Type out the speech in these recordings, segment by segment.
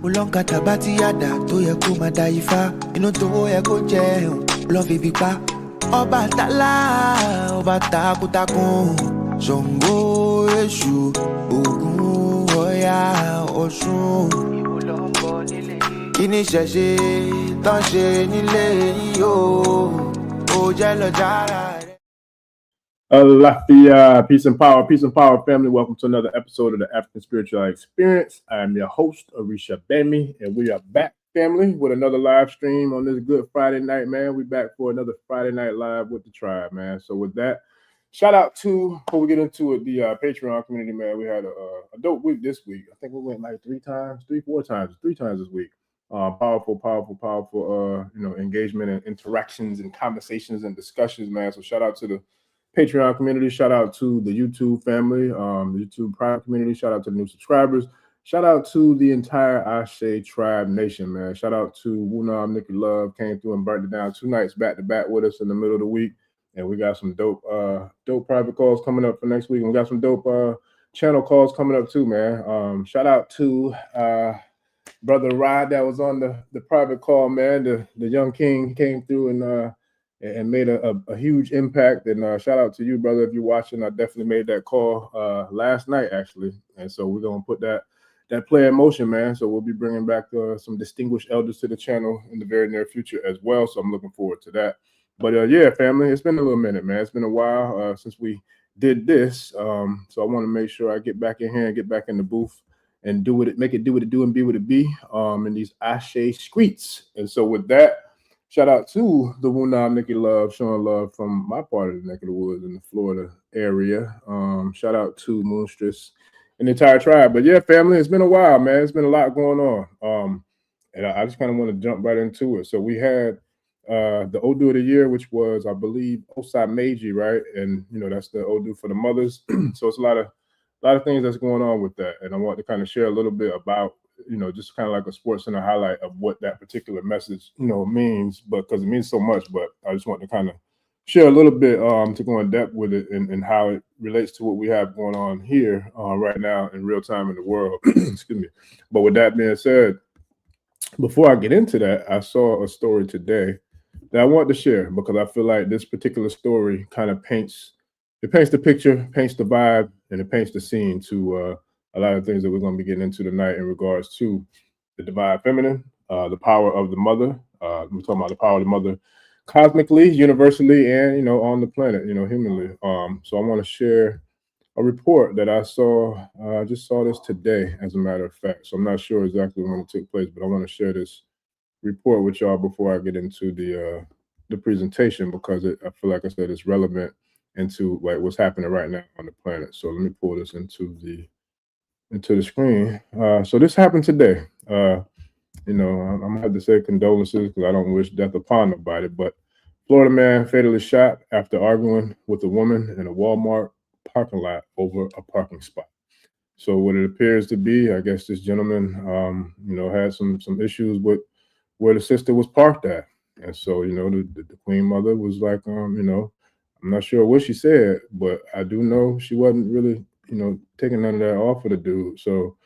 Ulonka tabati yada to ye kuma daifa. Ino to ye ko je love ibipa. Oba tala, oba takutakun. Shango eshu, Ogun Oya Osun. Kini sheshe, tan she nile yo. O jelo jara. Alafia, peace and power, family. Welcome to another episode of the African Spiritual Experience. I am your host, Orisha Gbemi, and we are back, family, with another live stream on this good Friday night, man. We back for another Friday night live with the tribe, man. So with that, shout out to, before we get into it, the Patreon community, man. We had a dope week this week. I think we went like three times this week. Powerful, engagement and interactions and conversations and discussions, man. So shout out to the Patreon community, shout out to the YouTube family, the YouTube private community, shout out to the new subscribers, shout out to the entire Ashe Tribe Nation, man. Shout out to Wunam, Nikki Love, came through and burnt it down 2 nights back to back with us in the middle of the week. And we got some dope private calls coming up for next week. And we got some dope channel calls coming up too, man. Shout out to Brother Rod that was on the private call, man. The young king came through and made a huge impact. And shout out to you, brother, if you're watching. I definitely made that call last night, actually. And so we're going to put that play in motion, man. So we'll be bringing back some distinguished elders to the channel in the very near future as well. So I'm looking forward to that. But yeah, family, it's been a little minute, man. It's been a while since we did this. So I want to make sure I get back in here and get back in the booth and make it do what it do and be what it be in these Ashe streets. And so with that, shout out to the Wunam Nikki Love, showing love from my part of the neck of the woods in the Florida area. Shout out to Moonstress and the entire tribe. But yeah, family, it's been a while, man. It's been a lot going on. And I just kind of want to jump right into it. So we had the Odu of the year, which was, I believe, Osai Meji, right? And that's the Odu for the mothers. So it's a lot of things that's going on with that. And I want to kind of share a little bit about just kind of like a sports center highlight of what that particular message, means, but because it means so much. But I just want to kind of share a little bit to go in depth with it and how it relates to what we have going on here right now in real time in the world. Excuse me. But with that being said, before I get into that, I saw a story today that I want to share because I feel like this particular story kind of paints the picture, paints the vibe, and it paints the scene to a lot of things that we're going to be getting into tonight in regards to the divine feminine, the power of the mother. We're talking about the power of the mother cosmically, universally, and, on the planet, humanly. So I want to share a report that I saw. I just saw this today, as a matter of fact. So I'm not sure exactly when it took place, but I want to share this report with y'all before I get into the presentation because I feel like I said it's relevant into like what's happening right now on the planet. So let me pull this into the screen. So this happened today. I'm gonna have to say condolences because I don't wish death upon nobody, but Florida man fatally shot after arguing with a woman in a Walmart parking lot over a parking spot. So what it appears to be, I guess this gentleman, had some issues with where the sister was parked at. And so, the queen mother was like, I'm not sure what she said, but I do know she wasn't really, taking none of that off of the dude. So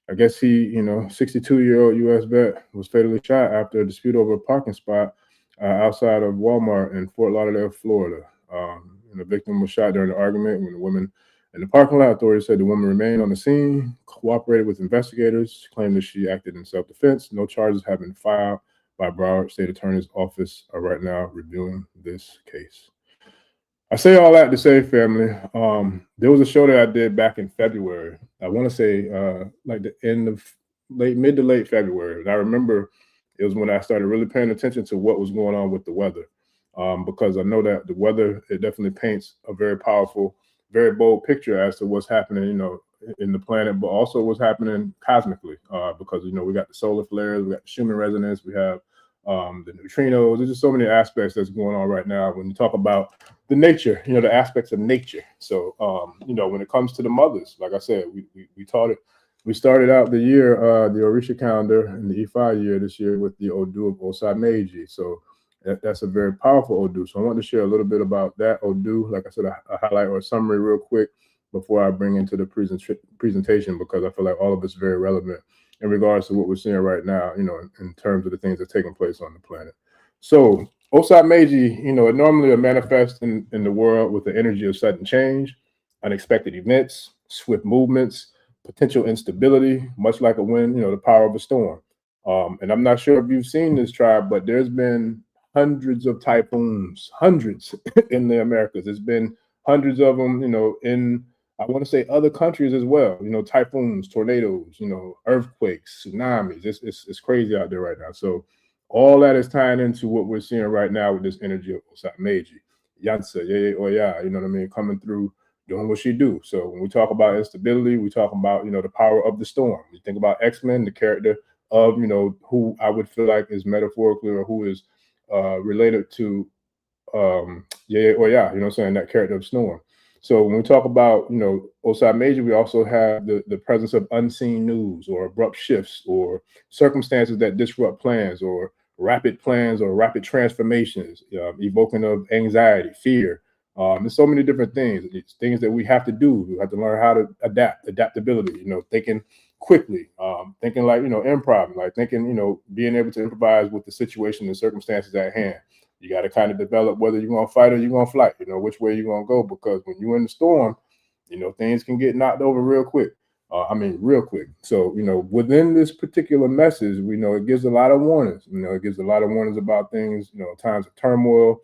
I guess he, 62-year-old U.S. vet was fatally shot after a dispute over a parking spot outside of Walmart in Fort Lauderdale, Florida. And the victim was shot during the argument when the woman in the parking lot. Authorities said the woman remained on the scene, cooperated with investigators, claimed that she acted in self-defense. No charges have been filed by Broward State Attorney's Office are right now reviewing this case. I say all that to say, family, there was a show that I did back in February. I want to say like the end of mid to late February. And I remember it was when I started really paying attention to what was going on with the weather, because I know that the weather, it definitely paints a very powerful, very bold picture as to what's happening, in the planet, but also what's happening cosmically, because, we got the solar flares, we got the Schumann resonance, we have the neutrinos. There's just so many aspects that's going on right now when you talk about the nature, the aspects of nature. So, when it comes to the mothers, like I said, we taught it. We started out the year, the Orisha calendar in the Ifa year this year with the Odu of Osai Meji. So that's a very powerful Odu. So I want to share a little bit about that Odu. Like I said, a highlight or a summary real quick before I bring into the presentation, because I feel like all of it's very relevant in regards to what we're seeing right now, you know, in terms of the things that are taking place on the planet. So Osai Meji, you know, it normally manifests in the world with the energy of sudden change, unexpected events, swift movements, potential instability, much like a wind, you know, the power of a storm. And I'm not sure if you've seen this, tribe, but there's been hundreds of typhoons, hundreds in the Americas. There's been hundreds of them, you know, in, I want to say, other countries as well. You know, typhoons, tornadoes, you know, earthquakes, tsunamis. It's crazy out there right now. So all that is tying into what we're seeing right now with this energy of Osai Meji, Yansa, Oya, you know what I mean, coming through, doing what she do. So when we talk about instability, we talk about, you know, the power of the storm. You think about X-Men, the character of, you know, who I would feel like is metaphorically or who is related to Oya, you know what I'm saying, that character of Storm. So when we talk about, you know, Osai Meji, we also have the presence of unseen news or abrupt shifts or circumstances that disrupt plans or rapid transformations, evoking of anxiety, fear. There's so many different things. It's things that we have to do. We have to learn how to adaptability, you know, thinking quickly, thinking like, you know, improv, like thinking, you know, being able to improvise with the situation and circumstances at hand. You got to kind of develop whether you're going to fight or you're going to flight, you know, which way you're going to go, because when you're in the storm, you know, things can get knocked over real quick. Real quick. So, you know, within this particular message, we know it gives a lot of warnings. You know, it gives a lot of warnings about things, you know, times of turmoil,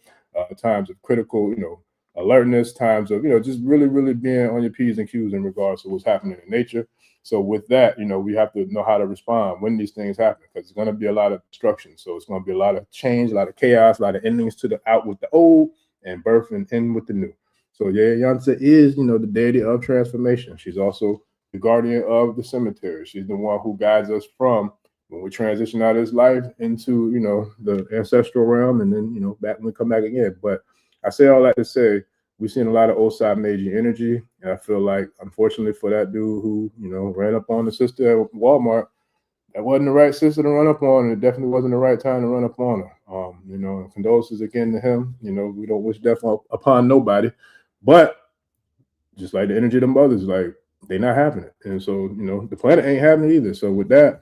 times of critical, you know, alertness, times of, you know, just really, really being on your P's and Q's in regards to what's happening in nature. So with that, you know, we have to know how to respond when these things happen, because it's going to be a lot of destruction. So it's going to be a lot of change, a lot of chaos, a lot of endings to the out with the old and birth and in with the new. So Yansa is, you know, the deity of transformation. She's also the guardian of the cemetery. She's the one who guides us from when we transition out of this life into, you know, the ancestral realm, and then, you know, back when we come back again. But I say all that to say, we've seen a lot of Osai Meji energy, and I feel like, unfortunately for that dude who, you know, ran up on the sister at Walmart, that wasn't the right sister to run up on, and it definitely wasn't the right time to run up on her. You know, condolences again to him. You know, we don't wish death upon nobody, but just like the energy of the mothers, like, they're not having it. And so, you know, the planet ain't having it either. So with that,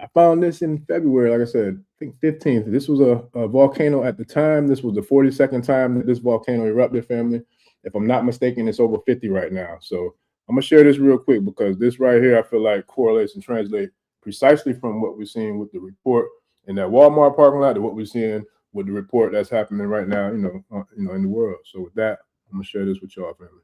I found this in February, like I said, I think 15th. This was a volcano at the time. This was the 42nd time that this volcano erupted, family. If I'm not mistaken, it's over 50 right now. So I'm going to share this real quick, because this right here, I feel like correlates and translates precisely from what we're seeing with the report in that Walmart parking lot to what we're seeing with the report that's happening right now, you know, in the world. So with that, I'm going to share this with y'all, family.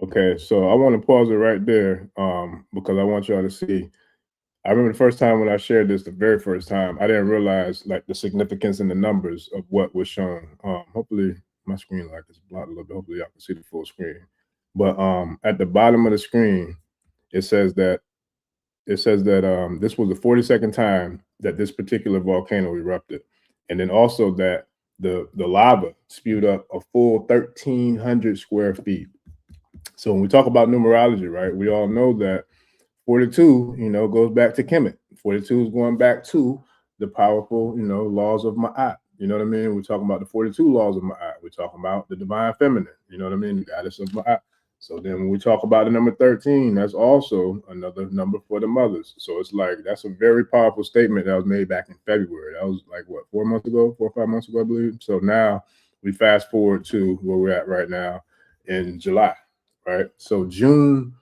Okay, so I want to pause it right there, because I want y'all to see. I remember the first time when I shared this, the very first time, I didn't realize like the significance and the numbers of what was shown. Hopefully my screen like is blocked a little bit. Hopefully y'all can see the full screen. But at the bottom of the screen, it says that this was the 42nd time that this particular volcano erupted, and then also that the lava spewed up a full 1,300 square feet. So when we talk about numerology, right, we all know that 42, you know, goes back to Kemet. 42 is going back to the powerful, you know, laws of Maat. You know what I mean? We're talking about the 42 laws of Maat. We're talking about the divine feminine. You know what I mean? The goddess of Maat. So then when we talk about the number 13, that's also another number for the mothers. So it's like, that's a very powerful statement that was made back in February. That was like, what, 4 months ago, 4 or 5 months ago, I believe. So now we fast forward to where we're at right now in July, right? So June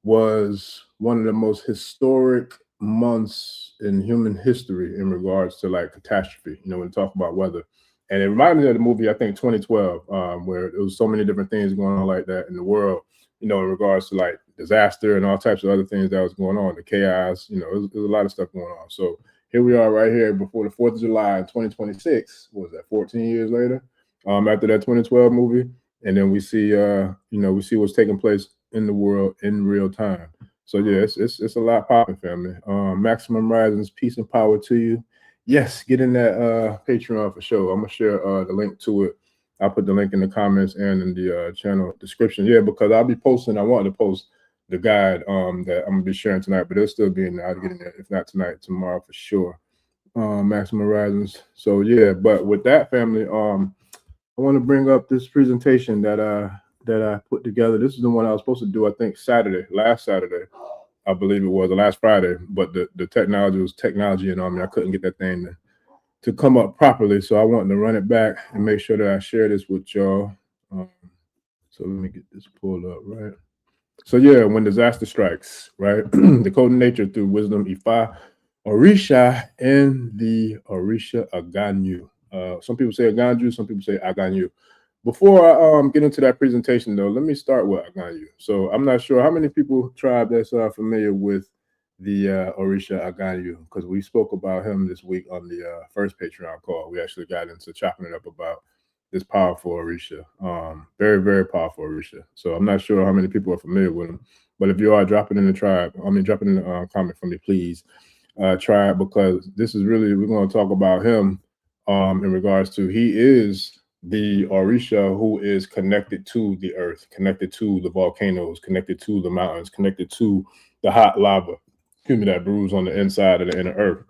was one of the most historic months in human history in regards to like catastrophe, when we talk about weather. And it reminded me of the movie, I think 2012, where there was so many different things going on like that in the world, in regards to like disaster and all types of other things that was going on, the chaos, there's a lot of stuff going on. So here we are right here before the 4th of July in 2026. What was that, 14 years later, after that 2012 movie? And then we see, we see what's taking place in the world in real time. So yeah, it's a lot popping, family. Maximum Risings, peace and power to you. Yes, get in that Patreon for sure. I'm gonna share the link to it. I'll put the link in the comments and in the channel description. Yeah, because I'll be posting. I wanted to post the guide that I'm gonna be sharing tonight, but it'll still be in there. I'll get in there if not tonight, tomorrow for sure. Maximum Risings. So yeah, but with that, family, I want to bring up this presentation that I put together. This is the one I was supposed to do, I think, last Saturday, I believe it was, the last Friday. But the technology was technology, and I couldn't get that thing to come up properly. So I wanted to run it back and make sure that I share this with y'all. So let me get this pulled up, right? So yeah, when disaster strikes, right? Decoding nature through wisdom, Ifa, Orisha, and the Orisha Aganju. Some people say Aganju, some people say Aganju. Before I get into that presentation, though, let me start with Aganju. So I'm not sure how many people tribe that's familiar with the Orisha Aganju, because we spoke about him this week on the first Patreon call. We actually got into chopping it up about this powerful Orisha, very, very powerful Orisha. So I'm not sure how many people are familiar with him, but if you are, dropping in the comment for me, please. Tribe, because this is really, we're going to talk about him in regards to, he is the Orisha who is connected to the earth, connected to the volcanoes, connected to the mountains, connected to the hot lava, that brews on the inside of the inner earth.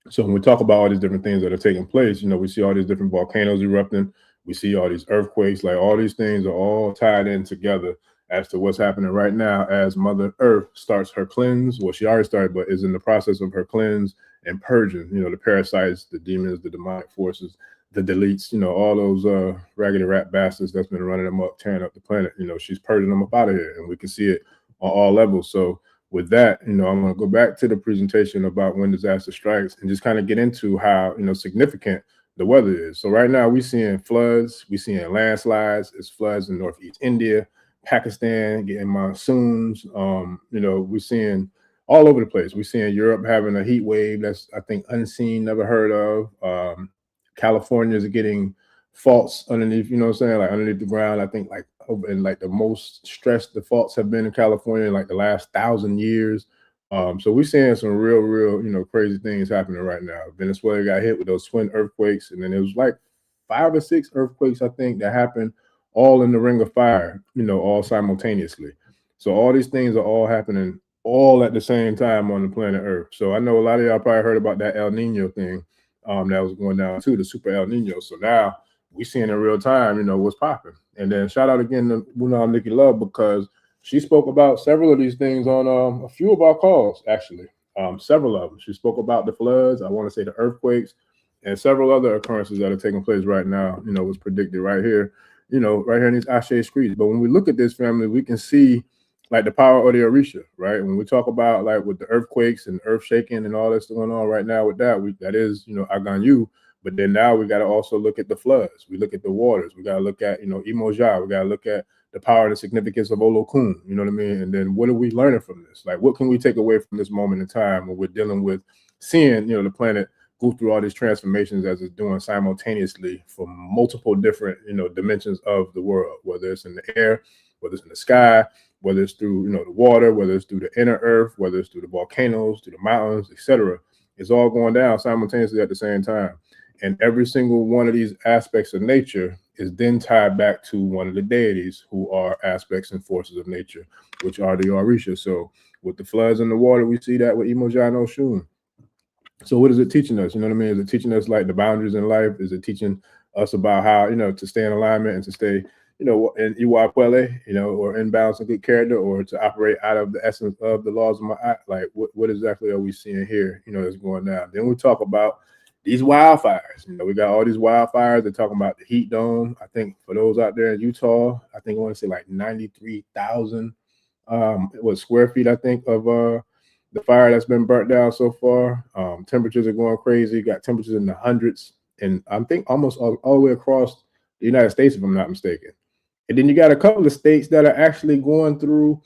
So when we talk about all these different things that are taking place, we see all these different volcanoes erupting, we see all these earthquakes, like all these things are all tied in together as to what's happening right now as Mother Earth starts her cleanse. Well, she already started, but is in the process of her cleanse and purging, the parasites, the demons, the demonic forces, the deletes, all those raggedy rat bastards that's been running them up, tearing up the planet. She's purging them up out of here, and we can see it on all levels. So with that, I'm going to go back to the presentation about when disaster strikes and just kind of get into how, significant the weather is. So right now we're seeing floods, we're seeing landslides. It's floods in Northeast India, Pakistan getting monsoons. We're seeing all over the place. We're seeing Europe having a heat wave that's, I think, unseen, never heard of. California is getting faults underneath, like underneath the ground. I think the most stressed the faults have been in California in like the last 1,000 years. So we're seeing some real, crazy things happening right now. Venezuela got hit with those twin earthquakes, and then it was like 5 or 6 earthquakes, I think, that happened all in the Ring of Fire, all simultaneously. So all these things are all happening all at the same time on the planet Earth. So I know a lot of y'all probably heard about that El Nino thing that was going down too, the super El Nino. So now we seeing in real time, what's popping. And then shout out again to Nikki Love, because she spoke about several of these things on a few of our calls, actually. Several of them. She spoke about the floods, I want to say the earthquakes, and several other occurrences that are taking place right now, was predicted right here, right here in these Ashe streets. But when we look at this, family, we can see like the power of the Orisha, right? When we talk about like with the earthquakes and earth shaking and all that's going on right now with that, that is, Aganju. But then now we got to also look at the floods. We look at the waters. We got to look at, Imoja. We got to look at the power and the significance of Olokun, you know what I mean? And then what are we learning from this? Like, what can we take away from this moment in time when we're dealing with seeing, the planet go through all these transformations as it's doing simultaneously for multiple different, dimensions of the world, whether it's in the air, whether it's in the sky, whether it's through, the water, whether it's through the inner earth, whether it's through the volcanoes, through the mountains, etc. It's all going down simultaneously at the same time. And every single one of these aspects of nature is then tied back to one of the deities who are aspects and forces of nature, which are the Orisha. So with the floods in the water, we see that with Imoja and Oshun. So what is it teaching us? You know what I mean? Is it teaching us like the boundaries in life? Is it teaching us about how, to stay in alignment and to stay, in Iwa Kwele, or in balance and good character, or to operate out of the essence of the laws of Maat? Like what exactly are we seeing here, that's going down? Then we talk about these wildfires. You know, we got all these wildfires. They're talking about the heat dome. I think for those out there in Utah, I think I want to say like 93,000 square feet, I think, of the fire that's been burnt down so far. Temperatures are going crazy. Got temperatures in the hundreds, and I think almost all the way across the United States, if I'm not mistaken. And then you got a couple of states that are actually going through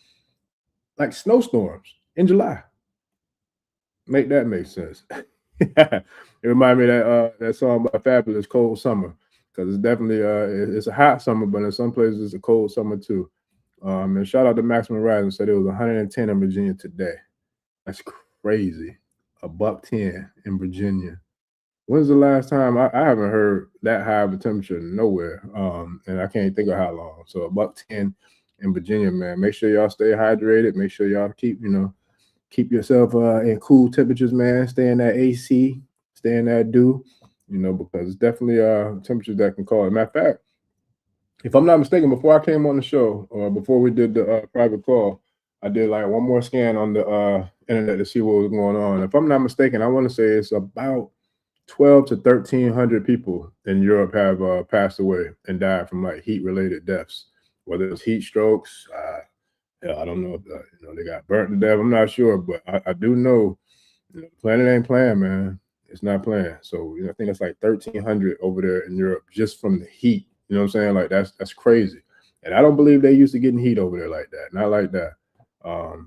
like snowstorms in July. Make that make sense. It reminded me of that song by Fabulous, Cold Summer, because it's definitely it's a hot summer, but in some places it's a cold summer too. And shout out to Maximum Rising, said it was 110 in Virginia today. That's crazy. $110 in Virginia. When's the last time? I haven't heard that high of a temperature nowhere, and I can't think of how long. So $110 in Virginia, man. Make sure y'all stay hydrated. Make sure y'all keep yourself in cool temperatures, man. Stay in that AC, stay in that dew, because it's definitely temperatures that can cause. Matter of fact, if I'm not mistaken, before I came on the show, or before we did the private call, I did like one more scan on the internet to see what was going on. If I'm not mistaken, I want to say it's about 12 to 1,300 people in Europe have passed away and died from like heat-related deaths, whether it's heat strokes. I don't know if they got burnt to death. I'm not sure, but I do know the planet ain't playing, man. It's not playing. So I think it's like 1,300 over there in Europe just from the heat. You know what I'm saying? Like that's crazy. And I don't believe they used to getting heat over there like that. Not like that.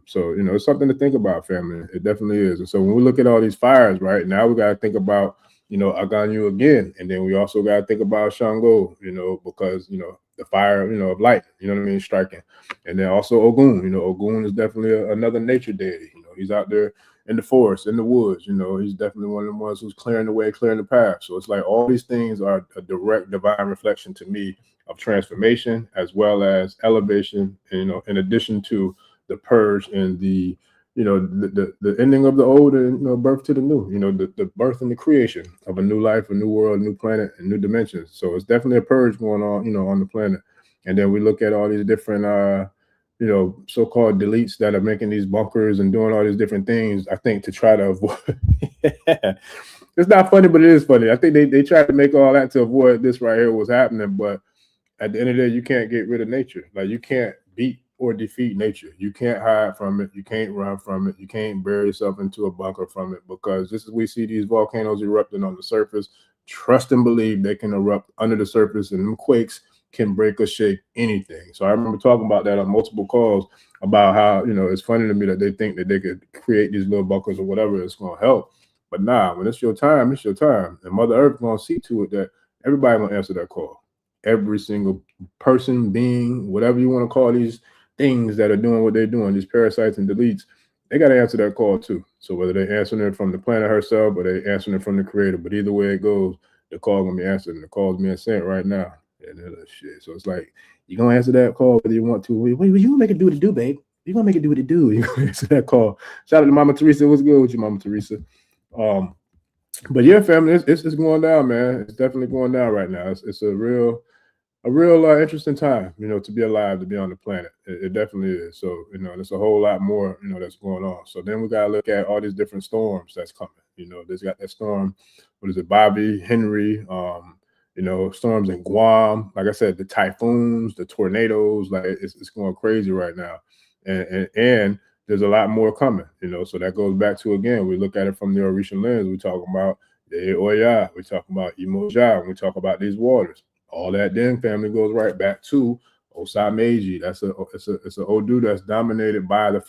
So it's something to think about, family. It definitely is. And so when we look at all these fires, right now, we got to think about Aganju again, and then we also got to think about Shango, because the fire, of light, striking, and then also Ogun. Ogun is definitely another nature deity. He's out there in the forest, in the woods. He's definitely one of the ones who's clearing the way, clearing the path. So it's like all these things are a direct divine reflection to me of transformation as well as elevation. And, in addition to the purge and the the ending of the old and birth to the new, the birth and the creation of a new life, a new world, a new planet, and new dimensions. So it's definitely a purge going on, on the planet. And then we look at all these different so-called deletes that are making these bunkers and doing all these different things, I think, to try to avoid it's not funny, but it is funny. I think they tried to make all that to avoid this right here was happening, but at the end of the day, you can't get rid of nature. Like, you can't beat or defeat nature. You can't hide from it. You can't run from it. You can't bury yourself into a bunker from it, because just as we see these volcanoes erupting on the surface, trust and believe they can erupt under the surface, and them quakes can break or shake anything. So I remember talking about that on multiple calls about how, it's funny to me that they think that they could create these little bunkers or whatever it's going to help. But nah, when it's your time, it's your time. And Mother Earth going to see to it that everybody going to answer that call. Every single person, being, whatever you want to call these things that are doing what they're doing, these parasites and deletes, they got to answer that call too. So whether they're answering it from the planet herself or they're answering it from the creator, but either way it goes, the call going to be answered, and the call's being sent right now. And shit. So it's like, you're going to answer that call whether you want to. Wait, you going to make it do what it do, babe. You're going to make it do what it do. You're going to answer that call. Shout out to Mama Teresa. What's good with you, Mama Teresa? But yeah, family, it's going down, man. It's definitely going down right now. It's a real interesting time, to be alive, to be on the planet. It definitely is. So, there's a whole lot more, that's going on. So then we got to look at all these different storms that's coming. There's got that storm, what is it, Bobby, Henry, storms in Guam. Like I said, the typhoons, the tornadoes, like it's going crazy right now. And there's a lot more coming, so that goes back to, again, we look at it from the Orisha lens. We talk about the Oya, we talk about Emoja, when we talk about these waters. All that then, family, goes right back to Osai Meji. It's an Odu that's dominated by the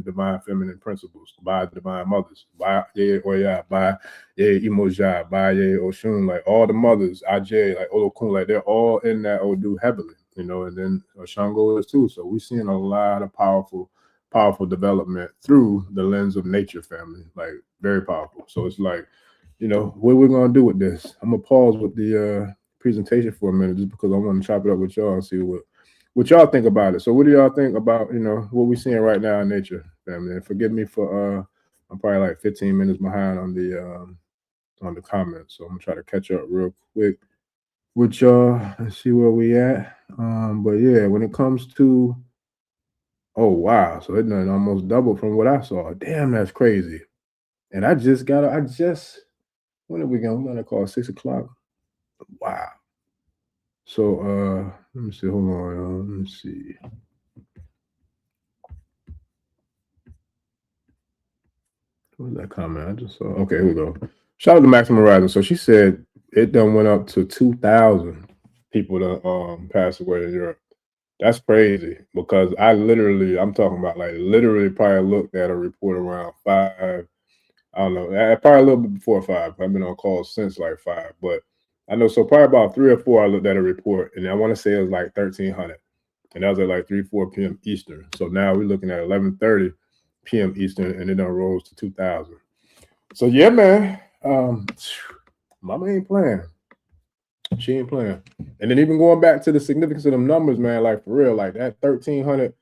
divine feminine principles, by the divine mothers, by Ye Oya, by Ye Emoja, by Ye Oshun, like all the mothers, Ajay, like Olokun, like they're all in that Odu heavily, and then Shango is too. So we're seeing a lot of powerful development through the lens of nature, family, like very powerful. So it's like, what we're gonna do with this. I'm gonna pause with the presentation for a minute just because I want to chop it up with y'all and see what y'all think about it. So what do y'all think about what we're seeing right now in nature, family? And forgive me for I'm probably like 15 minutes behind on the comments, so I'm gonna try to catch up real quick with y'all and see where we at. But yeah, when it comes to, oh wow, so it done almost doubled from what I saw. Damn, that's crazy. And I just When are we going? We're gonna call 6 o'clock. Wow. So let me see. Hold on. Let me see. What was that comment? I just saw. Okay, here we go. Shout out to Maximum Rising. So she said it done went up to 2,000 people that passed away in Europe. That's crazy because I'm talking about like literally probably looked at a report around 5. I don't know, probably a little bit before 5. I've been on calls since like 5, but I know so probably about 3 or 4 I looked at a report and I want to say it was like 1,300, and that was at like 3-4 p.m. Eastern. So now we're looking at 11:30 p.m. Eastern, and it done rose to 2,000. So yeah, man, mama ain't playing. She ain't playing. And then even going back to the significance of them numbers, man, like for real, like that 1,300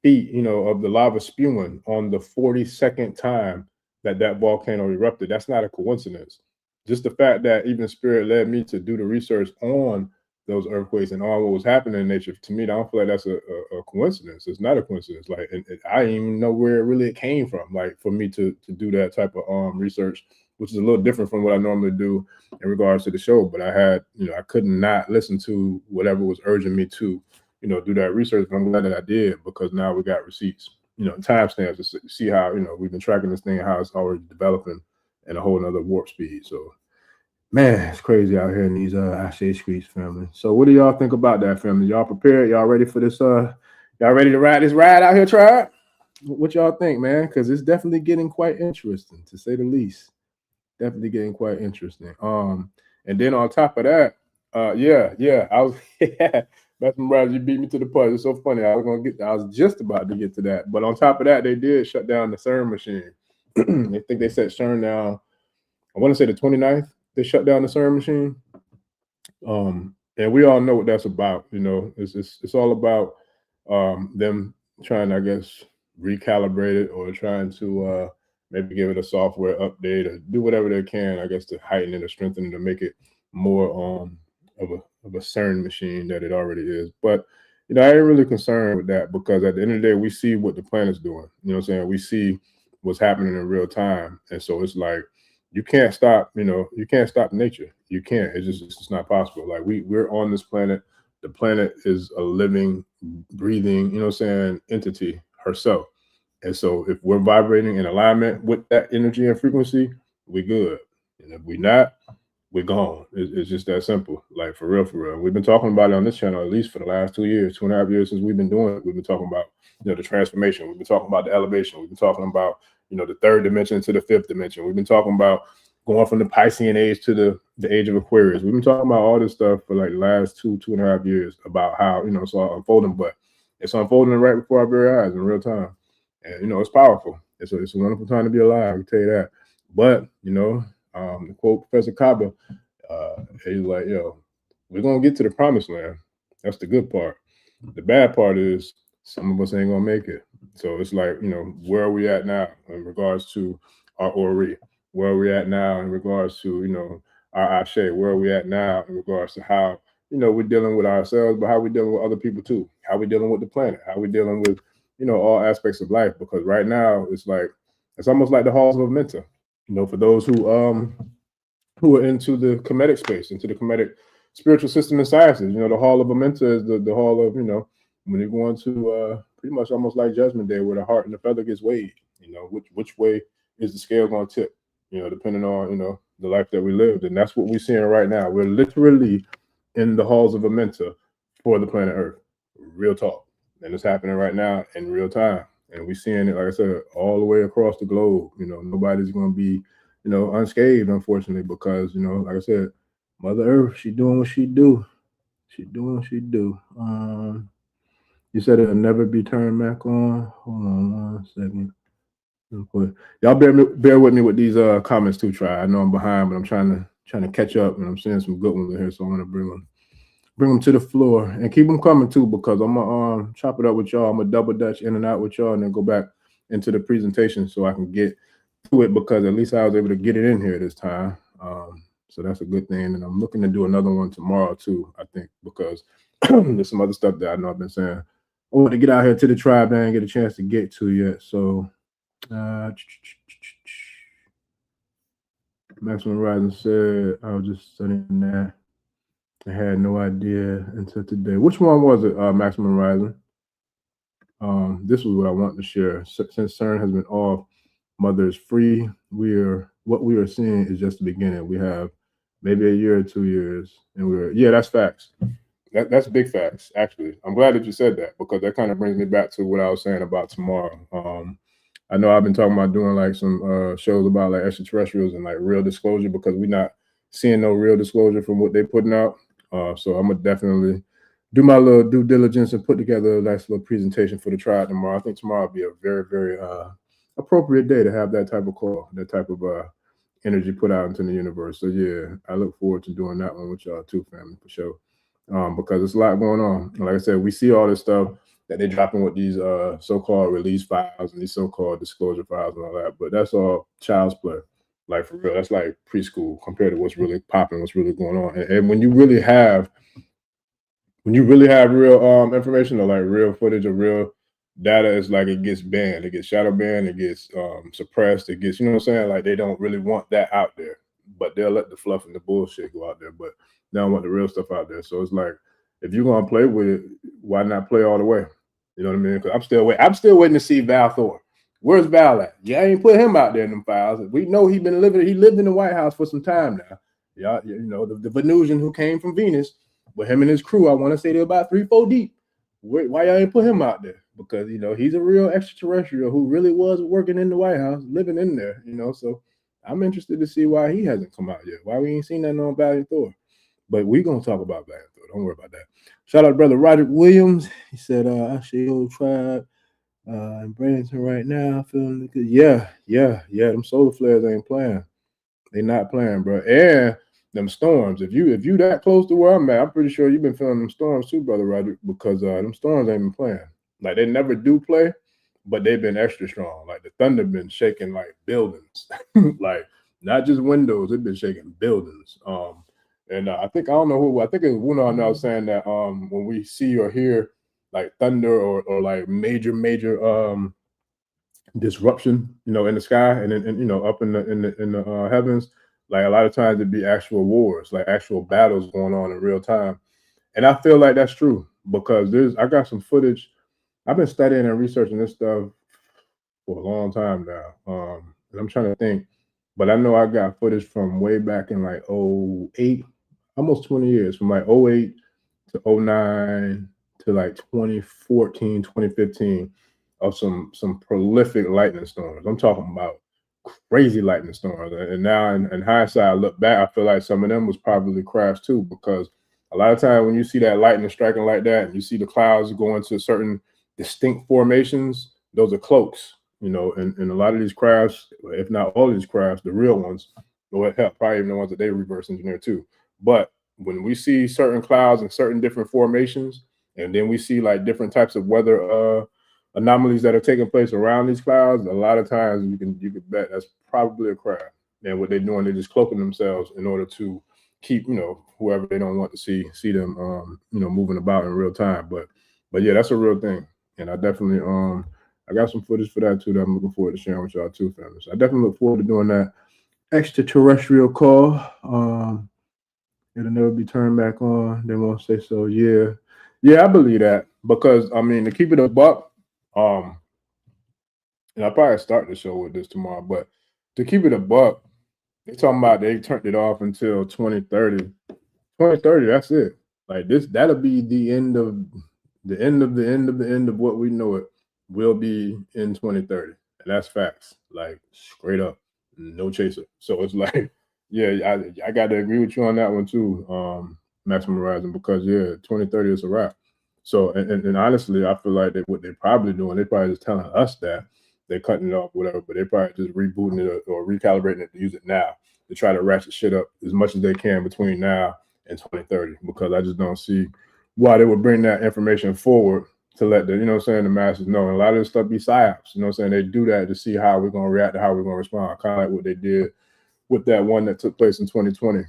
feet, you know, of the lava spewing on the 42nd time that volcano erupted. That's not a coincidence. Just the fact that even Spirit led me to do the research on those earthquakes and all what was happening in nature, to me, I don't feel like that's a coincidence. It's not a coincidence. Like, I didn't even know where it really came from. Like, for me to do that type of research, which is a little different from what I normally do in regards to the show. But I had, you know, I could not listen to whatever was urging me to, you know, do that research. But I'm glad that I did, because now we got receipts, you know, timestamps to see how, you know, we've been tracking this thing, how it's already developing in a whole nother warp speed. So, man, it's crazy out here in these Ashe streets, family. So what do y'all think about that, family? Y'all prepared? Y'all ready for this? Y'all ready to ride this ride out here, tribe? What y'all think, man? Because it's definitely getting quite interesting, to say the least. Definitely getting quite interesting. And then on top of that, yeah, I was Mesmerized, you beat me to the punch. It's so funny. I was just about to get to that. But on top of that, they did shut down the CERN machine. They think they set CERN down, I want to say the 29th. They shut down the CERN machine. And we all know what that's about. You know, it's all about them trying, I guess, recalibrate it, or trying to maybe give it a software update, or do whatever they can, I guess, to heighten it or strengthen it, to make it more of a CERN machine that it already is. But you know, I ain't really concerned with that, because at the end of the day, we see what the planet's doing. You know what I'm saying? We see what's happening in real time, and so it's like, you can't stop. You know, you can't stop nature. You can't. It's just not possible. Like, we're on this planet. The planet is a living, breathing, you know what I'm saying, entity herself. And so if we're vibrating in alignment with that energy and frequency, we're good. And if we're not, we're gone. It's just that simple. Like, for real, for real. We've been talking about it on this channel at least for the last 2 years, 2.5 years since we've been doing it. We've been talking about, you know, the transformation. We've been talking about the elevation. We've been talking about, you know, the third dimension to the fifth dimension. We've been talking about going from the Piscean age to the age of Aquarius. We've been talking about all this stuff for like the last 2.5 years, about how, you know, it's all unfolding, but it's unfolding right before our very eyes in real time. And, you know, it's powerful. It's a wonderful time to be alive, I can tell you that. But, you know, to quote Professor Kaba, he's like, yo, we're going to get to the promised land. That's the good part. The bad part is some of us ain't going to make it. So it's like, you know, where are we at now in regards to our Ori? Where are we at now in regards to, you know, our Ashe? Where are we at now in regards to how, you know, we're dealing with ourselves, but how we're dealing with other people too? How we're dealing with the planet? How we're dealing with, you know, all aspects of life? Because right now it's like, it's almost like the halls of Amenti. You know, for those who are into the Kemetic space, into the Kemetic spiritual system and sciences, you know, the hall of Amenti is the hall of, you know, when you're going to pretty much almost like Judgment Day, where the heart and the feather gets weighed. You know, which way is the scale going to tip? You know, depending on, you know, the life that we lived. And that's what we're seeing right now. We're literally in the halls of Amenti for the planet Earth. Real talk. And it's happening right now in real time. And we're seeing it, like I said, all the way across the globe. You know, nobody's going to be, you know, unscathed, unfortunately, because, you know, like I said, Mother Earth, she doing what she do. She doing what she do. You said it'll never be turned back on. Hold on 1 second. Y'all bear with me with these comments too. I know I'm behind, but I'm trying to catch up, and I'm seeing some good ones in here, so I'm gonna bring them to the floor and keep them coming too, because I'm gonna chop it up with y'all. I'm gonna double dutch in and out with y'all, and then go back into the presentation so I can get to it, because at least I was able to get it in here this time. So that's a good thing, and I'm looking to do another one tomorrow too, I think, because there's some other stuff that I know I've been saying I want to get out here to the tribe and I didn't get a chance to get to yet. So let Maximum Rising said, I was just studying that. I had no idea until today. Which one was it, Maximum Rising? This was what I wanted to share. Since CERN has been off, Mother is free. What we are seeing is just the beginning. We have maybe a year or 2 years, and that's facts. That's big facts, actually. I'm glad that you said that, because that kind of brings me back to what I was saying about tomorrow. I know I've been talking about doing like some shows about like extraterrestrials and like real disclosure, because we're not seeing no real disclosure from what they're putting out. So I'm gonna definitely do my little due diligence and put together a nice little presentation for the tribe tomorrow. I think tomorrow will be a very, very appropriate day to have that type of call, that type of energy put out into the universe. So yeah, I look forward to doing that one with y'all too, family, for sure. Because there's a lot going on. Like I said, we see all this stuff that they're dropping with these so-called release files and these so-called disclosure files and all that, but that's all child's play. Like, for real, that's like preschool compared to what's really popping, what's really going on. And when you really have real information, or like real footage or real data, it's like it gets banned, it gets shadow banned, it gets suppressed, it gets, you know what I'm saying? Like, they don't really want that out there, but they'll let the fluff and the bullshit go out there, but they don't want the real stuff out there. So it's like, if you're gonna play with it, why not play all the way? You know what I mean? Because I'm still waiting to see Val Thor. Where's Val at? Yeah, I ain't put him out there in them files. We know he lived in the White House for some time now. Yeah, you know, the Venusian who came from Venus, with him and his crew, I want to say they're about 3-4 deep. Why y'all ain't put him out there? Because, you know, he's a real extraterrestrial who really was working in the White House, living in there, you know. So I'm interested to see why he hasn't come out yet. Why we ain't seen that on Valiant Thor. But we're going to talk about Valiant Thor. Don't worry about that. Shout out to brother Roderick Williams. He said, I see your tribe in Bradenton right now. Feeling good. Yeah. Them solar flares ain't playing. They not playing, bro. And them storms. If you that close to where I'm at, I'm pretty sure you've been feeling them storms too, brother Roderick, because them storms ain't been playing. Like, they never do play, but they've been extra strong. Like, the thunder been shaking like buildings, like not just windows. It's been shaking buildings. And I think, I don't know who, I think it was Wuno I was saying that when we see or hear like thunder or like major disruption, you know, in the sky and you know, up in the heavens, like a lot of times it'd be actual wars, like actual battles going on in real time. And I feel like that's true, because I got some footage. I've been studying and researching this stuff for a long time now. And I'm trying to think, but I know I got footage from way back in like 08, almost 20 years, from like 08 to 09 to like 2014, 2015, of some prolific lightning storms. I'm talking about crazy lightning storms. And now in hindsight, I look back, I feel like some of them was probably crashed too, because a lot of times when you see that lightning striking like that, and you see the clouds go into certain distinct formations, those are cloaks, you know, and a lot of these crafts, if not all of these crafts, the real ones, or hell, probably even the ones that they reverse engineer too. But when we see certain clouds and certain different formations, and then we see like different types of weather anomalies that are taking place around these clouds, a lot of times you can bet that's probably a craft. And what they're doing, they're just cloaking themselves in order to keep, you know, whoever they don't want to see them, you know, moving about in real time. But yeah, that's a real thing. And I definitely, I got some footage for that too that I'm looking forward to sharing with y'all too, family. So I definitely look forward to doing that extraterrestrial call. It'll never be turned back on. They won't say so. Yeah, I believe that, because I mean, to keep it a buck, and I'll probably start the show with this tomorrow, but to keep it a buck, they're talking about they turned it off until 2030. 2030, that's it. Like that'll be the end of what we know it will be in 2030. And that's facts. Like, straight up, no chaser. So it's like, yeah, I got to agree with you on that one too, Maximum Horizon, because yeah, 2030 is a wrap. So and honestly, I feel like what they're probably doing, they're probably just telling us that they're cutting it off, whatever, but they're probably just rebooting it or recalibrating it to use it now, to try to ratchet shit up as much as they can between now and 2030, because I just don't see why they would bring that information forward to let the, you know what I'm saying, the masses know. And a lot of this stuff be psyops, you know what I'm saying? They do that to see how we're going to react, to how we're going to respond, kind of like what they did with that one that took place in 2020,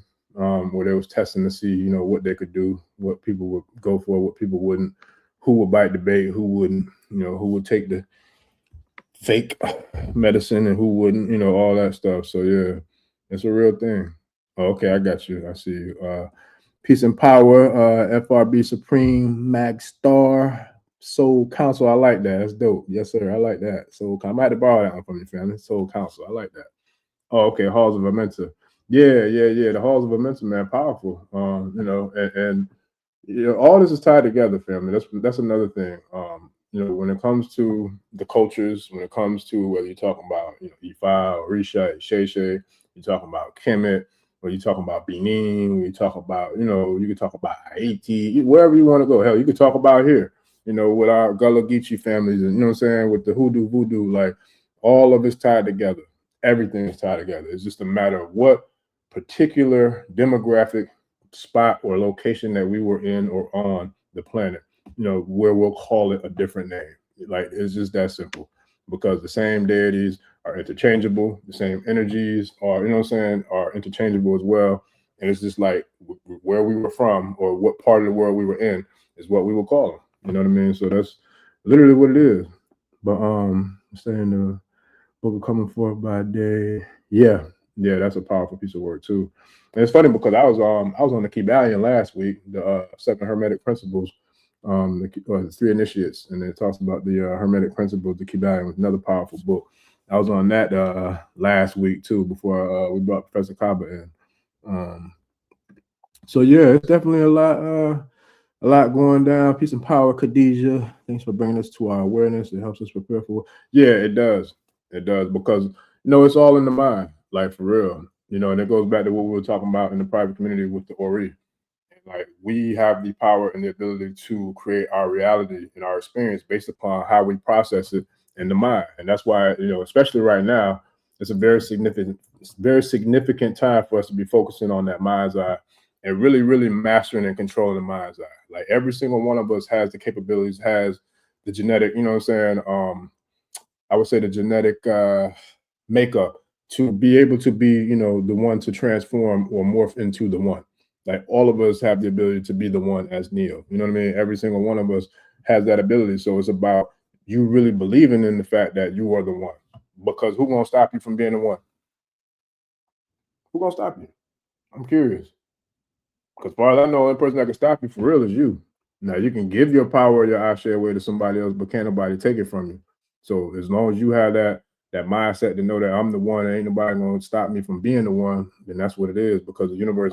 where they was testing to see, you know, what they could do, what people would go for, what people wouldn't, who would bite the bait, who wouldn't, you know, who would take the fake medicine and who wouldn't, you know, all that stuff. So yeah, It's a real thing. Oh, okay, I got you. I see you. Peace and Power, FRB Supreme, Mag Star, Soul Council. I like that. That's dope. Yes, sir. I like that. Soul Council. I might have to borrow that one from your family. Soul Council. I like that. Oh, okay. Halls of Amenta. Yeah. The Halls of Amenta, man, powerful. And you know, all this is tied together, family. That's another thing. You know, when it comes to the cultures, when it comes to whether you're talking about, you know, Ifa, Orisha, Sheshe, you're talking about Kemet, or you're talking about Benin, when you talk about, you know, you can talk about Haiti, wherever you want to go. Hell, you could talk about here, you know, with our Gullah Geechee families, and you know what I'm saying, with the hoodoo voodoo, like all of it's tied together. Everything is tied together. It's just a matter of what particular demographic spot or location that we were in or on the planet, you know, where we'll call it a different name. Like, it's just that simple, because the same deities are interchangeable, the same energies are, you know what I'm saying, are interchangeable as well. And it's just like where we were from or what part of the world we were in is what we will call them. You know what I mean? So that's literally what it is. But saying the book of coming forth by day. Yeah, that's a powerful piece of work too. And it's funny because I was on the Kybalion last week, the 7 Hermetic Principles, the 3 Initiates, and it talks about the Hermetic Principles. The Kybalion was another powerful book. I was on that last week too, before we brought Professor Kaba in. So yeah, it's definitely a lot going down. Peace and power, Khadijah. Thanks for bringing us to our awareness. It helps us prepare for. Yeah, it does. It does, because, you know, it's all in the mind, like, for real. You know, and it goes back to what we were talking about in the private community with the Ori. Like, we have the power and the ability to create our reality and our experience based upon how we process it in the mind. And that's why, you know, especially right now, it's a very significant time for us to be focusing on that mind's eye and really, really mastering and controlling the mind's eye. Like, every single one of us has the capabilities, has the genetic, you know what I'm saying? I would say the genetic makeup to be able to be, you know, the one to transform or morph into the one. Like, all of us have the ability to be the one as Neo. You know what I mean? Every single one of us has that ability. So it's about you really believing in the fact that you are the one. Because who's gonna stop you from being the one? Who's gonna stop you? I'm curious. Because as far as I know, the only person that can stop you for real is you. Now, you can give your power or your Ashe away to somebody else, but can't nobody take it from you. So as long as you have that mindset to know that I'm the one, ain't nobody gonna stop me from being the one, then that's what it is, because the universe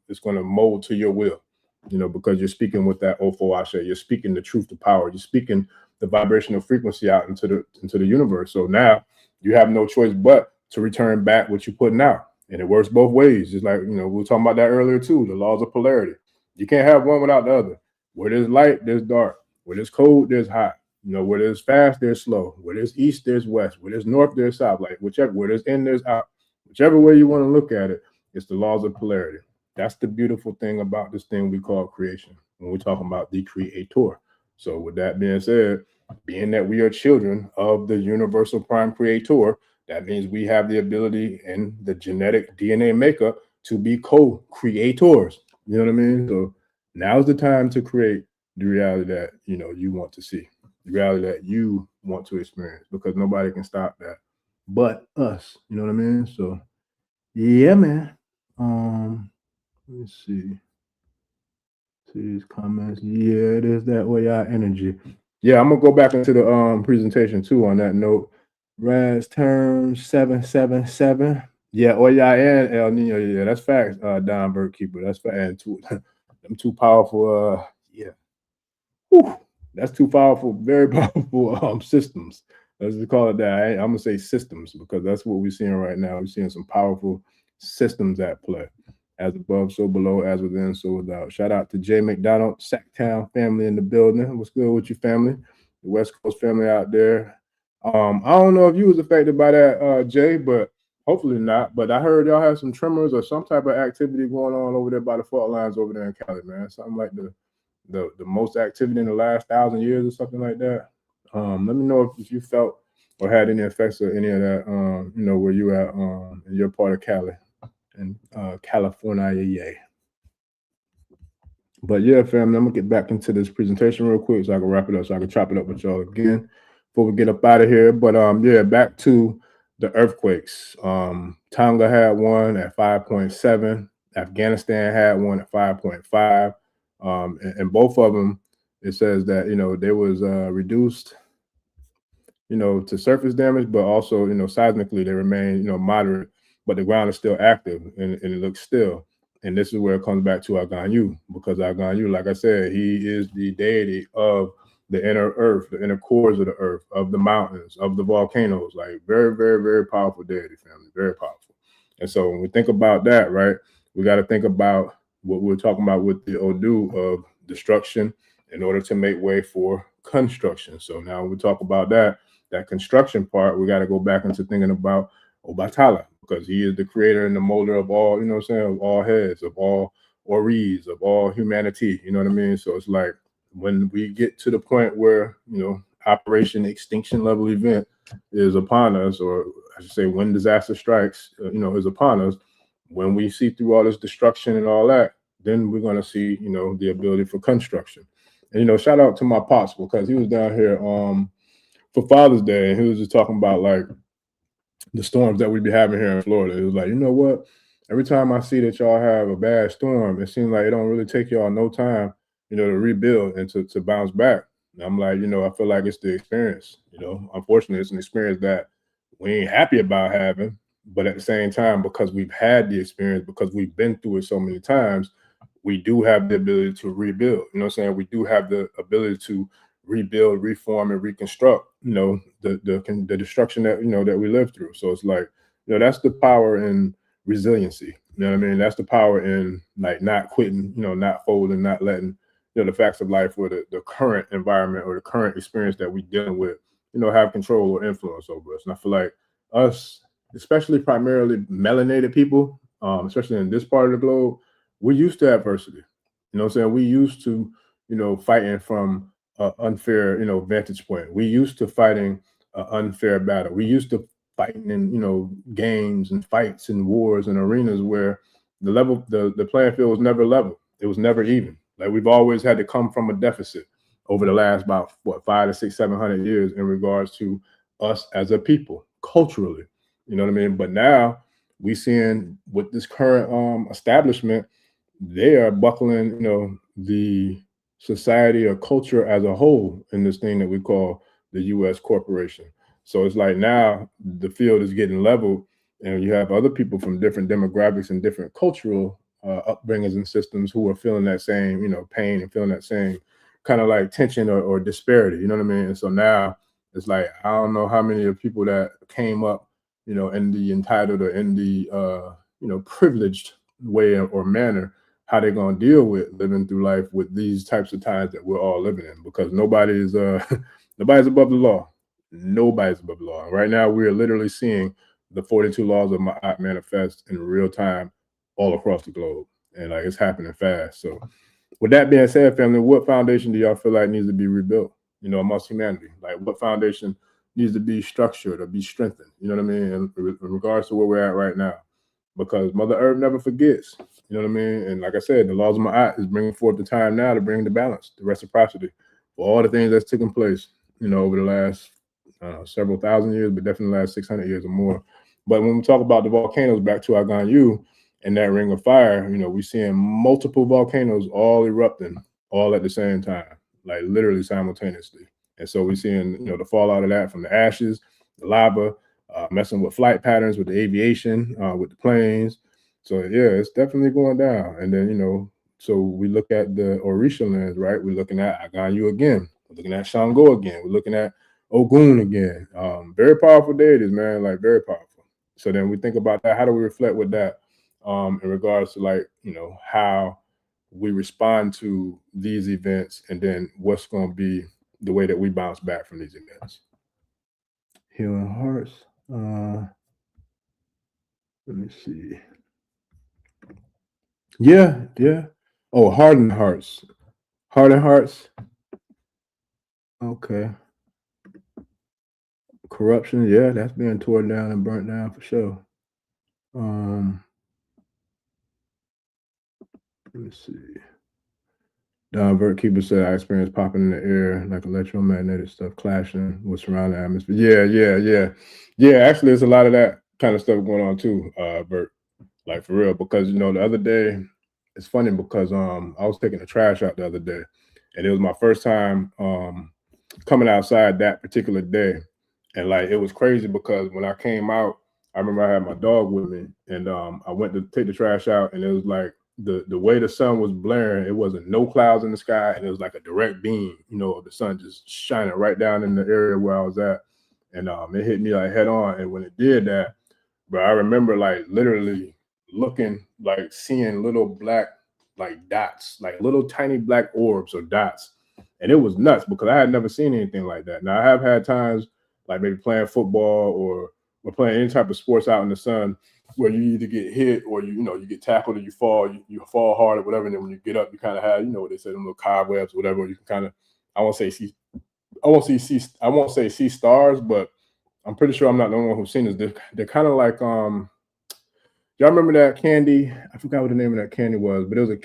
is gonna mold to your will, you know, because you're speaking with that Ofo Ashe, you're speaking the truth to power, you're speaking the vibrational frequency out into the universe. So now you have no choice but to return back what you're putting out. And it works both ways. Just like, you know, we were talking about that earlier too, the laws of polarity. You can't have one without the other. Where there's light, there's dark. Where there's cold, there's hot. You know, where there's fast, there's slow. Where there's east, there's west. Where there's north, there's south. Like, where there's in, there's out. Whichever way you want to look at it, it's the laws of polarity. That's the beautiful thing about this thing we call creation when we're talking about the creator. So with that being said, being that we are children of the universal prime creator, that means we have the ability and the genetic DNA makeup to be co-creators. You know what I mean? So now's the time to create the reality that, you know, you want to see, the reality that you want to experience, because nobody can stop that but us. You know what I mean? So yeah, man. Let me see these comments. Yeah, it is that Oya energy. Yeah, I'm gonna go back into the presentation too on that note. Raz term 777. Yeah, Oya and El Nino. Yeah, that's facts. Don Birdkeeper. That's fact. And them two powerful. Yeah. Whew, that's two powerful, very powerful systems. Let's just call it that. I'm gonna say systems, because that's what we're seeing right now. We're seeing some powerful systems at play. As above, so below, as within, so without. Shout out to Jay McDonald, Sacktown family in the building. What's good with you, family? The West Coast family out there. I don't know if you was affected by that, Jay, but hopefully not. But I heard y'all have some tremors or some type of activity going on over there by the fault lines over there in Cali, man. Something like the most activity in the last 1,000 years or something like that. Let me know if you felt or had any effects or any of that, you know, where you at in your part of Cali. In California, yeah. But yeah, family, I'm gonna get back into this presentation real quick so I can wrap it up, so I can chop it up with y'all again before we get up out of here. But yeah, back to the earthquakes. Tonga had one at 5.7. Afghanistan had one at 5.5. And both of them, it says that, there was reduced, to surface damage, but also, seismically they remain, moderate, but the ground is still active and it looks still. And this is where it comes back to Aganju, because Aganju, like I said, he is the deity of the inner earth, the inner cores of the earth, of the mountains, of the volcanoes. Like very, very, very powerful deity, family, very powerful. And so when we think about that, right, we got to think about what we're talking about with the Odu of destruction in order to make way for construction. So now when we talk about that construction part, we got to go back into thinking about Obatala, because he is the creator and the molder of all, of all heads, of all Oris, of all humanity, you know what I mean? So it's like when we get to the point where, Operation Extinction Level Event is upon us, or I should say when disaster strikes, is upon us, when we see through all this destruction and all that, then we're going to see, the ability for construction. And, shout out to my pops, because he was down here for Father's Day, and he was just talking about like the storms that we be having here in Florida. It was like, you know what? Every time I see that y'all have a bad storm, it seems like it don't really take y'all no time, to rebuild and to bounce back. And I'm like, I feel like it's the experience. Unfortunately, it's an experience that we ain't happy about having, but at the same time, because we've had the experience, because we've been through it so many times, we do have the ability to rebuild. You know what I'm saying? We do have the ability to rebuild, reform, and reconstruct, the destruction that, that we lived through. So it's like, that's the power in resiliency. You know what I mean? That's the power in like not quitting, not folding, not letting, the facts of life or the current environment or the current experience that we're dealing with, have control or influence over us. And I feel like us, especially primarily melanated people, especially in this part of the globe, we're used to adversity. You know what I'm saying? We used to, fighting from unfair, vantage point. We used to fighting an unfair battle. We used to fighting in, games and fights and wars and arenas where the playing field was never level. It was never even. Like we've always had to come from a deficit over the last about 500 to 600, 700 years in regards to us as a people culturally. You know what I mean? But now we seeing with this current establishment, they are buckling, the society or culture as a whole in this thing that we call the U.S. corporation. So it's like now the field is getting leveled, and you have other people from different demographics and different cultural upbringings and systems who are feeling that same, pain and feeling that same kind of like tension or disparity. You know what I mean? And so now it's like I don't know how many of people that came up, in the entitled or in the privileged way or manner, how they're going to deal with living through life with these types of times that we're all living in, because nobody's nobody's above the law. Nobody's above the law. Right now, we are literally seeing the 42 laws of Maat manifest in real time all across the globe, and like it's happening fast. So with that being said, family, what foundation do y'all feel like needs to be rebuilt, amongst humanity? Like what foundation needs to be structured or be strengthened, you know what I mean, in regards to where we're at right now? Because Mother Earth never forgets. You know what I mean? And like I said, the laws of Maat is bringing forth the time now to bring the balance, the reciprocity for all the things that's taken place, over the last several thousand years, but definitely the last 600 years or more. But when we talk about the volcanoes, back to Aganju and that ring of fire, we're seeing multiple volcanoes all erupting all at the same time, like literally simultaneously. And so we're seeing, the fallout of that from the ashes, the lava, messing with flight patterns, with the aviation, with the planes. So yeah, it's definitely going down. And then, so we look at the Orisha lands, right? We're looking at Aganju again. We're looking at Shango again. We're looking at Ogun again. Very powerful deities, man, like very powerful. So then we think about that. How do we reflect with that in regards to like, how we respond to these events, and then what's going to be the way that we bounce back from these events? Healing hearts. Let me see. Yeah. Oh, hardened hearts. Hardened hearts. Okay. Corruption. Yeah, that's being torn down and burnt down for sure. Let me see. Vert Keeper said, I experienced popping in the air, like electromagnetic stuff clashing with surrounding atmosphere. Yeah. Actually, there's a lot of that kind of stuff going on too, Vert. Like for real, because you know, the other day, it's funny because I was taking the trash out the other day, and it was my first time coming outside that particular day. And like it was crazy because when I came out, I remember I had my dog with me, and I went to take the trash out, and it was like the way the sun was blaring, it wasn't no clouds in the sky, and it was like a direct beam, you know, of the sun just shining right down in the area where I was at, and it hit me like head on. And when it did that, but I remember like literally looking, like seeing little black like dots, like little tiny black orbs or dots. And it was nuts because I had never seen anything like that. Now I have had times like maybe playing football or playing any type of sports out in the sun where you either get hit or you get tackled or you fall hard or whatever. And then when you get up, you kind of have, what they say, them little cobwebs or whatever. You can kind of, I won't say see stars, but I'm pretty sure I'm not the only one who's seen this. They're kind of like y'all remember that candy? I forgot what the name of that candy was, but it was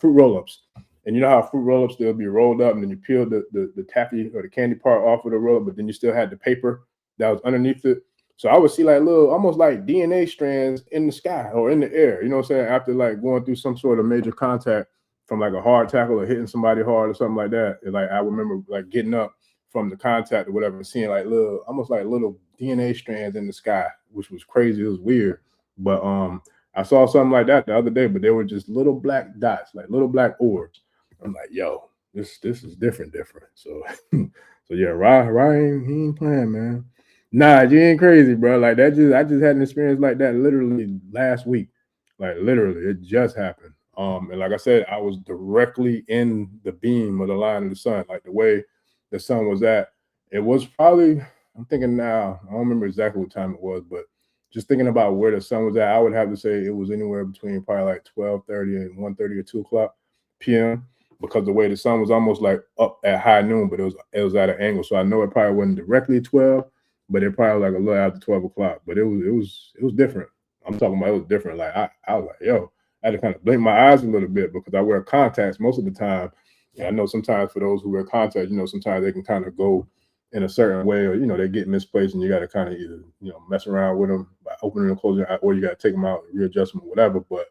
fruit roll-ups. And you know how fruit roll-ups, they'll be rolled up and then you peel the taffy or the candy part off of the roll-up, but then you still had the paper that was underneath it. So I would see like little, almost like DNA strands in the sky or in the air, you know what I'm saying? After like going through some sort of major contact from like a hard tackle or hitting somebody hard or something like that. And like I remember like getting up from the contact or whatever and seeing like almost like little DNA strands in the sky, which was crazy. It was weird. But I saw something like that the other day, but they were just little black dots, like little black orbs. I'm like, yo, this is different. So so yeah, Ryan, he ain't playing, man. Nah, you ain't crazy, bro. Like I just had an experience like that literally last week. Like literally, it just happened. And like I said, I was directly in the beam of the line of the sun, like the way the sun was at. It was probably, I'm thinking now, I don't remember exactly what time it was, but just thinking about where the sun was at, I would have to say it was anywhere between probably like 12:30 and 1:30 or 2 o'clock p.m. because the way the sun was almost like up at high noon, but it was at an angle. So I know it probably wasn't directly 12, but it probably like a little after 12 o'clock. But it was different. I'm talking about it was different. Like I was like, yo, I had to kind of blink my eyes a little bit because I wear contacts most of the time. And I know sometimes for those who wear contacts, sometimes they can kind of go in a certain way, or they get misplaced, and you got to kind of either mess around with them by opening and closing, or you got to take them out, readjust them, or whatever. But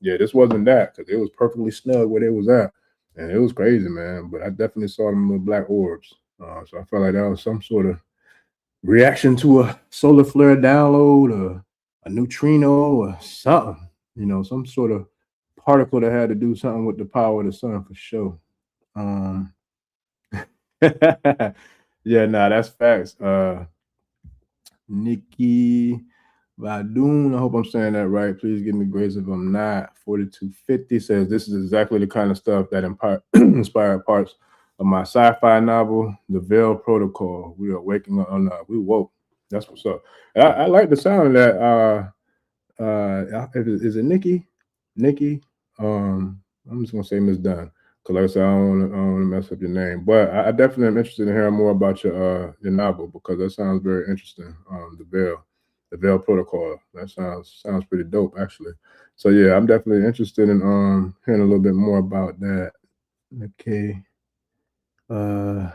yeah, this wasn't that because it was perfectly snug where it was at, and it was crazy, man. But I definitely saw them little black orbs, so I felt like that was some sort of reaction to a solar flare download, or a neutrino, or something. Some sort of particle that had to do something with the power of the sun for sure. Yeah, nah, that's facts. Nikki Vadoon, I hope I'm saying that right. Please give me grace if I'm not. 4250 says this is exactly the kind of stuff that inspired parts of my sci-fi novel, The Veil Protocol. We are waking up on we woke. That's what's up. I like the sound of that. Is it Nikki? Nikki? I'm just gonna say Miss Dunn. Because like I said, I don't want to mess up your name, but I definitely am interested in hearing more about your novel because that sounds very interesting. The Veil Protocol. That sounds pretty dope, actually. So yeah, I'm definitely interested in hearing a little bit more about that. Okay. So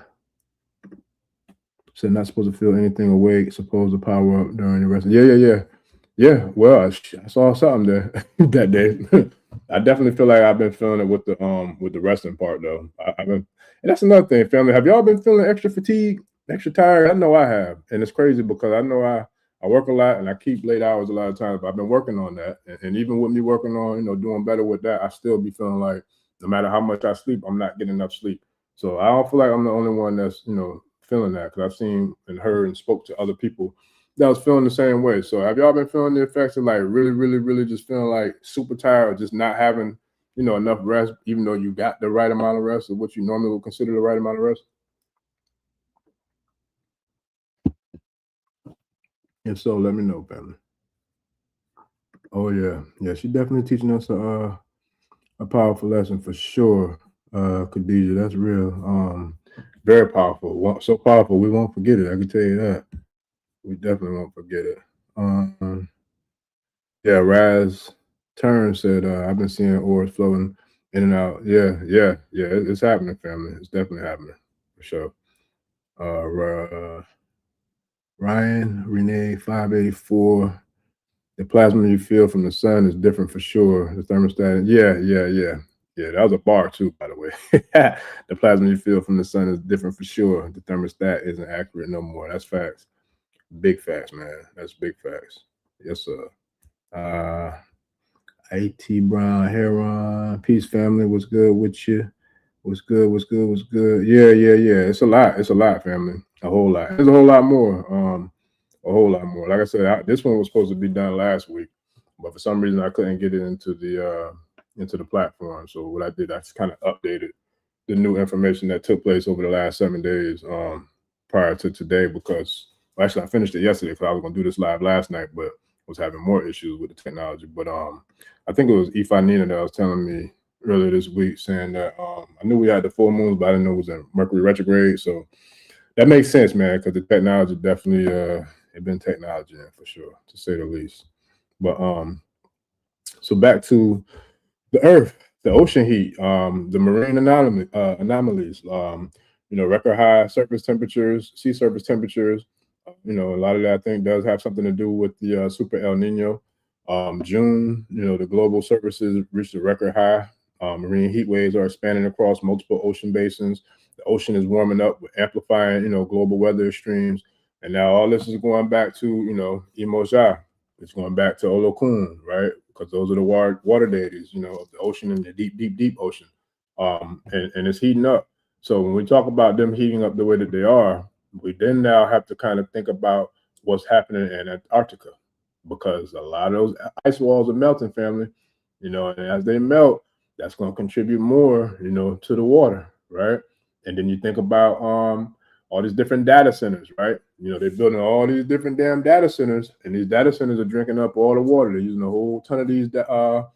not supposed to feel anything awake. Supposed to power up during the rest. Yeah. Well, I saw something there that day. I definitely feel like I've been feeling it with the resting part though. I've been, and that's another thing, family. Have y'all been feeling extra fatigued, extra tired? I know I have, and it's crazy because I know I work a lot and I keep late hours a lot of times. But I've been working on that, and even with me working on doing better with that, I still be feeling like no matter how much I sleep, I'm not getting enough sleep. So I don't feel like I'm the only one that's feeling that because I've seen and heard and spoke to other people that was feeling the same way. So have y'all been feeling the effects of like really, really, really just feeling like super tired or just not having, enough rest, even though you got the right amount of rest or what you normally would consider the right amount of rest? If so, let me know, family. Oh yeah. Yeah, she's definitely teaching us a powerful lesson for sure. Khadijah, that's real. Very powerful. So powerful we won't forget it. I can tell you that. We definitely won't forget it. Yeah, Raz Turn said, I've been seeing orbs floating In and out. Yeah. It's happening, family. It's definitely happening for sure. Ryan Renee 584. The plasma you feel from the sun is different for sure. The thermostat. Yeah. That was a bar too, by the way. The plasma you feel from the sun is different for sure. The thermostat isn't accurate no more. That's facts. Big facts, man. That's big facts. Yes, sir. A.T. Brown, Heron, Peace family, what's good with you? What's good? Yeah. It's a lot, family. A whole lot. There's a whole lot more. A whole lot more. Like I said, this one was supposed to be done last week, but for some reason I couldn't get it into the platform. So what I did, I just kind of updated the new information that took place over the last 7 days prior to today, because actually I finished it yesterday because I was going to do this live last night, but was having more issues with the technology. But I think it was Ifa Nina that was telling me earlier this week, saying that I knew we had the full moons, but I didn't know it was in Mercury retrograde. So that makes sense, man, because the technology definitely it been technology for sure, to say the least. But so back to the Earth, the ocean heat, the marine anomalies, record high surface temperatures, sea surface temperatures. A lot of that I think does have something to do with the Super El Nino. June, the global surfaces reached a record high. Marine heat waves are expanding across multiple ocean basins. The ocean is warming up, with amplifying, global weather extremes. And now all this is going back to, Imoja. It's going back to Olokun, right? Because those are the water deities, of the ocean and the deep ocean. And it's heating up. So when we talk about them heating up the way that they are, we then now have to kind of think about what's happening in Antarctica, because a lot of those ice walls are melting, family, and as they melt, that's going to contribute more, to the water, right? And then you think about all these different data centers, right? They're building all these different damn data centers, and these data centers are drinking up all the water. They're using a whole ton of these data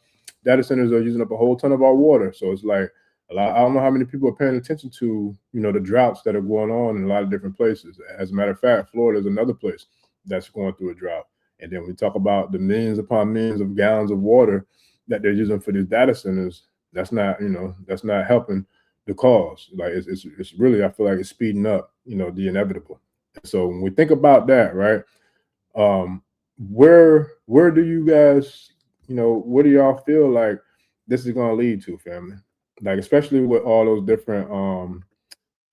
centers are using up a whole ton of our water. So it's like I don't know how many people are paying attention to, the droughts that are going on in a lot of different places. As a matter of fact, Florida is another place that's going through a drought. And then we talk about the millions upon millions of gallons of water that they're using for these data centers. That's not helping the cause. Like it's really, I feel like it's speeding up, the inevitable. So when we think about that, right? Where do you guys, what do y'all feel like this is going to lead to, family? Like, especially with all those different,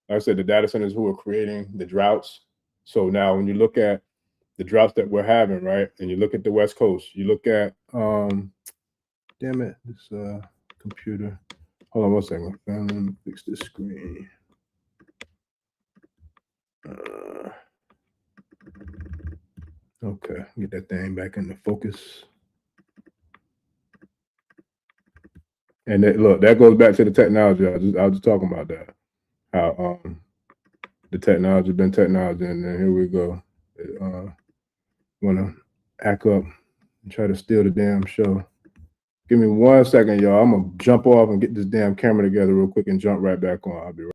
like I said, the data centers who are creating the droughts. So now when you look at the droughts that we're having, right, and you look at the West Coast, you look at, damn it, this computer. Hold on one second. Let me fix this screen. Okay, get that thing back into focus. And look, that goes back to the technology. I was just talking about that. How the technology been technology, and then here we go. Wanna hack up and try to steal the damn show. Give me 1 second, y'all. I'm gonna jump off and get this damn camera together real quick and jump right back on. I'll be right.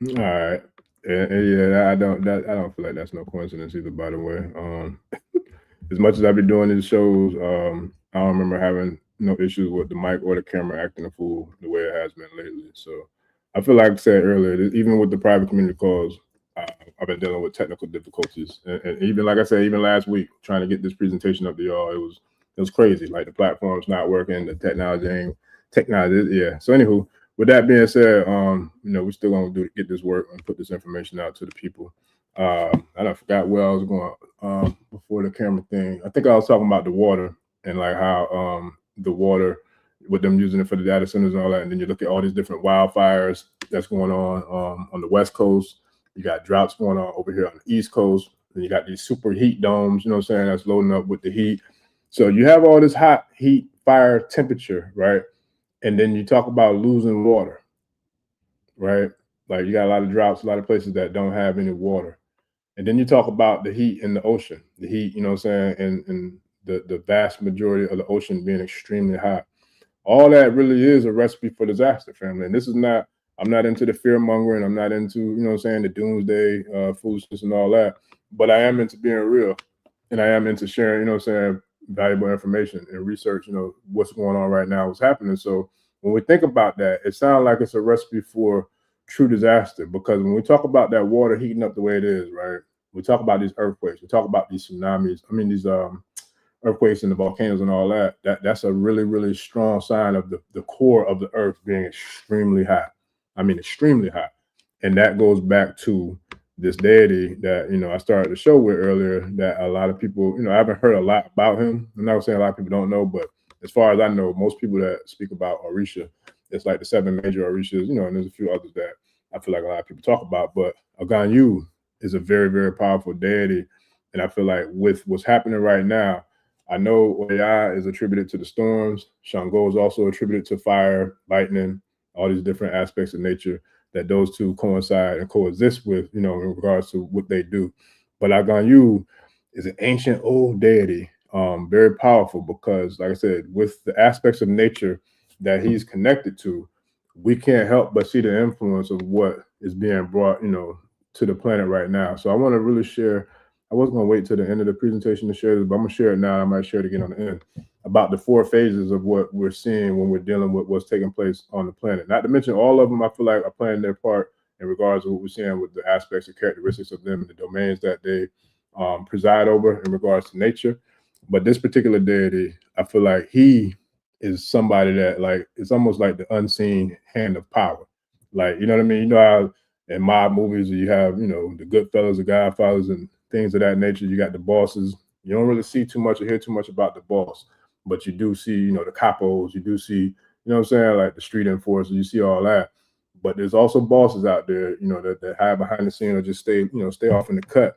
All right. Yeah, I don't feel like that's no coincidence either, by the way. As much as I've been doing these shows, I don't remember having no issues with the mic or the camera acting a fool the way it has been lately. So I feel like I said earlier, even with the private community calls, I've been dealing with technical difficulties, and even like I said, even last week, trying to get this presentation up to y'all, it was crazy. Like the platform's not working, the technology ain't technology. Yeah. So anywho, with that being said, we're still gonna get this work and put this information out to the people. I forgot where I was going before the camera thing. I think I was talking about the water and like how the water, with them using it for the data centers and all that. And then you look at all these different wildfires that's going on the West Coast. You got droughts going on over here on the East Coast. And you got these super heat domes, you know what I'm saying, that's loading up with the heat. So you have all this hot heat, fire, temperature, right? And then you talk about losing water, right? Like you got a lot of droughts, a lot of places that don't have any water. And then you talk about the heat in the ocean, the heat, you know what I'm saying, and the vast majority of the ocean being extremely hot. All that really is a recipe for disaster, family. And this is not, I'm not into the fear mongering. I'm not into, you know what I'm saying, the doomsday foolishness and all that. But I am into being real. And I am into sharing, you know what I'm saying, valuable information and research, you know, what's going on right now, what's happening. So when we think about that, it sounds like it's a recipe for true disaster, because when we talk about that water heating up the way it is, right? We talk about these earthquakes, we talk about these tsunamis, I mean, these earthquakes and the volcanoes and all that, that's a really, really strong sign of the core of the earth being extremely hot. I mean, extremely hot. And that goes back to this deity that, you know, I started the show with earlier, that a lot of people, you know, I haven't heard a lot about him. I'm not saying a lot of people don't know, but as far as I know, most people that speak about Orisha, it's like the 7 major Orishas, you know, and there's a few others that I feel like a lot of people talk about, but Aganju is a very, very powerful deity. And I feel like with what's happening right now, I know Oya is attributed to the storms. Shango is also attributed to fire, lightning, all these different aspects of nature that those two coincide and coexist with, you know, in regards to what they do. But Aganju is an ancient old deity, very powerful, because, like I said, with the aspects of nature that he's connected to, we can't help but see the influence of what is being brought, you know, to the planet right now. So I want to really share. I was going to wait till the end of the presentation to share this, but I'm going to share it now. I might share it again on the end about the 4 phases of what we're seeing when we're dealing with what's taking place on the planet. Not to mention all of them, I feel like, are playing their part in regards to what we're seeing with the aspects and characteristics of them and the domains that they preside over in regards to nature. But this particular deity, I feel like he is somebody that, like, it's almost like the unseen hand of power. Like, you know what I mean? You know how in mob movies you have, you know, the Goodfellas, the Godfathers, and things of that nature. You got the bosses. You don't really see too much or hear too much about the boss, but you do see, you know, the capos. You do see, you know what I'm saying, like the street enforcers. You see all that. But there's also bosses out there, you know, that hide behind the scene or just stay, you know, stay off in the cut.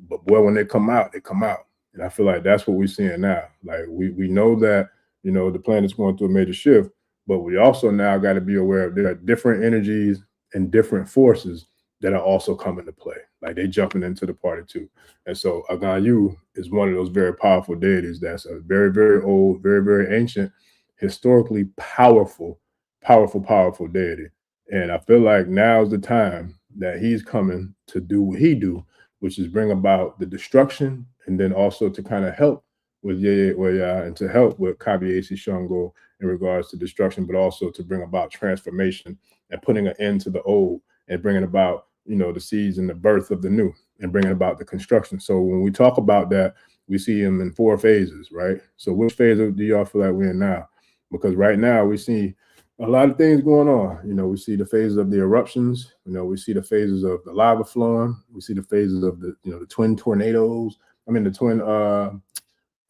But boy, when they come out, they come out. And I feel like that's what we're seeing now. Like we know that, you know, the planet's going through a major shift, but we also now got to be aware of there are different energies and different forces that are also coming to play. Like they jumping into the party too. And so Aganju is one of those very powerful deities that's a very, very old, very, very ancient, historically powerful deity. And I feel like now's the time that he's coming to do what he do, which is bring about the destruction, and then also to kind of help with Yeye Oya and to help with Kabiesi Shango in regards to destruction, but also to bring about transformation and putting an end to the old and bringing about, you know, the seeds and the birth of the new and bringing about the construction. So when we talk about that, we see him in 4 phases, right? So which phase do y'all feel like we're in now? Because right now we see a lot of things going on. You know, we see the phases of the eruptions. You know, we see the phases of the lava flowing. We see the phases of the, you know, the twin tornadoes. I mean, the twin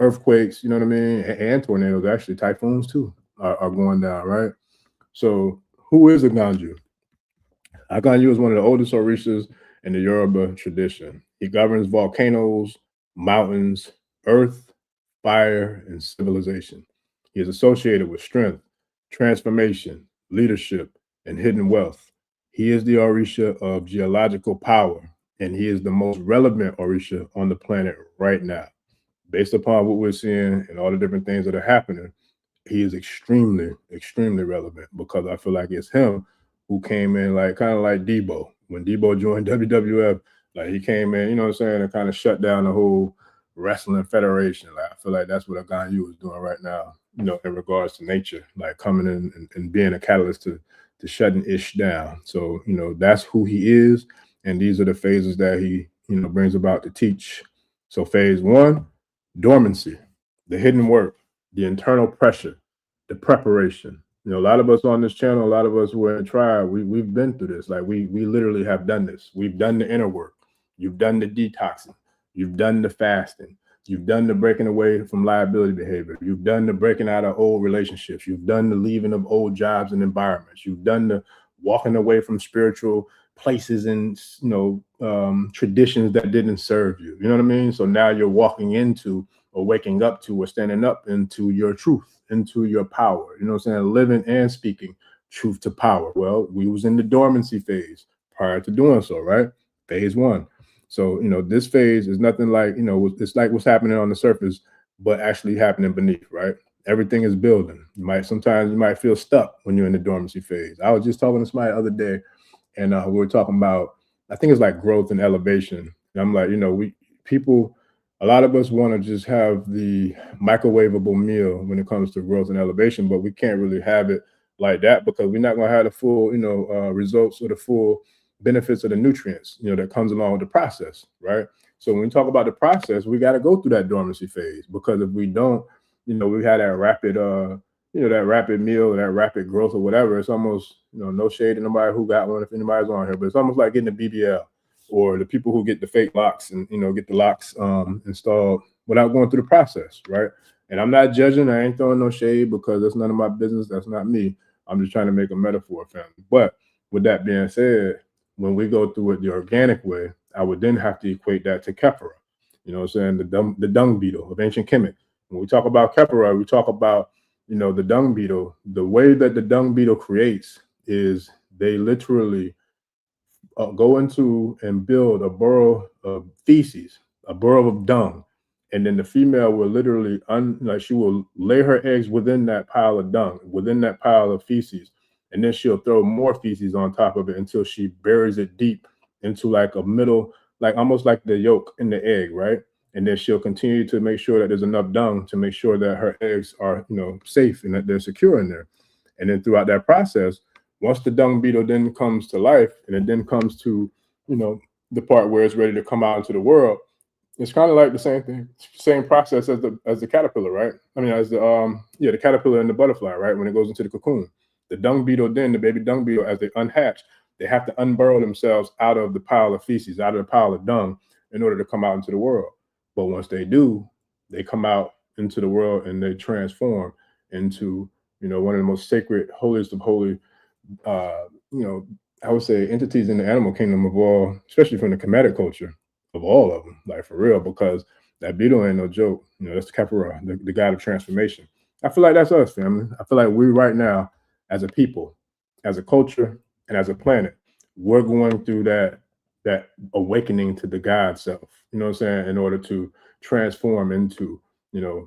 earthquakes, you know what I mean? And tornadoes, actually, typhoons too are going down, right? So who is Aganju? Aganju is one of the oldest Orishas in the Yoruba tradition. He governs volcanoes, mountains, earth, fire, and civilization. He is associated with strength, transformation, leadership, and hidden wealth. He is the Orisha of geological power, and he is the most relevant Orisha on the planet right now. Based upon what we're seeing and all the different things that are happening, he is extremely, extremely relevant, because I feel like it's him who came in like kind of like Debo. When Debo joined WWF, like he came in, you know what I'm saying, and kind of shut down the whole wrestling federation. Like I feel like that's what Aganju is doing right now, you know, in regards to nature, like coming in and being a catalyst to shutting ish down. So, you know, that's who he is. And these are the phases that he, you know, brings about to teach. So phase 1, dormancy, the hidden work, the internal pressure, the preparation. You know, a lot of us on this channel, a lot of us who are in tribe, we've been through this. Like we literally have done this. We've done the inner work. You've done the detoxing. You've done the fasting. You've done the breaking away from liability behavior. You've done the breaking out of old relationships. You've done the leaving of old jobs and environments. You've done the walking away from spiritual places and traditions that didn't serve you. You know what I mean? So now you're walking into or waking up to or standing up into your truth, into your power. You know what I'm saying? Living and speaking truth to power. Well, we was in the dormancy phase prior to doing so, right? Phase 1. So, this phase is nothing like, it's like what's happening on the surface, but actually happening beneath, right? Everything is building. Sometimes you might feel stuck when you're in the dormancy phase. I was just talking to somebody the other day, and we were talking about, I think it's like growth and elevation. And I'm like, a lot of us want to just have the microwavable meal when it comes to growth and elevation, but we can't really have it like that because we're not going to have the full, results or the full benefits of the nutrients, that comes along with the process, right? So when we talk about the process, we got to go through that dormancy phase, because if we don't, we had that rapid, that rapid meal, that rapid growth or whatever. It's almost, no shade to nobody who got one if anybody's on here, but it's almost like getting a BBL, or the people who get the fake locks and, get the locks installed without going through the process, right? And I'm not judging. I ain't throwing no shade because that's none of my business. That's not me. I'm just trying to make a metaphor, family. But with that being said, when we go through it the organic way, I would then have to equate that to Kepra. You know what I'm saying? The dung beetle of ancient Kemet. When we talk about Kepra, we talk about, the dung beetle. The way that the dung beetle creates is they literally go into and build a burrow of feces, a burrow of dung. And then the female will literally, she will lay her eggs within that pile of dung, within that pile of feces. And then she'll throw more feces on top of it until she buries it deep into like a middle, like almost like the yolk in the egg, right? And then she'll continue to make sure that there's enough dung to make sure that her eggs are, safe and that they're secure in there. And then throughout that process, once the dung beetle then comes to life and it then comes to, the part where it's ready to come out into the world, it's kind of like the same thing, same process as the caterpillar, right? I mean, as the caterpillar and the butterfly, right? When it goes into the cocoon, the dung beetle, then the baby dung beetle, as they unhatch, they have to unburrow themselves out of the pile of feces, out of the pile of dung, in order to come out into the world. But once they do, they come out into the world and they transform into, one of the most sacred, holiest of holy, I would say entities in the animal kingdom of all, especially from the Kemetic culture, of all of them, like for real, because that beetle ain't no joke. That's the Kepra, the god of transformation. I feel like that's us, family. I feel like we right now, as a people, as a culture, and as a planet, we're going through that awakening to the God self, you know what I'm saying, in order to transform into,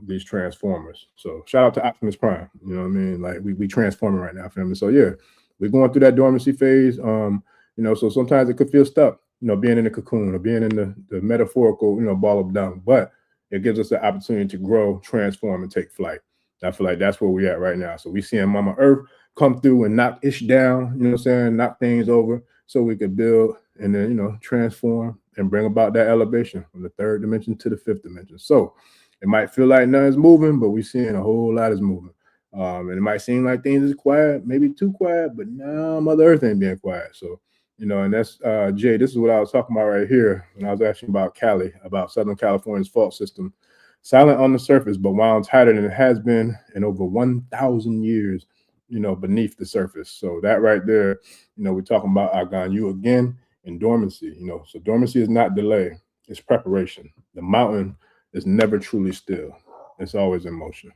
these transformers. So shout out to Optimus Prime, you know what I mean? Like we transforming right now, family. So yeah, we're going through that dormancy phase. So sometimes it could feel stuck, being in the cocoon or being in the metaphorical, ball of dung, but it gives us the opportunity to grow, transform, and take flight. I feel like that's where we're at right now. So we seeing Mama Earth come through and knock ish down, you know what I'm saying, knock things over so we could build and then, transform and bring about that elevation from the 3rd dimension to the 5th dimension. So it might feel like nothing's moving, but we're seeing a whole lot is moving. And it might seem like things is quiet, maybe too quiet, but now Mother Earth ain't being quiet. So, and that's, Jay, this is what I was talking about right here when I was asking about Cali, about Southern California's fault system. Silent on the surface, but wound tighter than it has been in over 1,000 years, beneath the surface. So that right there, we're talking about Aganju again in dormancy, So dormancy is not delay, it's preparation. The mountain is never truly still. It's always in motion.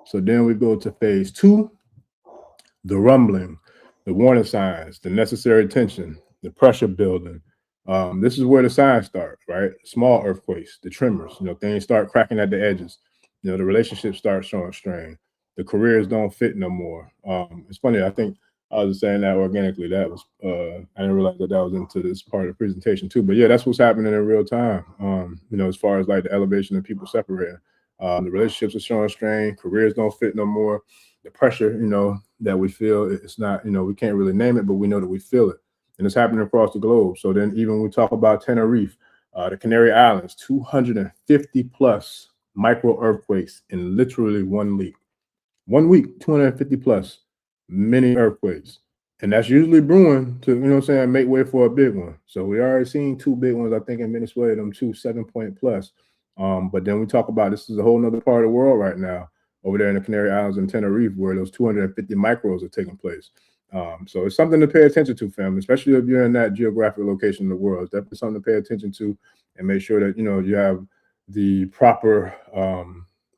So then we go to phase 2, the rumbling, the warning signs, the necessary tension, the pressure building. This is where the signs start, right? Small earthquakes, the tremors, things start cracking at the edges. The relationships start showing strain. The careers don't fit no more. It's funny, I think I was saying that organically. That was, I didn't realize that was into this part of the presentation too. But yeah, that's what's happening in real time. As far as like the elevation of people separating. The relationships are showing strain, careers don't fit no more. The pressure, that we feel, it's not, we can't really name it, but we know that we feel it. And it's happening across the globe. So then even when we talk about Tenerife, the Canary Islands, 250 plus micro earthquakes in literally 1 week. 1 week, 250 plus mini earthquakes. And that's usually brewing to, make way for a big one. So we already seen 2 big ones, I think, in Venezuela, them 2 7-point plus. But then we talk about this is a whole nother part of the world right now, over there in the Canary Islands and Tenerife, where those 250 micros are taking place. So it's something to pay attention to, family, especially if you're in that geographic location in the world. It's definitely something to pay attention to, and make sure that you have the proper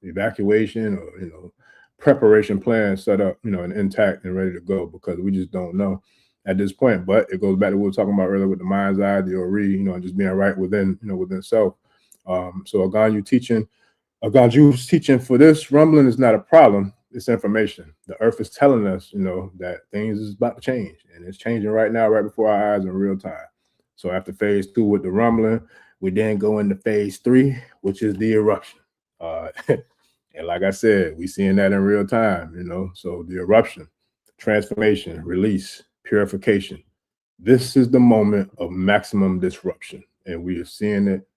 evacuation or preparation plan set up, and intact and ready to go, because we just don't know at this point. But it goes back to what we were talking about earlier with the mind's eye, the Ori, and just being right within self. So Aganju's teaching for this rumbling is not a problem. It's information. The earth is telling us, that things is about to change, and it's changing right now, right before our eyes in real time. So after phase 2 with the rumbling, we then go into phase 3, which is the eruption. And like I said, we seeing that in real time, so the eruption, transformation, release, purification. This is the moment of maximum disruption, and we are seeing it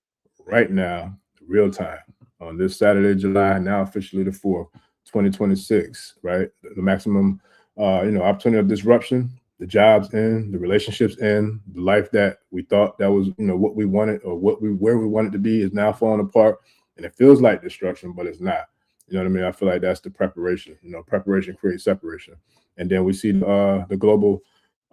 right now, real time, on this Saturday, July, now officially the 4th, 2026, right? The maximum, opportunity of disruption, the jobs end, the relationships end, the life that we thought that was, what we wanted or where we wanted to be is now falling apart, and it feels like destruction, but it's not. You know what I mean? I feel like that's the preparation. Preparation creates separation. And then we see the global,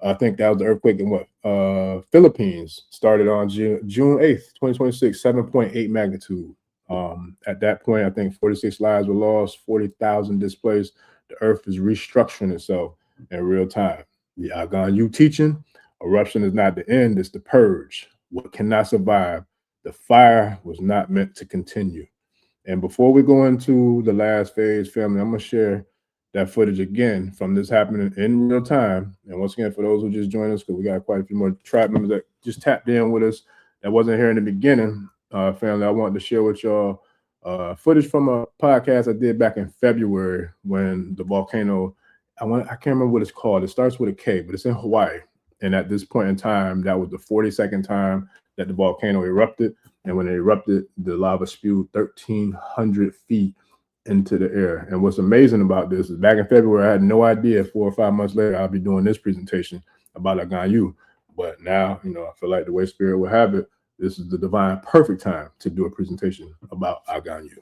I think that was the earthquake in Philippines, started on June 8th, 2026, 7.8 magnitude. At that point, I think 46 lives were lost, 40,000 displaced. The earth is restructuring itself in real time. The Aganju teaching, eruption is not the end, it's the purge. What cannot survive? The fire was not meant to continue. And before we go into the last phase, family, I'm going to share that footage again from this happening in real time. And once again, for those who just joined us, because we got quite a few more tribe members that just tapped in with us that wasn't here in the beginning, family, I wanted to share with y'all footage from a podcast I did back in February when the volcano, I can't remember what it's called. It starts with a K, but it's in Hawaii. And at this point in time, that was the 42nd time that the volcano erupted. And when it erupted, the lava spewed 1,300 feet into the air. And what's amazing about this is back in February, I had no idea 4 or 5 months later I'll be doing this presentation about Aganju. But now, I feel like the way Spirit will have it, this is the divine perfect time to do a presentation about Aganju.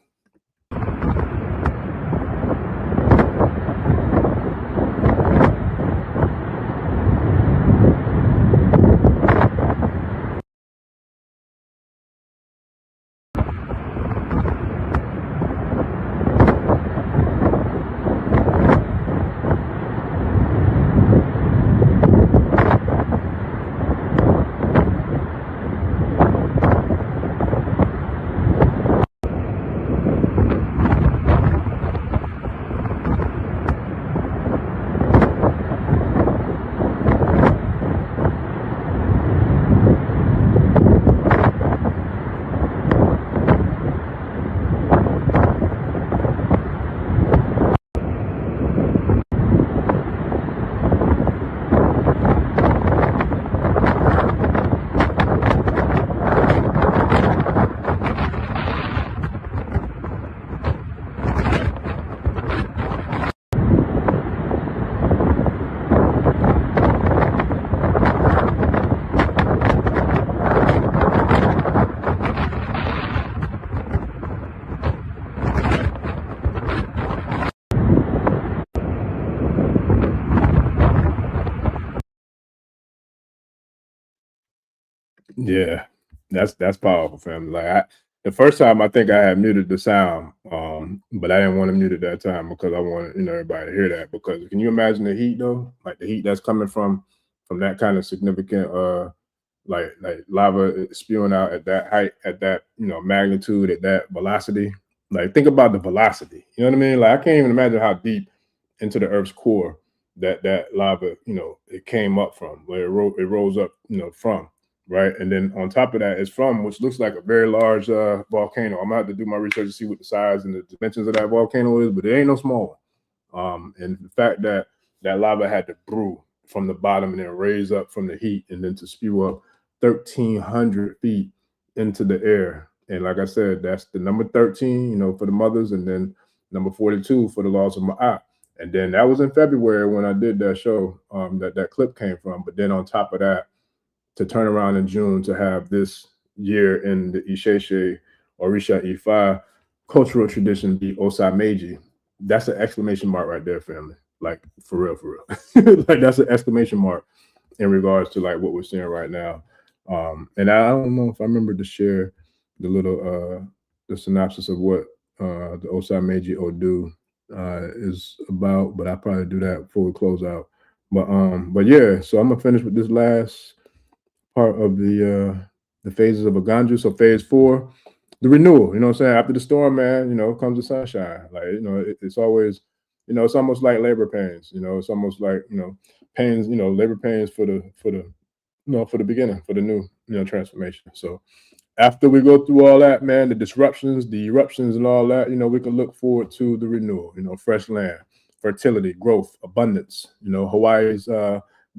Yeah, that's powerful, family. Like the first time I think I had muted the sound, but I didn't want to mute it that time because I wanted everybody to hear that. Because can you imagine the heat though? Like the heat that's coming from that kind of significant like lava spewing out at that height, at that magnitude, at that velocity. Like think about the velocity. You know what I mean? Like I can't even imagine how deep into the Earth's core that lava it came up from, where it rose up from. Right. And then on top of that, it's from which looks like a very large volcano. I'm gonna have to do my research to see what the size and the dimensions of that volcano is, but it ain't no small one. And the fact that lava had to brew from the bottom and then raise up from the heat and then to spew up 1,300 feet into the air. And like I said, that's the number 13, for the mothers, and then number 42 for the laws of Maat. And then that was in February when I did that show that clip came from. But then on top of that, to turn around in June to have this year in the Isheshe Orisha Ifa cultural tradition be Osai Meji, that's an exclamation mark right there, family. like for real. Like that's an exclamation mark in regards to like what we're seeing right now. And I don't know if I remember to share the little the synopsis of what the Osai Meji Odu is about, but I'll probably do that before we close out. But yeah, so I'm gonna finish with this last part of the phases of Aganju. So phase 4, the renewal. You know what I'm saying? After the storm, man, you know, comes the sunshine. Like, you know, it's always, you know, it's almost like labor pains. You know, it's almost like, you know, pains. You know, labor pains for the for the beginning, for the new, you know, transformation. So after we go through all that, man, the disruptions, the eruptions, and all that, you know, we can look forward to the renewal. You know, fresh land, fertility, growth, abundance. You know, Hawaii's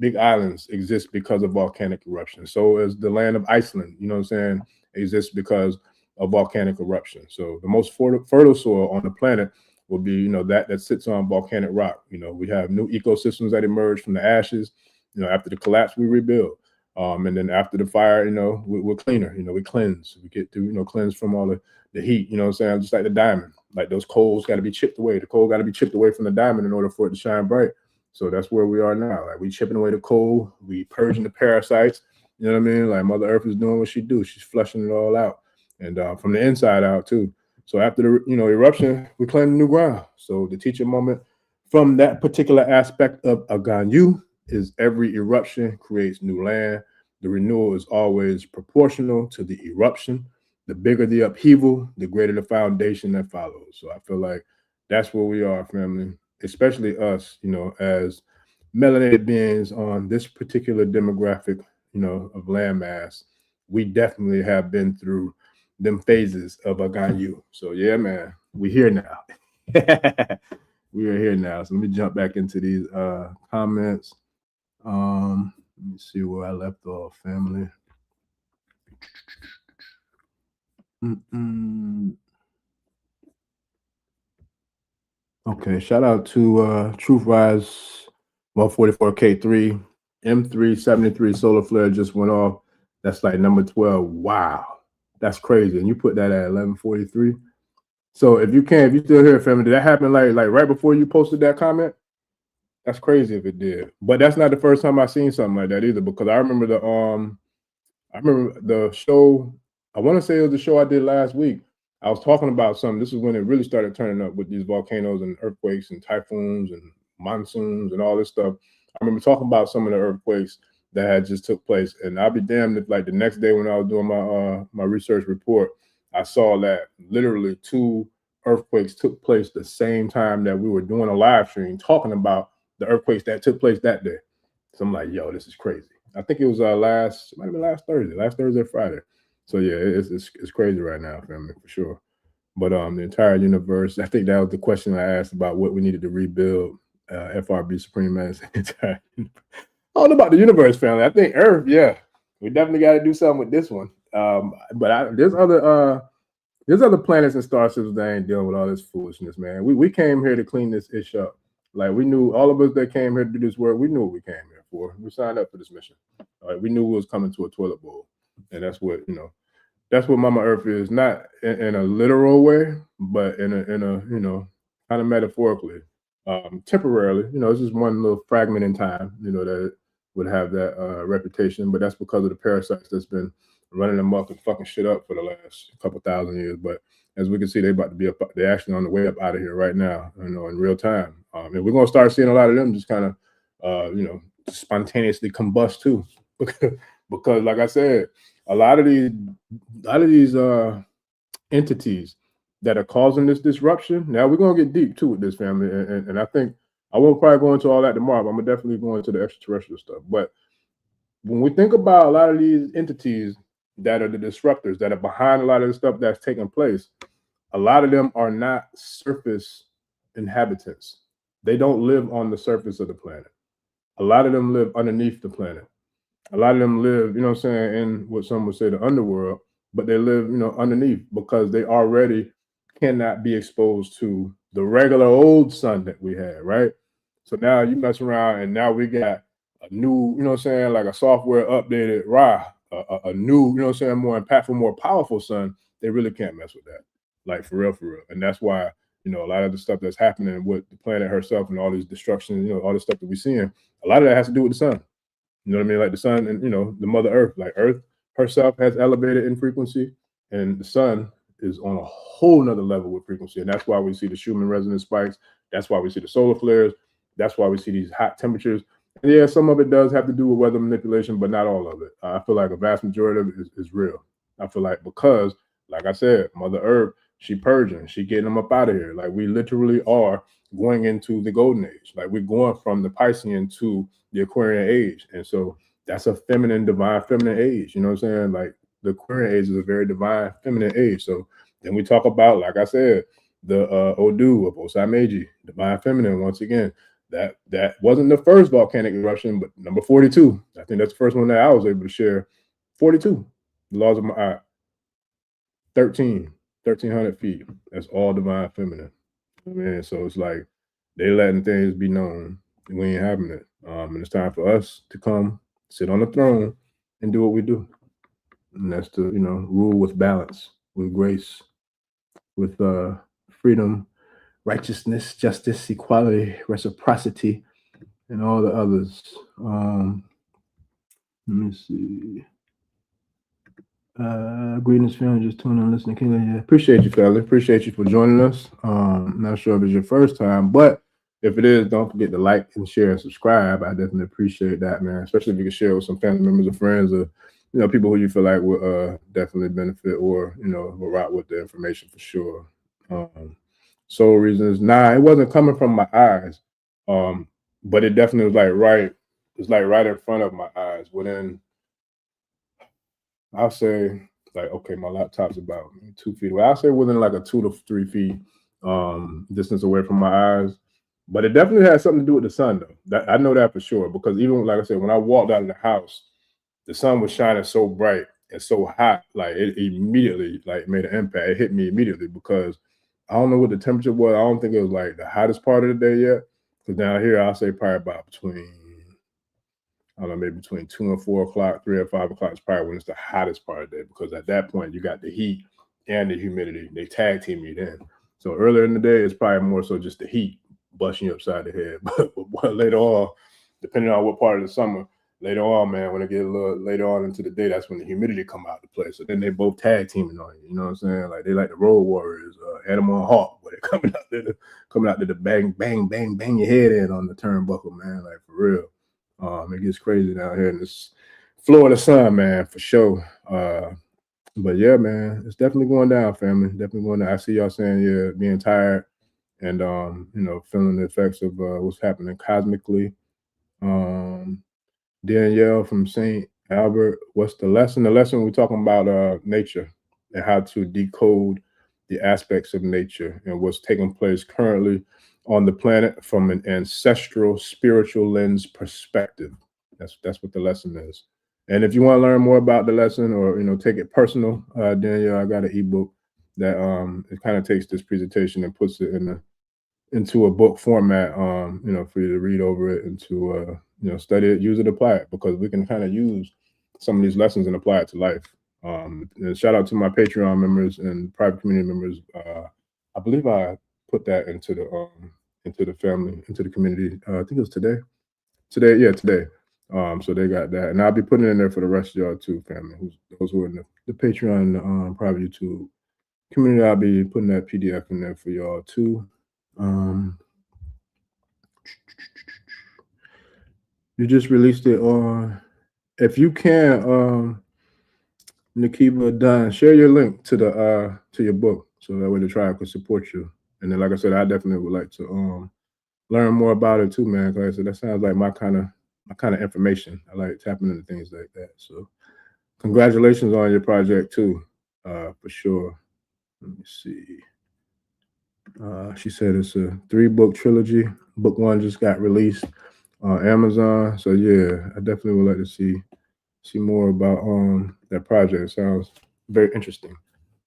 big islands exist because of volcanic eruption. So as the land of Iceland, you know what I'm saying, exists because of volcanic eruption. So the most fertile soil on the planet will be, you know, that sits on volcanic rock. You know, we have new ecosystems that emerge from the ashes. You know, after the collapse, we rebuild. And then after the fire, you know, we're cleaner. You know, we cleanse. We get to, you know, cleanse from all the heat. You know what I'm saying? Just like the diamond. Like those coals got to be chipped away. The coal got to be chipped away from the diamond in order for it to shine bright. So that's where we are now. Like we chipping away the coal. We purging the parasites. You know what I mean? Like Mother Earth is doing what she do. She's flushing it all out, and from the inside out too. So after the, you know, eruption, we claim new ground. So the teaching moment from that particular aspect of Aganju is every eruption creates new land. The renewal is always proportional to the eruption. The bigger the upheaval, the greater the foundation that follows. So I feel like that's where we are, family, especially us, you know, as melanated beings on this particular demographic, you know, of landmass. We definitely have been through them phases of Aganju. So yeah, man, we here now. We are here now. So let me jump back into these comments. Let me see where I left off, family. Okay, shout out to Truth Rise 144K3, M373 solar flare just went off. That's like number 12. Wow, that's crazy. And you put that at 11:43. So if you still here, family, did that happen like right before you posted that comment? That's crazy if it did. But that's not the first time I've seen something like that either, because I remember the show, I want to say it was the show I did last week. I was talking about something. This is when it really started turning up with these volcanoes and earthquakes and typhoons and monsoons and all this stuff. I remember talking about some of the earthquakes that had just took place. And I'll be damned if like the next day when I was doing my research report, I saw that literally 2 earthquakes took place the same time that we were doing a live stream talking about the earthquakes that took place that day. So I'm like, yo, this is crazy. I think it was might have been last Thursday or Friday. So yeah, it's crazy right now, family, for sure. But the entire universe, I think that was the question I asked about what we needed to rebuild. FRB Supreme Mass. All about the universe, family. I think Earth, yeah, we definitely got to do something with this one. But there's other planets and star systems that ain't dealing with all this foolishness, man. We came here to clean this ish up. Like we knew, all of us that came here to do this work, we knew what we came here for. We signed up for this mission. All right, we knew we was coming to a toilet bowl, and that's what, you know, that's what Mama Earth is, not in a literal way, but in a you know, kind of metaphorically, temporarily. You know, it's just one little fragment in time, you know, that would have that reputation, but that's because of the parasites that's been running amok and fucking shit up for the last couple thousand years. But as we can see, they're about to be up. They're actually on the way up out of here right now, you know, in real time. And we're gonna start seeing a lot of them just kind of, you know, spontaneously combust too, because like I said, a lot of these entities that are causing this disruption. Now we're gonna get deep too with this, family, and I think I won't probably go into all that tomorrow. But I'm gonna definitely go into the extraterrestrial stuff. But when we think about a lot of these entities that are the disruptors that are behind a lot of the stuff that's taking place, a lot of them are not surface inhabitants. They don't live on the surface of the planet. A lot of them live underneath the planet. A lot of them live, you know what I'm saying, in what some would say the underworld, but they live, you know, underneath because they already cannot be exposed to the regular old sun that we had, right? So now you mess around and now we got a new, you know what I'm saying, like a software updated a new, you know what I'm saying, more impactful, more powerful sun. They really can't mess with that. Like for real. And that's why You know, a lot of the stuff that's happening with the planet herself and all these destruction, you know, all the stuff that we're seeing, a lot of that has to do with the sun. You know what I mean? Like the sun and, you know, the Mother Earth, like Earth herself has elevated in frequency, and the sun is on a whole nother level with frequency. And that's why we see the Schumann resonance spikes. That's why we see the solar flares. That's why we see these hot temperatures. And yeah, some of it does have to do with weather manipulation, but not all of it. I feel like a vast majority of it is real. I feel like because, like I said, Mother Earth, she purging, she getting them up out of here. Like we literally are going into the golden age. Like we're going from the Piscean to the Aquarian age. And so that's a feminine, divine feminine age. You know what I'm saying? Like the Aquarian age is a very divine feminine age. So then we talk about, like I said, the Odu of Osai Meji, divine feminine, once again. That wasn't the first volcanic eruption, but number 42. I think that's the first one that I was able to share. 42, the laws of Maat. 1,300 feet. That's all divine feminine. Man, so it's like they letting things be known. We ain't having it. And it's time for us to come, sit on the throne, and do what we do. And that's to, you know, rule with balance, with grace, with freedom, righteousness, justice, equality, reciprocity, and all the others. Let me see. Greetings, family. Just tuning in, listening. Yeah, appreciate you, fella. Appreciate you for joining us. Not sure if it's your first time, but if it is, don't forget to like and share and subscribe. I definitely appreciate that, man. Especially if you can share with some family members or friends, or you know, people who you feel like will definitely benefit, or you know, will rock with the information for sure. Soul reasons. Nah, it wasn't coming from my eyes. But it definitely was like right. It's like right in front of my eyes. Within, I'll say, like, okay, my laptop's about 2 feet away. I'll say within like a 2 to 3 feet distance away from my eyes. But it definitely has something to do with the sun, though. That I know that for sure, because even like I said, when I walked out of the house, the sun was shining so bright and so hot, like it immediately like made an impact. It hit me immediately because I don't know what the temperature was. I don't think it was like the hottest part of the day yet. Because down here, I'll say probably about between, I don't know, maybe between 2 and 4 o'clock, 3 or 5 o'clock is probably when it's the hottest part of the day, because at that point you got the heat and the humidity. They tag team you then. So earlier in the day, it's probably more so just the heat busting you upside the head. But later on, depending on what part of the summer, later on, man, when it get a little later on into the day, that's when the humidity come out to play. So then they both tag teaming on you. You know what I'm saying? Like they like the Road Warriors, Animal and Hawk, where they're coming out to the bang, bang, bang, bang your head in on the turnbuckle, man. Like for real. It gets crazy down here in this Florida sun, man, for sure. But yeah, man, it's definitely going down, family. Definitely going down. I see y'all saying, yeah, being tired and you know, feeling the effects of what's happening cosmically. Danielle from St. Albert, what's the lesson? The lesson we're talking about nature and how to decode the aspects of nature and what's taking place currently on the planet from an ancestral spiritual lens perspective. That's what the lesson is. And if you want to learn more about the lesson, or you know, take it personal, Danielle, I got an ebook that it kind of takes this presentation and puts it into a book format, you know, for you to read over it and to you know, study it, use it, apply it, because we can kind of use some of these lessons and apply it to life. And shout out to my Patreon members and private community members. I believe I put that into the family, into the community. I think it was today. Today. So they got that, and I'll be putting it in there for the rest of y'all too, family. Those who are in the Patreon, private YouTube community, I'll be putting that PDF in there for y'all too. You just released it on. If you can, Nakiba Dunn, share your link to the to your book, so that way the tribe can support you. And then, like I said, I definitely would like to learn more about it too, man. Like I said, that sounds like my kind of information. I like tapping into things like that. So, congratulations on your project too, for sure. Let me see. She said it's a 3-book trilogy. Book 1 just got released on Amazon. So yeah, I definitely would like to see more about that project. It sounds very interesting.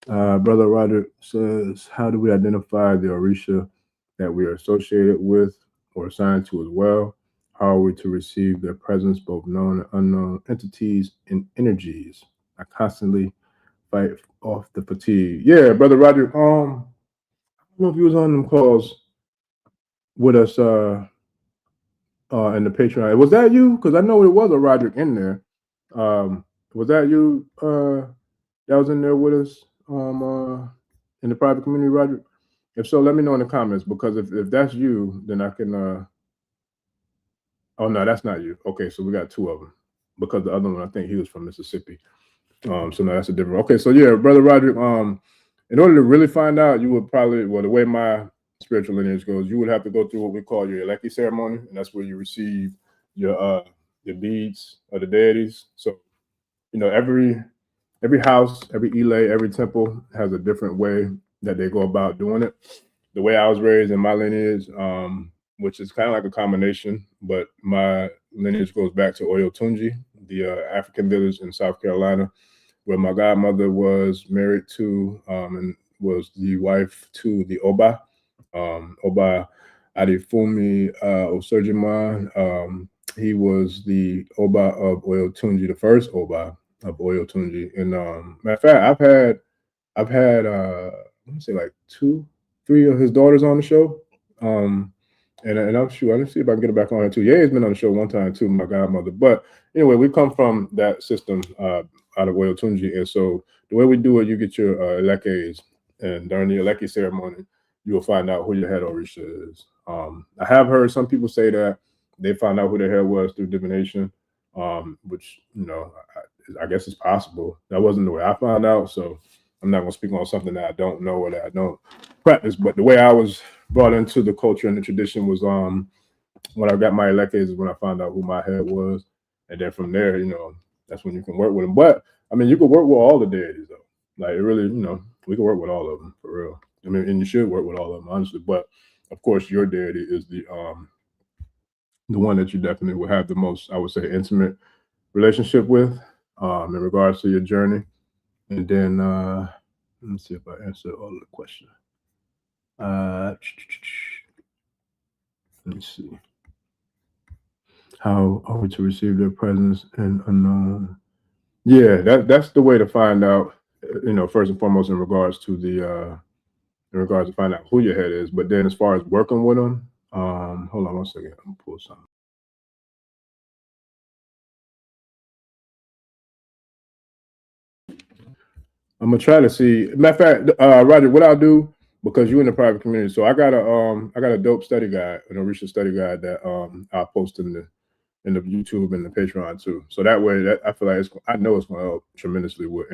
Brother Roger says, how do we identify the Orisha that we are associated with or assigned to as well? How are we to receive their presence, both known and unknown entities and energies? I constantly fight off the fatigue. Yeah, Brother Roger, I don't know if you was on them calls with us in the Patreon. Was that you? Because I know it was a Roderick in there. Was that you that was in there with us in the private community, Roderick? If so, let me know in the comments, because if that's you, then I can oh no, that's not you. Okay, so we got two of them, because the other one, I think he was from Mississippi. So no, that's a different. Okay, so yeah, Brother Roderick, in order to really find out, you would probably, well, the way my spiritual lineage goes, you would have to go through what we call your Eleki ceremony, and that's where you receive your beads of the deities. So, you know, every house, every Ile, every temple has a different way that they go about doing it. The way I was raised in my lineage, which is kind of like a combination, but my lineage goes back to Oyo Tunji, the African village in South Carolina, where my godmother was married to and was the wife to the Oba, Oba Adifumi Osurjiman. He was the Oba of Oyo Tunji, the first Oba of Oyo Tunji. And matter of fact, I've had let me say like 2-3 of his daughters on the show. And I'm sure, let me see if I can get it back on here too. Yeah, he's been on the show one time too, my godmother. But anyway, we come from that system out of Oyo Tunji. And so the way we do it, you get your Elekes, and during the Eleki ceremony, you will find out who your head Orisha is. I have heard some people say that they found out who their head was through divination, which, you know, I guess it's possible. That wasn't the way I found out, so I'm not going to speak on something that I don't know or that I don't practice. But the way I was brought into the culture and the tradition was when I got my Elekes is when I found out who my head was. And then from there, you know, that's when you can work with them. But, I mean, you can work with all the deities, though. Like, it really, you know, we can work with all of them, for real. I mean, and you should work with all of them, honestly. But, of course, your deity is the one that you definitely will have the most, I would say, intimate relationship with in regards to your journey. And then let me see if I answer all of the questions. Let me see. How are we to receive their presence and unknown? Yeah, that's the way to find out. You know, first and foremost, in regards to find out who your head is. But then, as far as working with them, hold on one second. I'm gonna pull something. I'm gonna try to see. Matter of fact, Roger, what I'll do, because you're in the private community, so I got a dope study guide, an Orisha study guide that I'll post in the YouTube and the Patreon too. So that way, that I feel like I know it's gonna help tremendously with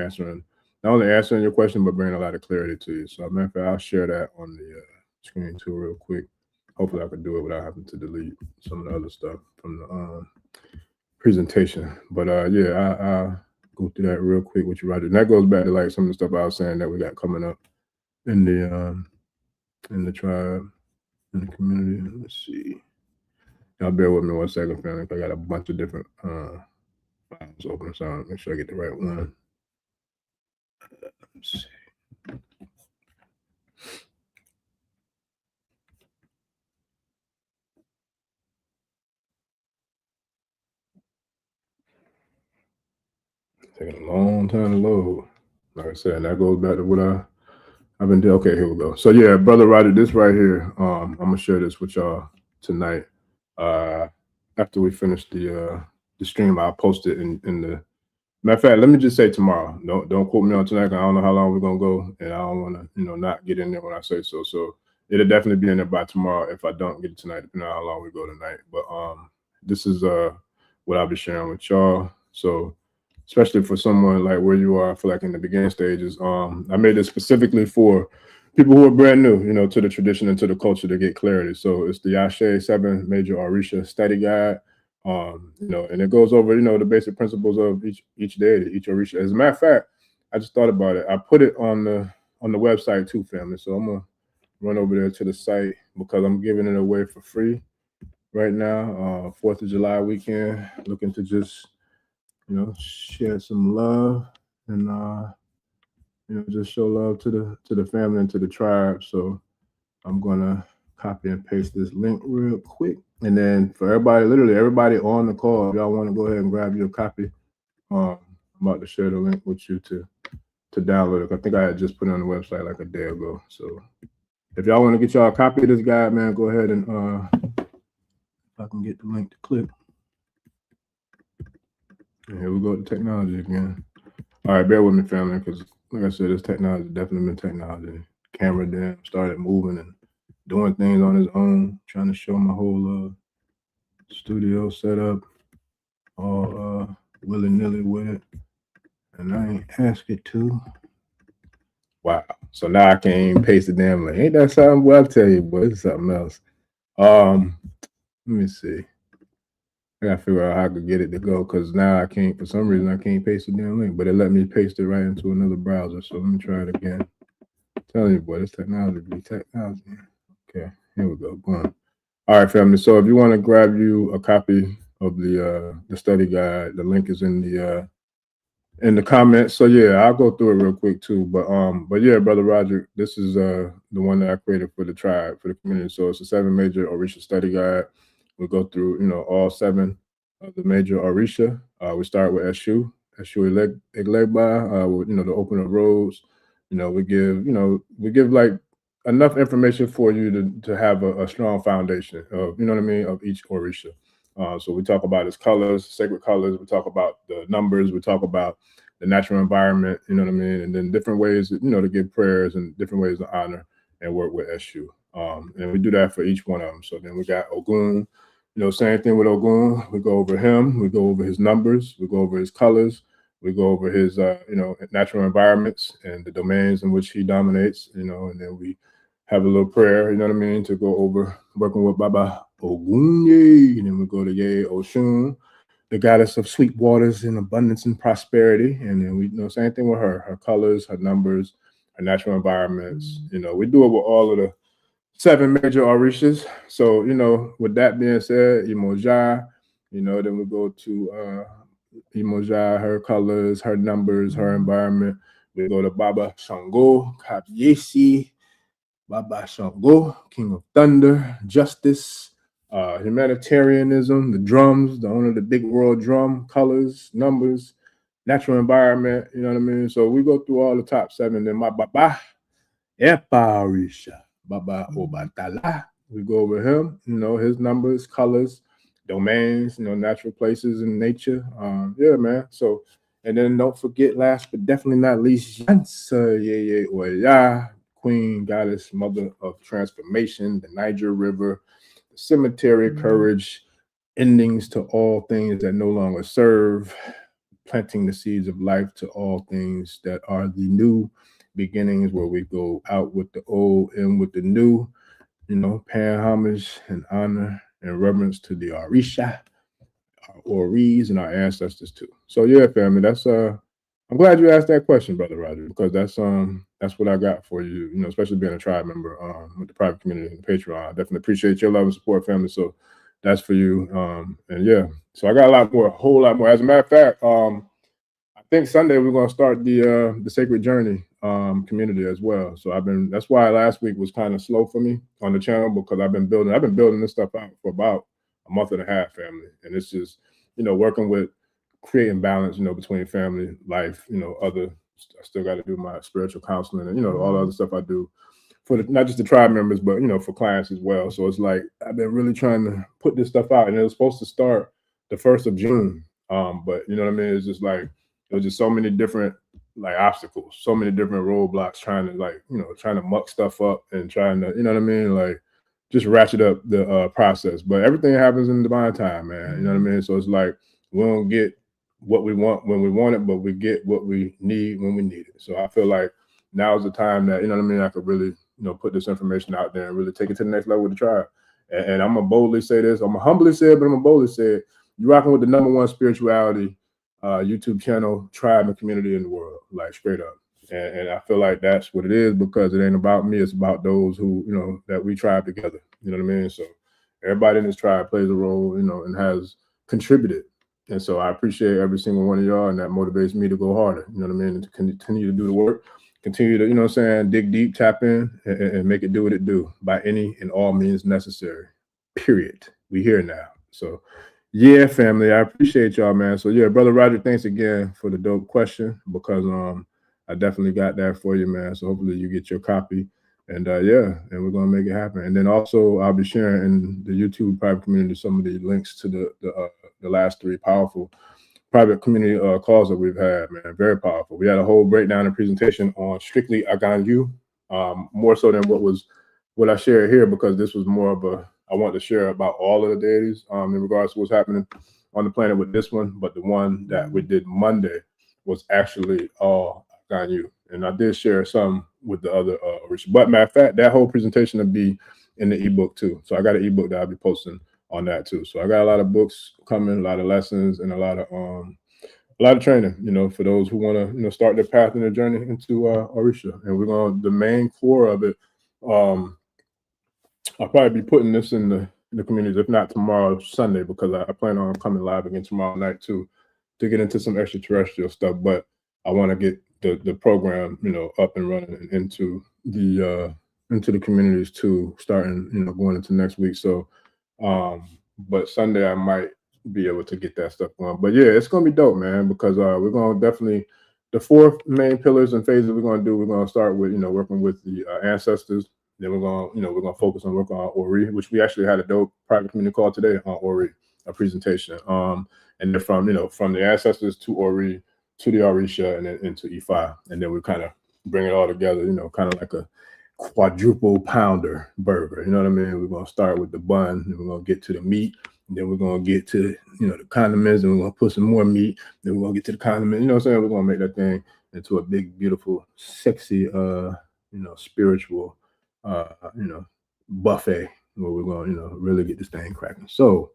not only answering your question, but bringing a lot of clarity to you. So matter of fact, I'll share that on the screen too, real quick. Hopefully, I can do it without having to delete some of the other stuff from the presentation. But yeah, I go through that real quick with you, Roger. And that goes back to like some of the stuff I was saying that we got coming up in the tribe, in the community. Let's see. Y'all bear with me one second, family. I got a bunch of different files open, so I'll make sure I get the right one. Let's see. Taking a long time to load. Like I said, that goes back to what I've been doing. Okay, here we go. So yeah, Brother Roger, this right here, I'm gonna share this with y'all tonight. After we finish the stream, I'll post it in the matter of fact, let me just say tomorrow. Don't quote me on tonight, because I don't know how long we're gonna go, and I don't want to, you know, not get in there when I say so. So it'll definitely be in there by tomorrow if I don't get it tonight, depending on how long we go tonight. But this is what I'll be sharing with y'all. So especially for someone like where you are, I feel like in the beginning stages, I made this specifically for people who are brand new, you know, to the tradition and to the culture to get clarity. So it's the Yashe 7 Major Orisha Study Guide. You know, and it goes over, you know, the basic principles of each deity, each Orisha. As a matter of fact, I just thought about it. I put it on the website too, family. So I'm gonna run over there to the site because I'm giving it away for free right now. 4th of July weekend, looking to just, you know, share some love and you know, just show love to the family and to the tribe. So I'm gonna copy and paste this link real quick. And then for everybody, literally everybody on the call, if y'all want to go ahead and grab your copy, I'm about to share the link with you to download it. I think I had just put it on the website like a day ago. So if y'all want to get y'all a copy of this guide, man, go ahead and if I can get the link to click. And here we go to technology again. All right, bear with me, family, because like I said, this technology definitely been technology. Camera then started moving and doing things on his own, trying to show my whole studio setup, all willy-nilly with it. And I ain't asked it to. Wow. So now I can't even paste the damn link. Ain't that something? Well, I'll tell you, boy, it's something else. Let me see. I gotta figure out how I could get it to go because now I can't, for some reason, I can't paste the damn link, but it let me paste it right into another browser. So let me try it again. I'm telling you, boy, this technology be technology. Okay, here we go. Boom. All right, family. So if you want to grab you a copy of the study guide, the link is in the comments. So yeah, I'll go through it real quick too. But yeah, Brother Roger, this is the one that I created for the tribe, for the community. So it's a 7 major Orisha study guide. We go through, all 7 of the major Orisha. We start with Eshu Eglegba, with, the open of roads. We give like enough information for you to have a strong foundation of, of each Orisha. So we talk about its colors, sacred colors. We talk about the numbers. We talk about the natural environment, and then different ways, to give prayers and different ways to honor and work with Eshu. And we do that for each one of them. So then we got Ogun, same thing with Ogun. We go over him. We go over his numbers. We go over his colors. We go over his, natural environments and the domains in which he dominates, and then we have a little prayer, to go over working with Baba Ogunye. And then we go to Ye Oshun, the goddess of sweet waters and abundance and prosperity. And then we same thing with her colors, her numbers, her natural environments. We do it with all of the 7 major Orishas. So, with that being said, Imoja, then we go to Imoja, her colors, her numbers, her environment. We go to Baba Shango, Kabyesi, Baba Shango, King of Thunder, Justice, humanitarianism, the drums, the owner of the big world drum, colors, numbers, natural environment, So we go through all the top 7. Then my Baba, Epa Orisha, Baba Obatala. We go over him, his numbers, colors, domains, natural places in nature. Yeah, man. So, and then don't forget, last but definitely not least, Yansa Oya, Queen, Goddess, Mother of Transformation, the Niger River, the cemetery, courage, endings to all things that no longer serve, planting the seeds of life to all things that are the new beginnings, where we go out with the old and with the new, paying homage and honor and reverence to the Orisha, our Oris, and our ancestors too. So yeah, family, that's I'm glad you asked that question, Brother Roger, because that's what I got for you, especially being a tribe member with the private community and the Patreon. I definitely appreciate your love and support, family. So that's for you. And yeah, so I got a whole lot more. As a matter of fact, I think Sunday we're gonna start the Sacred Journey community as well. So that's why last week was kind of slow for me on the channel, because I've been building this stuff out for about a month and a half, family. And it's just, working with creating balance, between family life, I still got to do my spiritual counseling and, all the other stuff I do for not just the tribe members, but, for clients as well. So it's like, I've been really trying to put this stuff out, and it was supposed to start the 1st of June. But you know what I mean? It's just like, there was just so many different obstacles, so many different roadblocks trying to muck stuff up and trying to, just ratchet up the process. But everything happens in divine time, man. You know what I mean? So it's like, we don't get what we want when we want it, but we get what we need when we need it. So I feel like now is the time that, I could really, put this information out there and really take it to the next level with the tribe. And I'm going to boldly say this. I'm going to humbly say it, but I'm going to boldly say it. You're rocking with the #1 spirituality YouTube channel, tribe, and community in the world, like straight up. And I feel like that's what it is, because it ain't about me. It's about those who, that we tribe together. You know what I mean? So everybody in this tribe plays a role, and has contributed. And so I appreciate every single one of y'all, and that motivates me to go harder. You know what I mean? And to continue to do the work, continue to, dig deep, tap in, and make it do what it do by any and all means necessary. Period. We here now. So yeah, family, I appreciate y'all, man. So yeah, Brother Roger, thanks again for the dope question, because I definitely got that for you, man. So hopefully you get your copy And yeah, and we're gonna make it happen. And then also I'll be sharing in the YouTube private community some of the links to the last 3 powerful private community calls that we've had, man. Very powerful. We had a whole breakdown and presentation on strictly Aganju, more so than what I shared here, because this was more of I want to share about all of the deities in regards to what's happening on the planet with this one. But the one that we did Monday was actually all Aganju. And I did share some with the other Orisha. But matter of fact, that whole presentation will be in the ebook too. So I got an ebook that I'll be posting on that too. So I got a lot of books coming, a lot of lessons, and a lot of training, you know, for those who want to, you know, start their path and their journey into Orisha. And we're going to, the main core of it, I'll probably be putting this in the communities, if not tomorrow, Sunday, because I plan on coming live again tomorrow night too, to get into some extraterrestrial stuff. But I want to get the program, you know, up and running and into the communities too, starting, you know, going into next week. So, but Sunday I might be able to get that stuff going. But yeah, it's gonna be dope, man, because we're gonna definitely, the 4 main pillars and phases we're gonna start with, you know, working with the ancestors. Then we're gonna focus on working on Ori, which we actually had a dope private community call today on Ori, a presentation. And then from the ancestors to Ori to the Orisha and then into Ifa, and then we kind of bring it all together, you know, kind of like a quadruple pounder burger. You know what I mean? We're gonna start with the bun, then we're gonna get to the meat, and then we're gonna get to, you know, the condiments, and we're gonna put some more meat, then we're gonna get to the condiments. You know what I'm saying? We're gonna make that thing into a big, beautiful, sexy, you know, spiritual, you know, buffet where we're gonna, you know, really get this thing cracking. So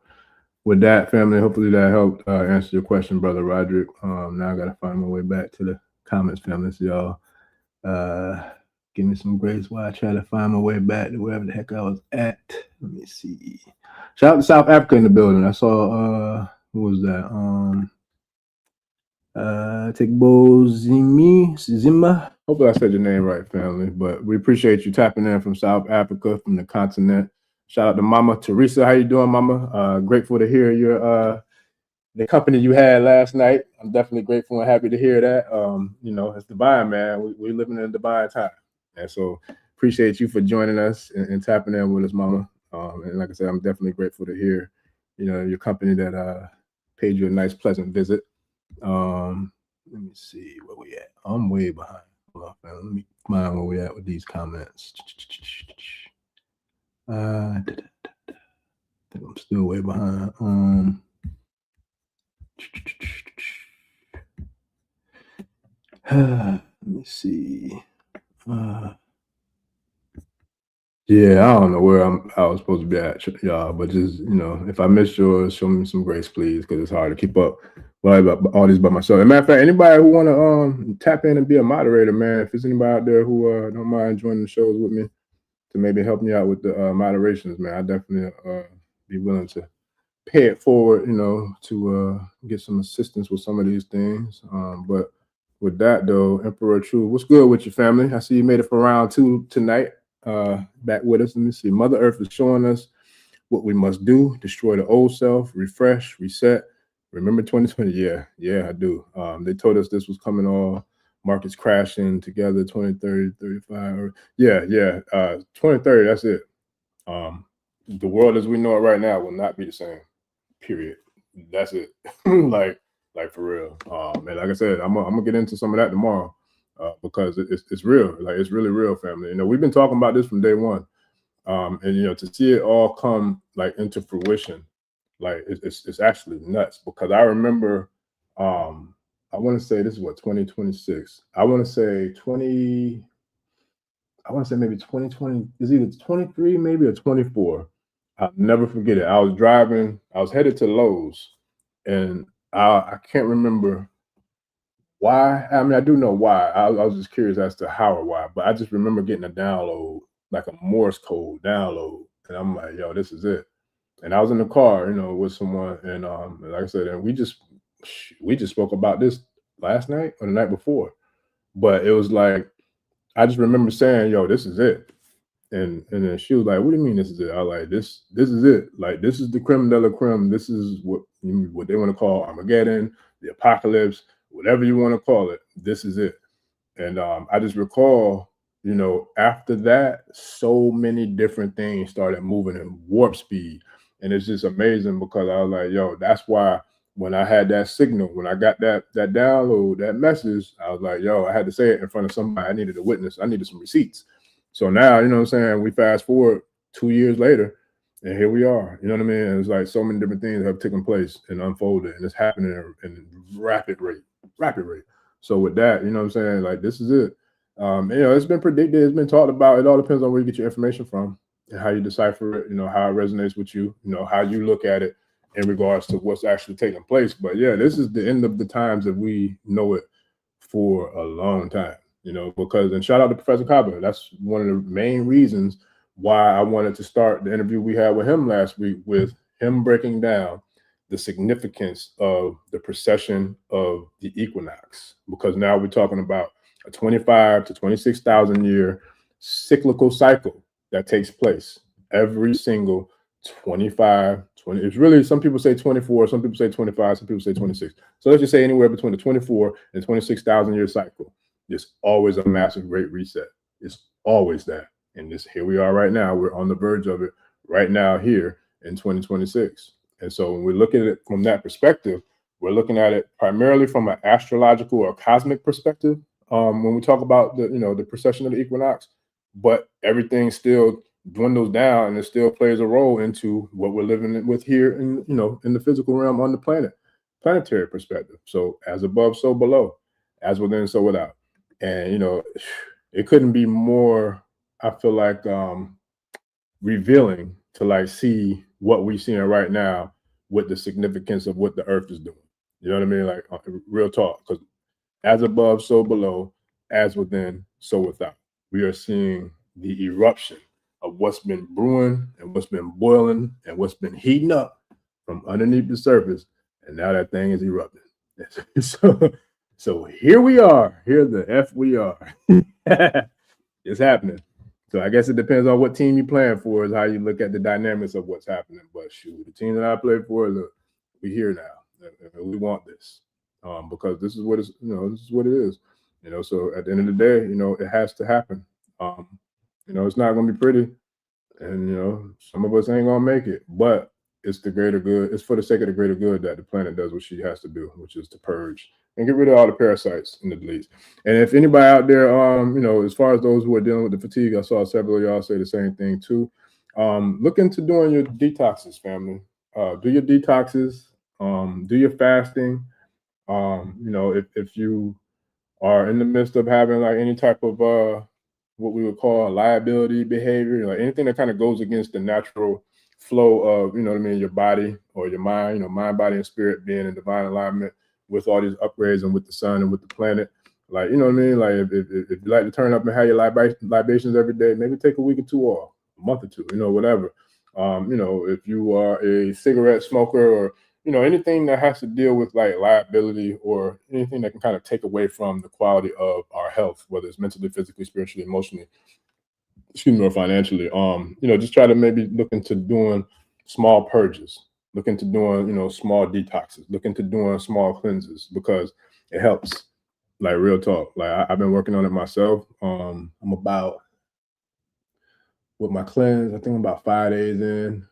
with that, family, hopefully that helped answer your question, Brother Roderick. Now I gotta find my way back to the comments, family. So y'all give me some grace while I try to find my way back to wherever the heck I was at. Let me see. Shout out to South Africa in the building. I saw who was that? Tegbo Zima. Hopefully I said your name right, family. But we appreciate you tapping in from South Africa, from the continent. Shout out to Mama Teresa. How you doing, Mama? Grateful to hear your the company you had last night. I'm definitely grateful and happy to hear that. You know, it's divine, man. We're living in a divine time. And so appreciate you for joining us and tapping in with us, Mama. And like I said, I'm definitely grateful to hear, you know, your company that paid you a nice, pleasant visit. Let me see where we at. I'm way behind. Hold on, man. Let me find where we at with these comments. I think I'm still way behind. Let me see. Yeah, I don't know where I was supposed to be at, y'all, but just, you know, if I missed yours, show me some grace, please, because it's hard to keep up all these by myself. As a matter of fact, anybody who want to tap in and be a moderator, man, if there's anybody out there who don't mind joining the shows with me to maybe help me out with the moderations, man, I definitely be willing to pay it forward, you know, to get some assistance with some of these things. But with that, though, Emperor True, what's good with your family? I see you made it for round 2 tonight. Back with us. Let me see. Mother Earth is showing us what we must do: destroy the old self, refresh, reset. Remember 2020? Yeah, I do. They told us this was coming all markets crashing together 2030, 35. Yeah. 2030, that's it. The world as we know it right now will not be the same. Period. That's it. like for real. And like I said, I'm gonna get into some of that tomorrow. Because it's real, like it's really real, family. You know, we've been talking about this from day one, and you know, to see it all come like into fruition, like it's actually nuts. Because I remember, I want to say this is what 2026. I want to say maybe 2020 is either 23 maybe or 24. I'll never forget it. I was driving. I was headed to Lowe's, and I can't remember why. I mean, I do know why. I was just curious as to how or why, but I just remember getting a download, like a Morse code download, and I'm like, yo, this is it. And I was in the car, you know, with someone, and like I said, and we just spoke about this last night or the night before, but it was like I just remember saying, yo, this is it. And then she was like, what do you mean this is it? I was like, this is it. Like, this is the creme de la creme. This is what they want to call Armageddon, the apocalypse, whatever you want to call it. This is it. And I just recall you know, after that, so many different things started moving in warp speed. And it's just amazing because I was like, yo, that's why when I had that signal, when I got that download, that message, I was like, yo, I had to say it in front of somebody. I needed a witness. I needed some receipts. So now, you know what I'm saying? We fast forward 2 years later, and here we are. You know what I mean? And it's like so many different things have taken place and unfolded, and it's happening in rapid rate. So with that, you know what I'm saying? Like, this is it. You know, it's been predicted, it's been talked about. It all depends on where you get your information from and how you decipher it, you know, how it resonates with you, you know, how you look at it in regards to what's actually taking place. But yeah, this is the end of the times that we know it for a long time, you know, because, and shout out to Professor Kaba. That's one of the main reasons why I wanted to start the interview we had with him last week, with him breaking down the significance of the precession of the equinox, because now we're talking about a 25 to 26,000 year cyclical cycle that takes place every single 25, 20. It's really, some people say 24, some people say 25, some people say 26. So let's just say anywhere between the 24 and 26,000 year cycle. There's always a massive great reset. It's always that. And this, here we are right now. We're on the verge of it right now here in 2026. And so when we look at it from that perspective, we're looking at it primarily from an astrological or cosmic perspective. When we talk about the, you know, the precession of the equinox, but everything still dwindles down and it still plays a role into what we're living with here in, you know, in the physical realm on the planet, planetary perspective. So as above, so below, as within, so without. And, you know, it couldn't be more, I feel like, revealing to like see what we're seeing right now with the significance of what the earth is doing. You know what I mean? Like, real talk, because as above, so below, as within, so without. We are seeing the eruption of what's been brewing and what's been boiling and what's been heating up from underneath the surface. And now that thing is erupting. So here we are. Here the F we are. It's happening. So I guess it depends on what team you're playing for, is how you look at the dynamics of what's happening. But shoot, the team that I play for, look, we're here now. And we want this. Because this is what it's, you know, this is what it is. You know, so at the end of the day, you know, it has to happen. You know, it's not gonna be pretty. And you know, some of us ain't gonna make it, but it's the greater good. It's for the sake of the greater good that the planet does what she has to do, which is to purge and get rid of all the parasites and the deletes. And if anybody out there, you know, as far as those who are dealing with the fatigue, I saw several of y'all say the same thing too. Look into doing your detoxes, family. Do your detoxes. Do your fasting. You know, if you are in the midst of having like any type of what we would call liability behavior, like anything that kind of goes against the natural flow of, you know what I mean, your body or your mind, you know, mind, body, and spirit being in divine alignment with all these upgrades and with the sun and with the planet. Like, you know what I mean? Like if you like to turn up and have your libations every day, maybe take a week or two off, a month or two, you know, whatever. You know, if you are a cigarette smoker or, you know, anything that has to deal with like liability or anything that can kind of take away from the quality of our health, whether it's mentally, physically, spiritually, emotionally, excuse me, or financially, you know, just try to maybe look into doing small purges, look into doing, you know, small detoxes, look into doing small cleanses, because it helps. Like, real talk. Like, I've been working on it myself. I'm about, with my cleanse, I think I'm about 5 days in.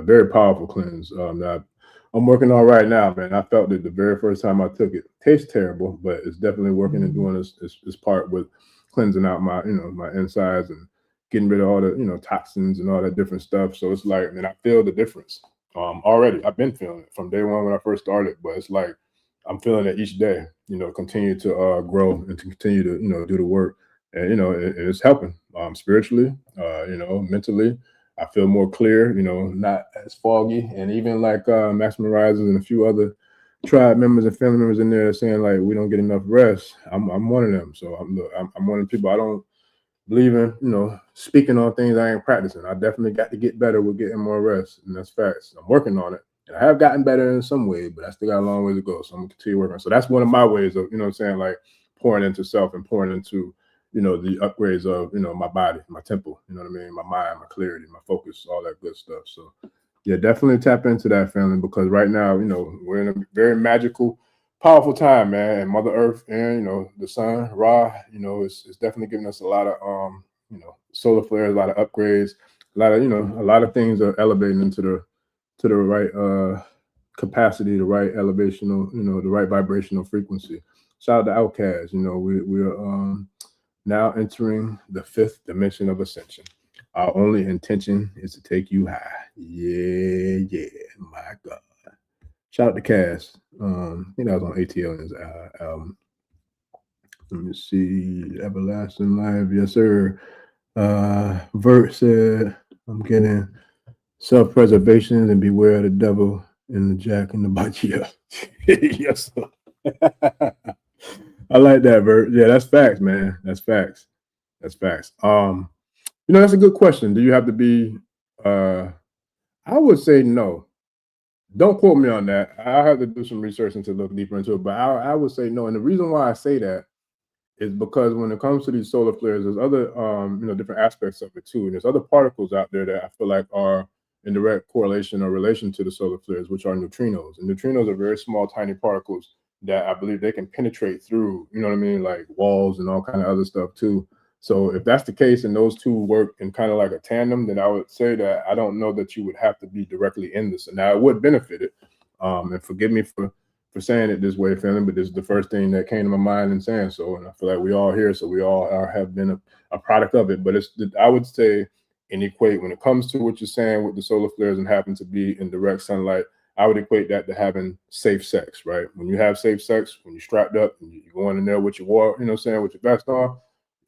Very powerful cleanse that I'm working on right now, man. I felt it the very first time I took it. Tastes terrible, but it's definitely working and doing this part with cleansing out my, you know, my insides and getting rid of all the, you know, toxins and all that different stuff. So it's like, man, I feel the difference already. I've been feeling it from day one when I first started, but it's like I'm feeling it each day, you know, continue to grow and to continue to, you know, do the work. And, you know, it's helping spiritually, you know, mentally. I feel more clear, you know, not as foggy. And even like Maximum Risers and a few other tribe members and family members in there saying like we don't get enough rest. I'm one of them. So I'm one of the people. I don't believe in, you know, speaking on things I ain't practicing. I definitely got to get better with getting more rest, and that's facts. I'm working on it. And I have gotten better in some way, but I still got a long way to go. So I'm gonna continue working. So that's one of my ways of, you know what I'm saying, like pouring into self and pouring into, you know, the upgrades of, you know, my body, my temple, you know what I mean, my mind, my clarity, my focus, all that good stuff. So yeah, definitely tap into that, family, because right now, you know, we're in a very magical powerful time, man. And Mother Earth and, you know, the sun, Ra, you know, it's definitely giving us a lot of, you know, solar flares, a lot of upgrades, a lot of, you know, a lot of things are elevating into the right capacity, the right elevational, you know, the right vibrational frequency. Shout out to Outcast. You know, we're now entering the 5th dimension of ascension. Our only intention is to take you high. Yeah, my God. Shout out to Cass. I think that was on ATL in his album. Let me see. Everlasting Life. Yes, sir. Vert said, I'm getting self-preservation and beware of the devil and the jack and the bachia. Yes, sir. I like that, Vert. Yeah, that's facts, man. That's facts. That's facts. You know, that's a good question. Do you have to be I would say no. Don't quote me on that. I have to do some research and to look deeper into it, but I would say no. And the reason why I say that is because when it comes to these solar flares, there's other you know, different aspects of it too. And there's other particles out there that I feel like are in direct correlation or relation to the solar flares, which are neutrinos. And neutrinos are very small, tiny particles that I believe they can penetrate through, you know what I mean, like walls and all kind of other stuff too. So if that's the case and those two work in kind of like a tandem, then I would say that I don't know that you would have to be directly in this. And now it would benefit it. And forgive me for saying it this way, family, but this is the first thing that came to my mind in saying so. And I feel like we all here, so we all have been a product of it. But I would say and equate when it comes to what you're saying with the solar flares and happen to be in direct sunlight, I would equate that to having safe sex, right? When you have safe sex, when you're strapped up and you're going in there with your war, you know what I'm saying, with your vest on,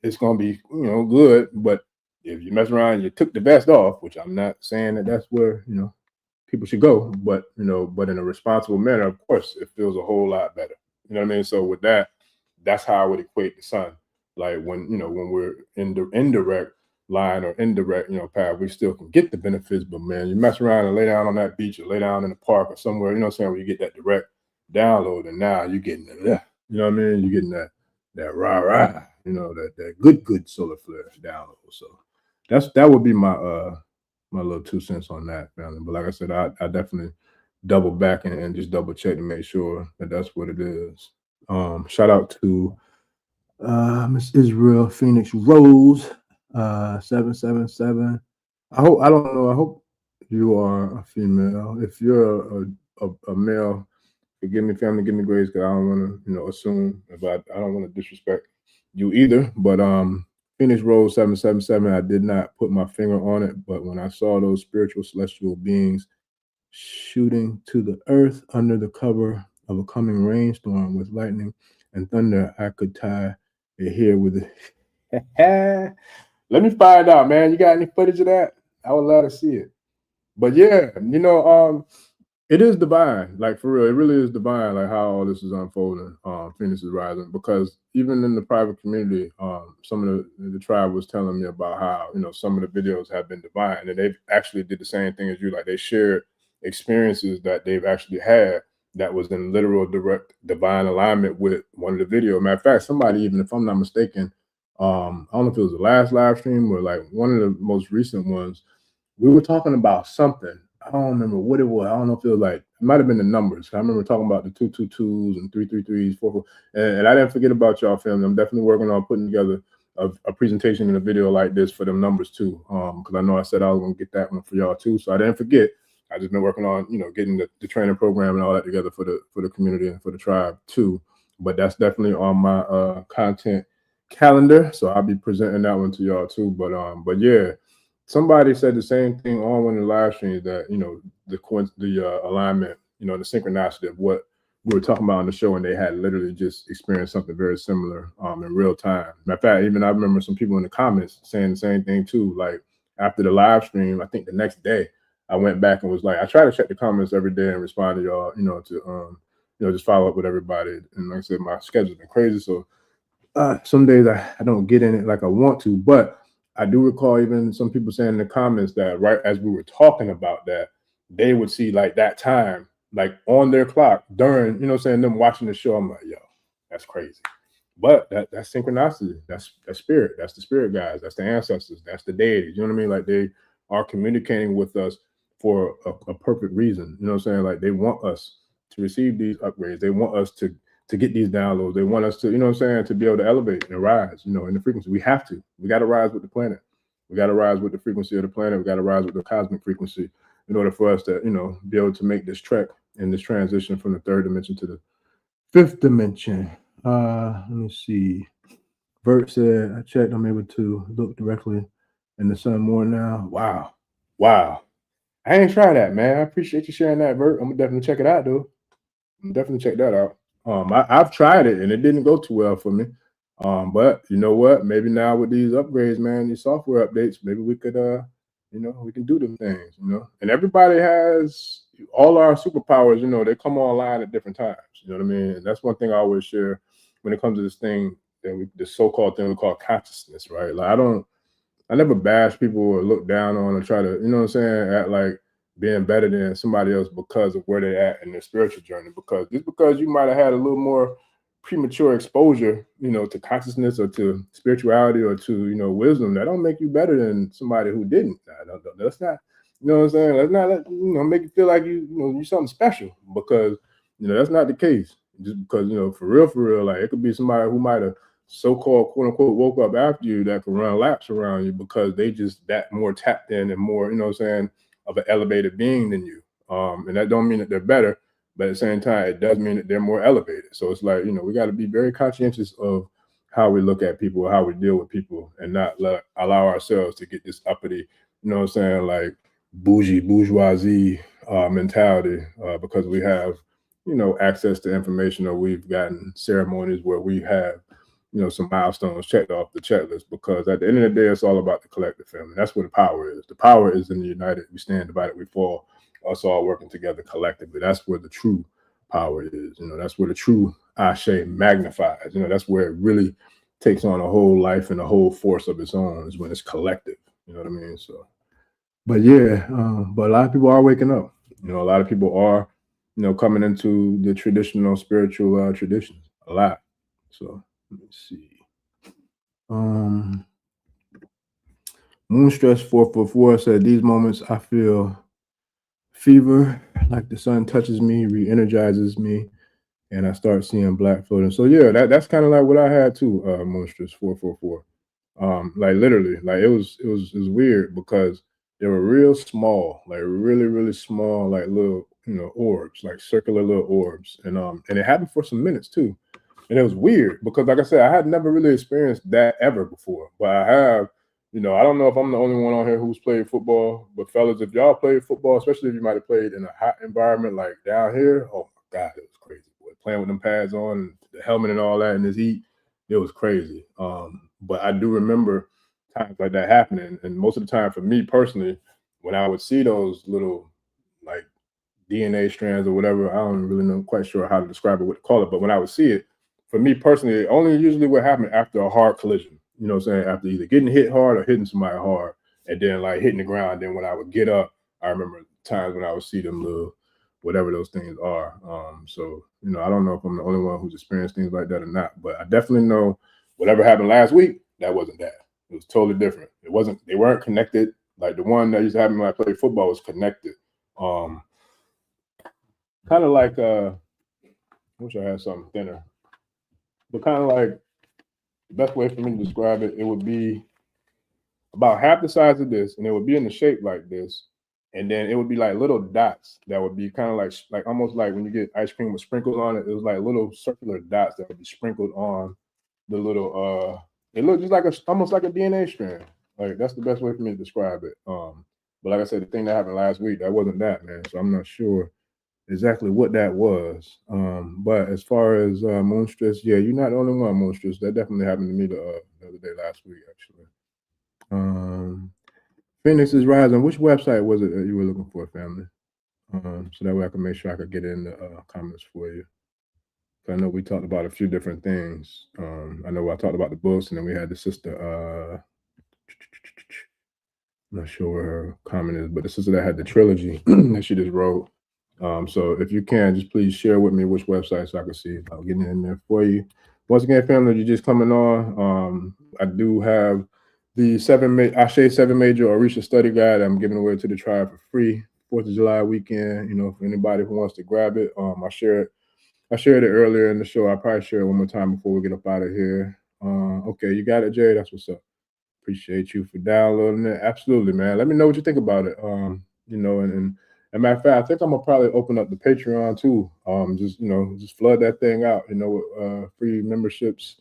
it's going to be, you know, good. But if you mess around and you took the vest off, which I'm not saying that that's where, you know, people should go, but, you know, but in a responsible manner, of course, it feels a whole lot better. You know what I mean? So with that, that's how I would equate the sun. Like when, you know, when we're in the indirect line or indirect, you know, path, we still can get the benefits, but man, you mess around and lay down on that beach or lay down in the park or somewhere, you know what I'm saying, where you get that direct download, and now you're getting that, you know what I mean? You're getting that rah, you know, that good solar flare download. So that would be my my little 2 cents on that, family. But like I said, I definitely double back and just double check to make sure that that's what it is. Shout out to Miss Israel Phoenix Rose 777. I hope you are a female. If you're a male, forgive me, family, give me grace, because I don't want to, you know, assume, but I don't want to disrespect you either. But Phoenix Rose 777, I did not put my finger on it, but when I saw those spiritual celestial beings shooting to the earth under the cover of a coming rainstorm with lightning and thunder, I could tie it here with it. Let me find out, man. You got any footage of that? I would love to see it. But yeah, you know, it is divine, like for real. It really is divine, like how all this is unfolding. Phoenix is rising, because even in the private community, some of the tribe was telling me about how, you know, some of the videos have been divine, and they've actually did the same thing as you. Like they shared experiences that they've actually had that was in literal direct divine alignment with one of the videos. Matter of fact, somebody, even if I'm not mistaken, I don't know if it was the last live stream or like one of the most recent ones, we were talking about something. I don't remember what it was. I don't know if it was like, it might have been the numbers. I remember talking about the 222s and 333s, 44. And I didn't forget about y'all, family. I'm definitely working on putting together a presentation and a video like this for them numbers too. Because I know I said I was going to get that one for y'all too. So I didn't forget. I just been working on, you know, getting the training program and all that together for the community and for the tribe too. But that's definitely on my content calendar. So I'll be presenting that one to y'all too. But yeah. Somebody said the same thing on one of the live streams, that, you know, the alignment, you know, the synchronicity of what we were talking about on the show, and they had literally just experienced something very similar in real time. Matter of fact, even I remember some people in the comments saying the same thing too. Like after the live stream, I think the next day, I went back and was like, I try to check the comments every day and respond to y'all, you know, to you know, just follow up with everybody. And like I said, my schedule's been crazy, so some days I don't get in it like I want to, but I do recall even some people saying in the comments that right as we were talking about that, they would see like that time, like on their clock during, you know what I'm saying, them watching the show. I'm like, yo, that's crazy. But that's synchronicity. That's spirit. That's the spirit guys. That's the ancestors. That's the deities. You know what I mean? Like they are communicating with us for a perfect reason. You know what I'm saying? Like they want us to receive these upgrades. They want us to to get these downloads. They want us to, you know what I'm saying, to be able to elevate and rise, you know, in the frequency. We have to. We got to rise with the planet. We got to rise with the frequency of the planet. We got to rise with the cosmic frequency in order for us to, you know, be able to make this trek and this transition from the third dimension to the fifth dimension. Let me see. Vert said, I checked, I'm able to look directly in the sun more now. Wow. Wow. I ain't tried that, man. I appreciate you sharing that, Vert. I'm gonna definitely check it out, though. I'm definitely check that out. I've tried it and it didn't go too well for me. But you know what? Maybe now with these upgrades, man, these software updates, maybe we could you know, we can do them things, you know. And everybody has all our superpowers, you know, they come online at different times. You know what I mean? And that's one thing I always share when it comes to this thing this so-called thing we call consciousness, right? Like I never bash people or look down on or try to, you know what I'm saying, act like being better than somebody else because of where they're at in their spiritual journey. Because just because you might have had a little more premature exposure, you know, to consciousness or to spirituality or to, you know, wisdom, that don't make you better than somebody who didn't. That's not, you know what I'm saying? Let's not you know, make you feel like you know, you're something special, because, you know, that's not the case. Just because, you know, for real, like it could be somebody who might have so-called quote unquote woke up after you that can run laps around you because they just that more tapped in and more, you know what I'm saying, of an elevated being than you. And that don't mean that they're better, but at the same time, it does mean that they're more elevated. So it's like, you know, we got to be very conscientious of how we look at people, how we deal with people, and not allow ourselves to get this uppity, you know what I'm saying, like bourgeoisie mentality because we have, you know, access to information, or we've gotten ceremonies where we have, you know, some milestones checked off the checklist. Because at the end of the day, it's all about the collective family. That's where the power is. The power is in the united we stand, divided we fall, us all working together collectively. That's where the true power is. You know, that's where the true Ashe magnifies. You know, that's where it really takes on a whole life and a whole force of its own, is when it's collective. You know what I mean? So, but yeah, but a lot of people are waking up. You know, a lot of people are, you know, coming into the traditional spiritual traditions a lot. So let me see. Moonstress 444 said, these moments I feel fever, like the sun touches me, re-energizes me, and I start seeing black floating. So yeah, that's kind of like what I had too, Moonstress 444. Like literally, like it was weird because they were real small, like really small, like little, you know, orbs, like circular little orbs. And it happened for some minutes too. And it was weird because, like I said, I had never really experienced that ever before. But I have, you know, I don't know if I'm the only one on here who's played football, but fellas, if y'all played football, especially if you might have played in a hot environment like down here, oh my God, it was crazy. Boy, playing with them pads on, the helmet and all that in this heat, it was crazy. But I do remember times like that happening. And most of the time for me personally, when I would see those little like DNA strands or whatever, I don't really know, quite sure how to describe it, what to call it, but when I would see it, for me personally, it only usually would happen after a hard collision. You know what I'm saying? After either getting hit hard or hitting somebody hard, and then like hitting the ground. Then when I would get up, I remember times when I would see them little, whatever those things are. So, you know, I don't know if I'm the only one who's experienced things like that or not, but I definitely know whatever happened last week, that wasn't that. It was totally different. It wasn't, they weren't connected. Like the one that used to happen when I played football was connected. Kind of like, I wish I had something thinner. But kind of like, the best way for me to describe it, it would be about half the size of this, and it would be in the shape like this, and then it would be like little dots that would be kind of like almost like when you get ice cream with sprinkles on it. It was like little circular dots that would be sprinkled on the little. It looked just like almost like a DNA strand. Like that's the best way for me to describe it. But like I said, the thing that happened last week, that wasn't that, man. So I'm not sure exactly what that was. But as far as Moonstress, yeah, you're not the only one, Moonstress. That definitely happened to me the other day last week, actually. Phoenix is Rising. Which website was it that you were looking for, family? So that way I can make sure I could get in the comments for you. I know we talked about a few different things. I know I talked about the books, and then we had the sister. I'm not sure where her comment is, but the sister that had the trilogy that she just wrote. So if you can, just please share with me which website so I can see. I'll get it in there for you. Once again, family, you're just coming on. I do have the Ashe 7 Major Orisha Study Guide I'm giving away to the tribe for free. 4th of July weekend. You know, for anybody who wants to grab it, I share it I shared it earlier in the show. I'll probably share it one more time before we get up out of here. Okay, you got it, Jay. That's what's up. Appreciate you for downloading it. Absolutely, man. Let me know what you think about it. You know, and matter of fact, I think I'm gonna probably open up the Patreon too. Just just flood that thing out. You know, with free memberships.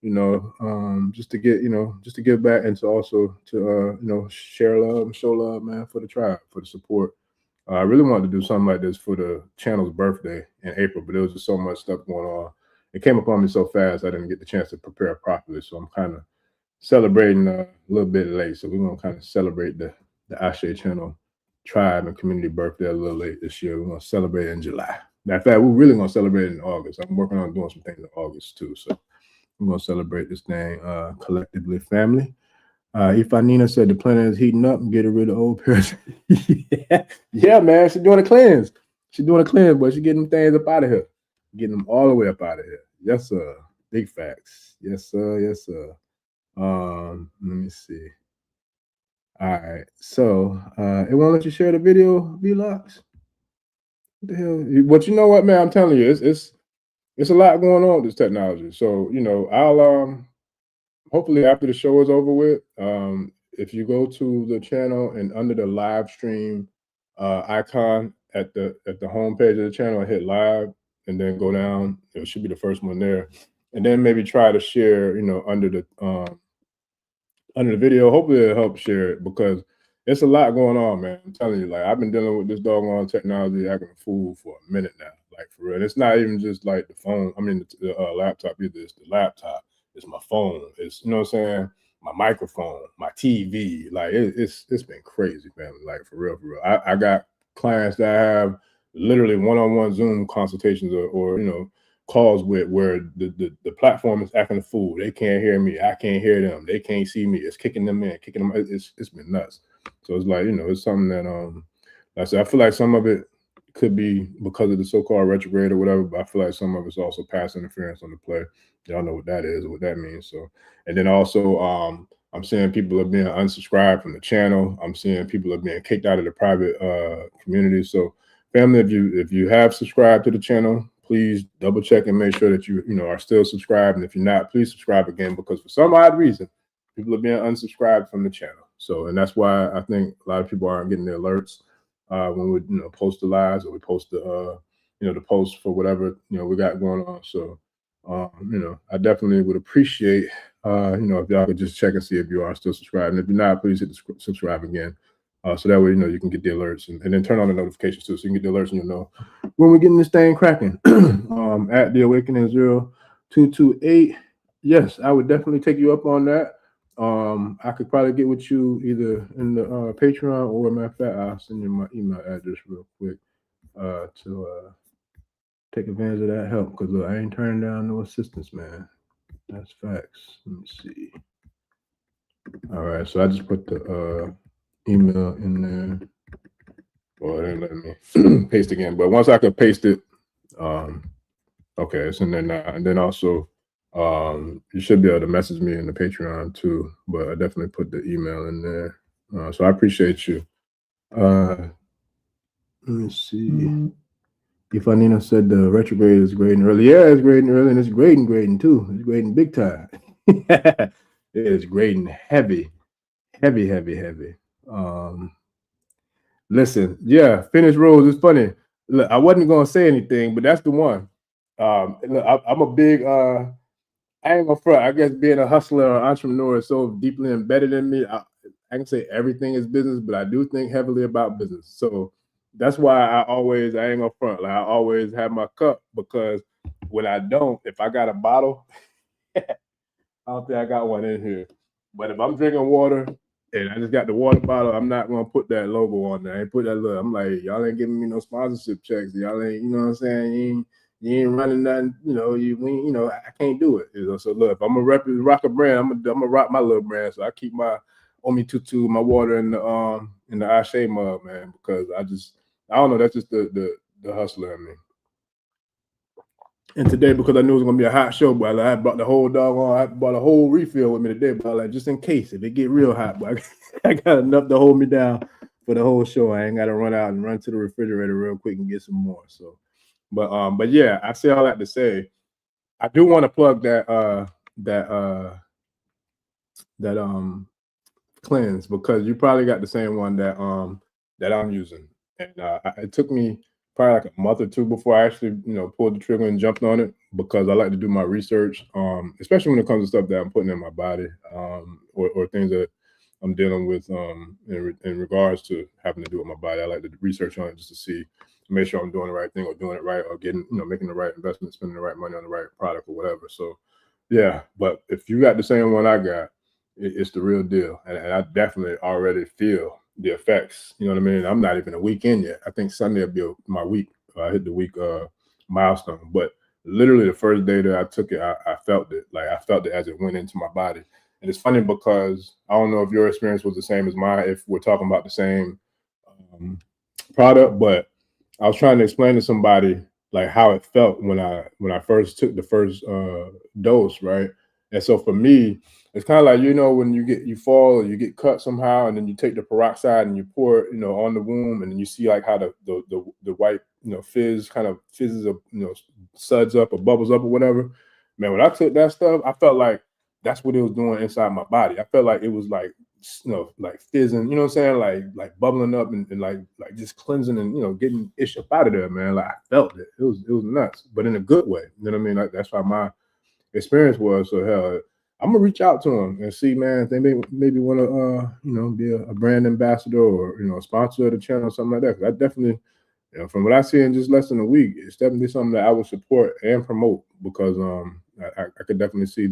You know, just to get just to give back and to also to share love and show love, man, for the tribe, for the support. I really wanted to do something like this for the channel's birthday in April, but there was just so much stuff going on. It came upon me so fast I didn't get the chance to prepare properly. So I'm kind of celebrating a little bit late. So we're gonna kind of celebrate the Ashe channel tribe and community birthday a little late this year. We're gonna celebrate in July. Matter of fact, we're really gonna celebrate in August. I'm working on doing some things in August too. So we're gonna celebrate this thing collectively, family. Ifanina said the planet is heating up and getting rid of old parasites. Yeah, man. She's doing a cleanse. She's doing a cleanse, but she's getting them things up out of here. Getting them all the way up out of here. Yes, sir. Big facts. Yes, sir. Yes, sir. Let me see. All right. So it won't let you share the video, V-Locks? What the hell? But you know what, man? I'm telling you, it's a lot going on with this technology. So, I'll hopefully after the show is over with, if you go to the channel and under the live stream icon at the homepage of the channel and hit live and then go down, it should be the first one there. And then maybe try to share, under the video. Hopefully it'll help share it because it's a lot going on, man. I'm telling you, like I've been dealing with this doggone technology acting a fool for a minute now, like for real. And it's not even just like the phone. I mean, the laptop either. It's the laptop. It's my phone. It's what I'm saying. My microphone, my TV. Like it's been crazy, man. Like for real, for real. I got clients that have literally one-on-one Zoom consultations or calls with where the platform is acting a fool. They can't hear me. I can't hear them. They can't see me. It's kicking them in, kicking them. It's been nuts. So it's like it's something that like I said, I feel like some of it could be because of the so-called retrograde or whatever, but I feel like some of it's also past interference on the play. Y'all know what that is or what that means. So, and then also I'm seeing people are being unsubscribed from the channel. I'm seeing people are being kicked out of the private community. So family, if you have subscribed to the channel, please double check and make sure that you are still subscribed. And if you're not, please subscribe again, because for some odd reason, people are being unsubscribed from the channel. So, and that's why I think a lot of people aren't getting the alerts when we post the lives or we post the the post for whatever we got going on. So I definitely would appreciate if y'all could just check and see if you are still subscribed. And if you're not, please hit the subscribe again. So that way you can get the alerts and then turn on the notifications too, so you can get the alerts and you'll know when we're getting this thing cracking. At the Awakening 0228. Yes, I would definitely take you up on that. I could probably get with you either in the Patreon or matter of fact, I'll send you my email address real quick to take advantage of that help, because look, I ain't turning down no assistance, man. That's facts. Let me see. All right, so I just put the email in there. Well, they let me paste again, but once I could paste it, okay, it's in there now. And then also, you should be able to message me in the Patreon too, but I definitely put the email in there. So I appreciate you. Let me see. Ifanina said the retrograde is grading early. Yeah, it's grading early, and it's grading too. It's grading big time. It is grading heavy. Listen, yeah, Finish Rose is funny. Look, I wasn't gonna say anything, but that's the one. Look, I'm a big I ain't gonna front. I guess being a hustler or entrepreneur is so deeply embedded in me. I can say everything is business, but I do think heavily about business. So that's why I ain't gonna front. Like I always have my cup, because when I don't, if I got a bottle, I don't think I got one in here. But if I'm drinking water and I just got the water bottle, I'm not gonna put that logo on there. I ain't put that logo. I'm like, y'all ain't giving me no sponsorship checks. Y'all ain't, you know what I'm saying? You ain't running nothing. I can't do it. So look, if I'm gonna rock a brand, I'm gonna rock my little brand. So I keep my Omi Tutu, my water in the Ashe mug, man, because I don't know. That's just the hustler in me. And today, because I knew it was gonna be a hot show, but I brought the whole I bought a whole refill with me today, but like just in case if it get real hot, but I got enough to hold me down for the whole show. I ain't gotta run out and run to the refrigerator real quick and get some more. So But yeah, I say all that to say, I do want to plug that cleanse, because you probably got the same one that I'm using, and it took me probably like a month or two before I actually pulled the trigger and jumped on it, because I like to do my research, especially when it comes to stuff that I'm putting in my body, or things that I'm dealing with in regards to having to do with my body. I like to research on it just to make sure I'm doing the right thing, or doing it right, or getting making the right investment, spending the right money on the right product or whatever. So yeah, but if you got the same one I got, it's the real deal, and I definitely already feel the effects. You know what I mean? I'm not even a week in yet. I think Sunday will be my week. I hit the week milestone, but literally the first day that I took it, I felt it. Like, I felt it as it went into my body. And it's funny because I don't know if your experience was the same as mine, if we're talking about the same product, but I was trying to explain to somebody like how it felt when I first took the first dose, right? And so for me, it's kind of like, when you fall or you get cut somehow, and then you take the peroxide and you pour it, on the wound, and then you see like how the white, fizz kind of fizzes up, suds up or bubbles up or whatever. Man, when I took that stuff, I felt like that's what it was doing inside my body. I felt like it was like, like fizzing, you know what I'm saying? Like bubbling up and like just cleansing and, getting ish up out of there, man. Like, I felt it. It was nuts, but in a good way. You know what I mean? Like, that's why my experience was. So hell, I'm gonna reach out to them and see, man, if they maybe want to be a brand ambassador, or a sponsor of the channel or something like that. 'Cause I definitely, from what I see in just less than a week, it's definitely something that I would support and promote, because I could definitely see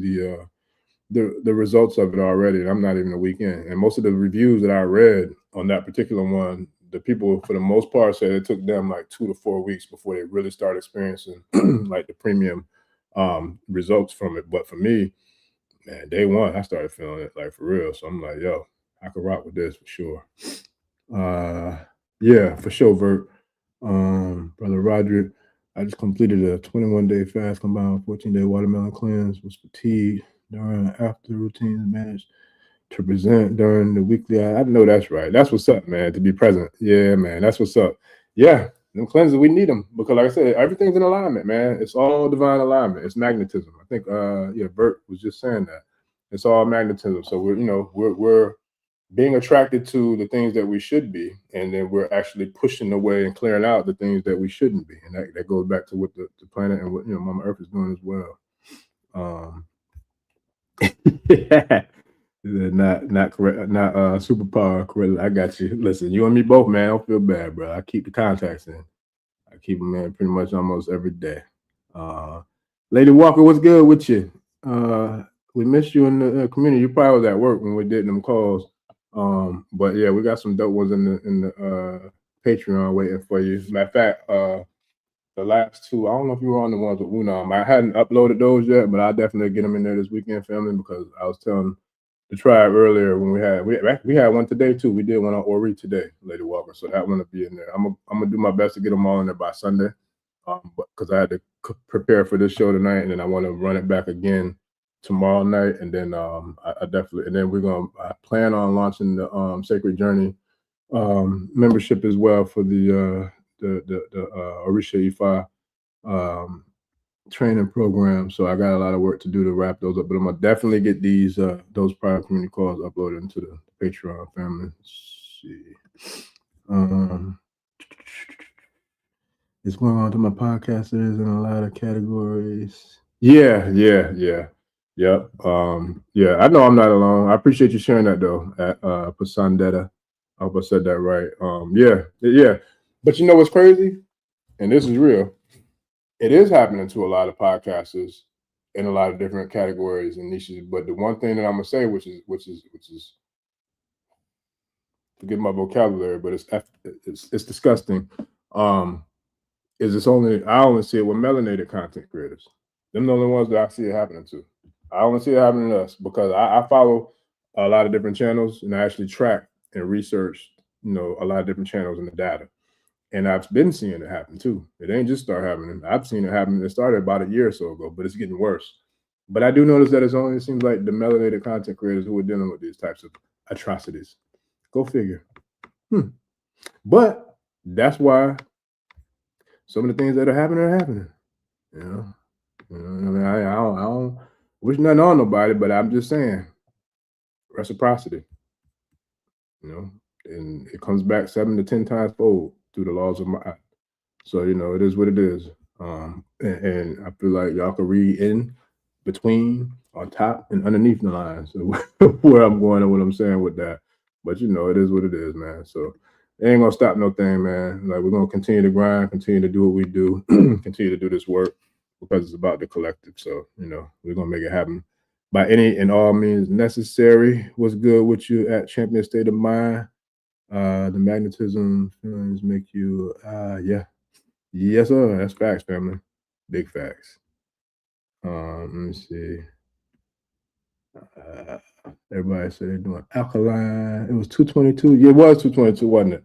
the results of it already. And I'm not even a week in, and most of the reviews that I read on that particular one, the people for the most part said it took them like 2 to 4 weeks before they really start experiencing like the premium results from it. But for me, man, day one, I started feeling it like for real. So I'm like, yo, I could rock with this for sure. Yeah, for sure, Vert. Brother Roderick, I just completed a 21-day fast combined with 14-day watermelon cleanse. Was fatigued during and after routines, managed to present during the weekly. I know that's right. That's what's up, man, to be present. Yeah, man, that's what's up. Yeah, them cleanses, we need them, because like I said, everything's in alignment, man. It's all divine alignment. It's magnetism. I think Bert was just saying that. It's all magnetism. So we're being attracted to the things that we should be, and then we're actually pushing away and clearing out the things that we shouldn't be. And that goes back to what the planet and what Mama Earth is doing as well. Yeah. Not correct, not superpower correct. I got you. Listen, you and me both, man. I don't feel bad, bro. I keep the contacts in. I keep them, man, pretty much almost every day. Lady Walker, what's good with you? We missed you in the community. You probably was at work when we did them calls. But yeah, we got some dope ones in the Patreon waiting for you. Matter of fact, the last two, I don't know if you were on the ones with Unam. I hadn't uploaded those yet, but I'll definitely get them in there this weekend, family, because I was telling the tribe earlier when we had one today too. We did one on Ori today, Lady Walker. So that one will be in there. I'm gonna do my best to get them all in there by Sunday, because I had to prepare for this show tonight, and then I want to run it back again tomorrow night, and then I definitely, and then I plan on launching the Sacred Journey membership as well for the Orisha Ifa training program. So I got a lot of work to do to wrap those up, but I'm gonna definitely get those private community calls uploaded into the Patreon family. Let's see. It's going on to my podcast. It is in a lot of categories. Yeah. Yep. Yeah, I know I'm not alone. I appreciate you sharing that though, at Pasandetta. I hope I said that right. Yeah. But you know what's crazy? And this is real. It is happening to a lot of podcasters in a lot of different categories and niches. But the one thing that I'm gonna say, which is forget my vocabulary, but it's disgusting. I only see it with melanated content creators. Them the only ones that I see it happening to. I only see it happening to us, because I follow a lot of different channels, and I actually track and research, a lot of different channels in the data. And I've been seeing it happen too. It ain't just start happening. I've seen it happen. It started about a year or so ago, but it's getting worse. But I do notice that it seems like the melanated content creators who are dealing with these types of atrocities. Go figure. But that's why some of the things that are happening. You know, I mean, I don't wish nothing on nobody, but I'm just saying, reciprocity. You know, and it comes back 7 to 10 times fold through the laws of Maat. So, you know, it is what it is. And I feel like y'all can read in between, on top, and underneath the lines of where I'm going and what I'm saying with that. But, you know, it is what it is, man. So it ain't going to stop no thing, man. Like, we're going to continue to grind, continue to do what we do, continue to do this work because it's about the collective. So, you know, we're going to make it happen by any and all means necessary. What's good with you at Champion State of Mind? The magnetism feelings make you, yeah. Yes, sir. That's facts, family. Big facts. Let me see. Everybody said they're doing alkaline. It was 222. Yeah, it was 222, wasn't it?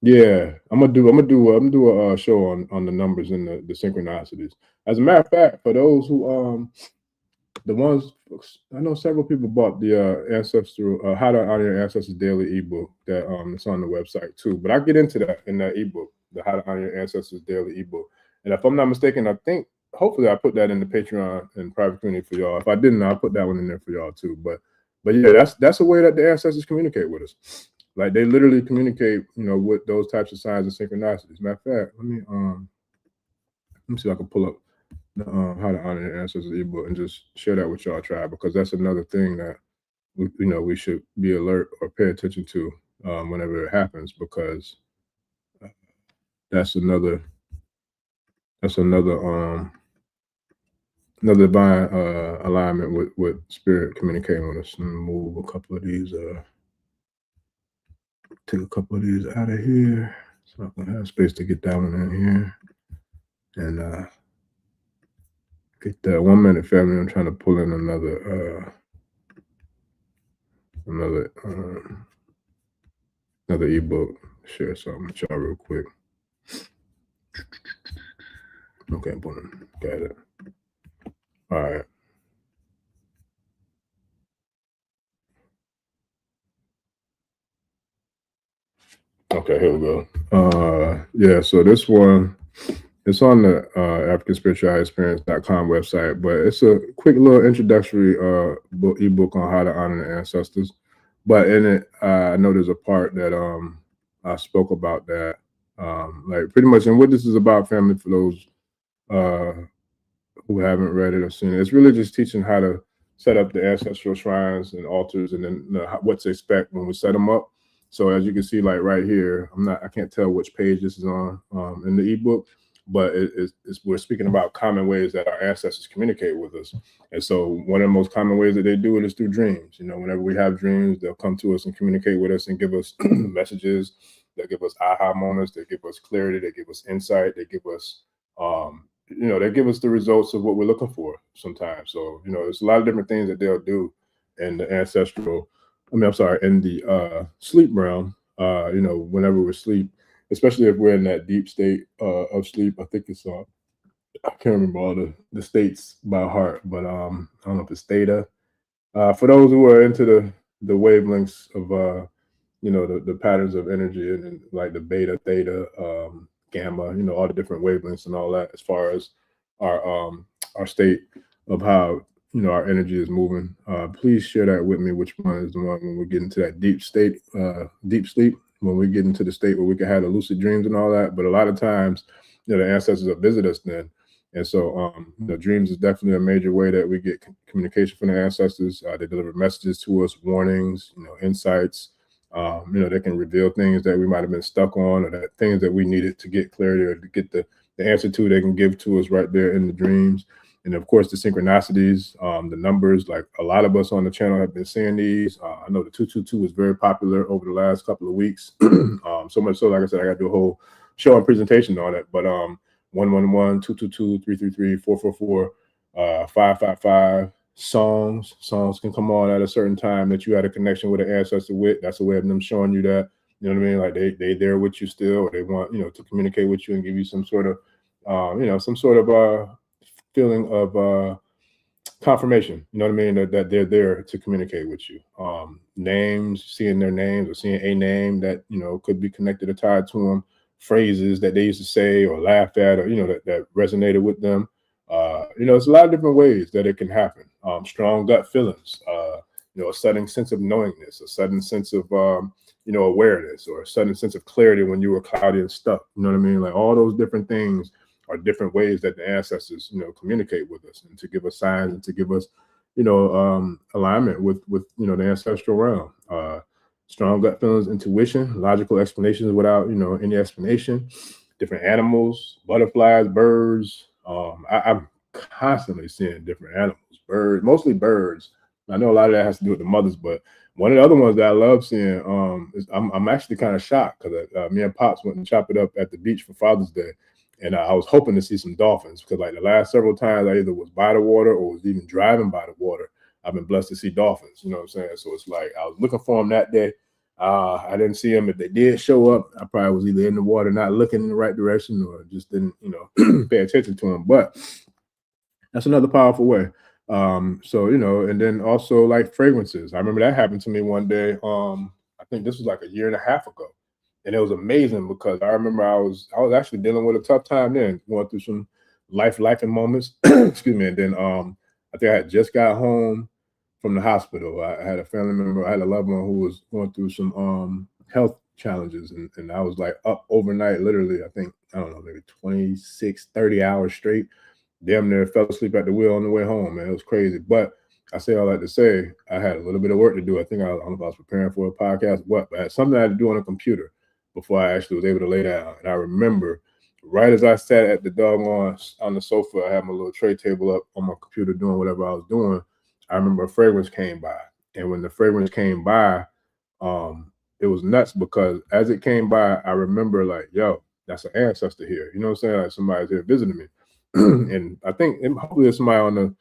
Yeah, I'm gonna do a show on the numbers and the synchronicities. As a matter of fact, for those who the ones I know, several people bought the Ancestral How to Honor Your Ancestors Daily ebook that it's on the website too. But I get into that in that ebook, the How to Honor Your Ancestors Daily ebook. And if I'm not mistaken, I think hopefully I put that in the Patreon and private community for y'all. If I didn't, I'll put that one in there for y'all too. But yeah, that's a way that the ancestors communicate with us. Like they literally communicate, you know, with those types of signs and synchronicities. Matter of fact, let me see if I can pull up How to Honor Your Ancestors ebook and just share that with y'all, tribe, because that's another thing that we should be alert or pay attention to whenever it happens, because that's another divine alignment with spirit communicating with us. And move a couple of these, take a couple of these out of here so I can have space to get that one in here and get that 1 minute, family. I'm trying to pull in another ebook. Share something with y'all real quick. Okay, boom, got it. All right. Okay, here we go. Yeah, so this one, it's on the AfricanSpiritualExperience.com website, but it's a quick little introductory ebook on how to honor the ancestors. But in it, I know there's a part that I spoke about that, like pretty much, and what this is about, family, for those who haven't read it or seen it. It's really just teaching how to set up the ancestral shrines and altars, and then what to expect when we set them up. So as you can see, like right here, I can't tell which page this is on in the ebook, but we're speaking about common ways that our ancestors communicate with us. And so one of the most common ways that they do it is through dreams. You know, whenever we have dreams, they'll come to us and communicate with us and give us messages. They give us aha moments. They give us clarity. They give us insight. They give us, they give us the results of what we're looking for sometimes. So, you know, there's a lot of different things that they'll do in the in the sleep realm, whenever we're asleep, especially if we're in that deep state of sleep. I think it's, I can't remember all the states by heart, but I don't know if it's theta. For those who are into the wavelengths of, the patterns of energy and like the beta, theta, gamma, all the different wavelengths and all that, as far as our state of how our energy is moving. Please share that with me. Which one is the one when we get into that deep state, deep sleep, when we get into the state where we can have the lucid dreams and all that. But a lot of times, the ancestors will visit us then. And so, dreams is definitely a major way that we get communication from the ancestors. They deliver messages to us, warnings, insights. They can reveal things that we might have been stuck on, or that things that we needed to get clarity or to get the answer to, they can give to us right there in the dreams. And of course, the synchronicities, the numbers, like a lot of us on the channel have been seeing these. I know the 222 was very popular over the last couple of weeks. So much so, like I said, I got to do a whole show and presentation on it. But 111, 222, 333, 444, 555 songs can come on at a certain time that you had a connection with an ancestor with. That's a way of them showing you that, you know what I mean? Like they there with you still, or they want, to communicate with you and give you some sort of, feeling of confirmation, you know what I mean, that they're there to communicate with you. Names, seeing their names or seeing a name that, could be connected or tied to them. phrases that they used to say or laughed at, or that resonated with them. It's a lot of different ways that it can happen. Strong gut feelings, a sudden sense of knowingness, a sudden sense of awareness, or a sudden sense of clarity when you were cloudy and stuck. You know what I mean? Like all those different things are different ways that the ancestors, communicate with us and to give us signs and to give us, alignment with the ancestral realm. Strong gut feelings, intuition, logical explanations without, any explanation. Different animals, butterflies, birds. I'm constantly seeing different animals, birds, mostly birds. I know a lot of that has to do with the mothers, but one of the other ones that I love seeing, is I'm actually kind of shocked because me and Pops went and chopped it up at the beach for Father's Day. And I was hoping to see some dolphins because like the last several times I either was by the water or was even driving by the water, I've been blessed to see dolphins, you know what I'm saying? So it's like I was looking for them that day. I didn't see them. If they did show up, I probably was either in the water not looking in the right direction or just didn't, pay attention to them. But that's another powerful way. And then also like fragrances. I remember that happened to me one day. I think this was like a year and a half ago. And it was amazing because I remember I was actually dealing with a tough time then, going through some life and moments. Excuse me. And then I think I had just got home from the hospital. I had a family member, I had a loved one who was going through some health challenges. And I was like up overnight, literally, I think, I don't know, maybe 26, 30 hours straight. Damn near fell asleep at the wheel on the way home, man. It was crazy. But I say all that to say, I had a little bit of work to do. I think I don't know if I was preparing for a podcast, but I had something I had to do on a computer before I actually was able to lay down. And I remember right as I sat at the doggone on the sofa, I had my little tray table up on my computer doing whatever I was doing. I remember a fragrance came by. And when the fragrance came by, it was nuts because as it came by, I remember like, yo, that's an ancestor here. You know what I'm saying? Like somebody's here visiting me. And I think hopefully there's somebody on the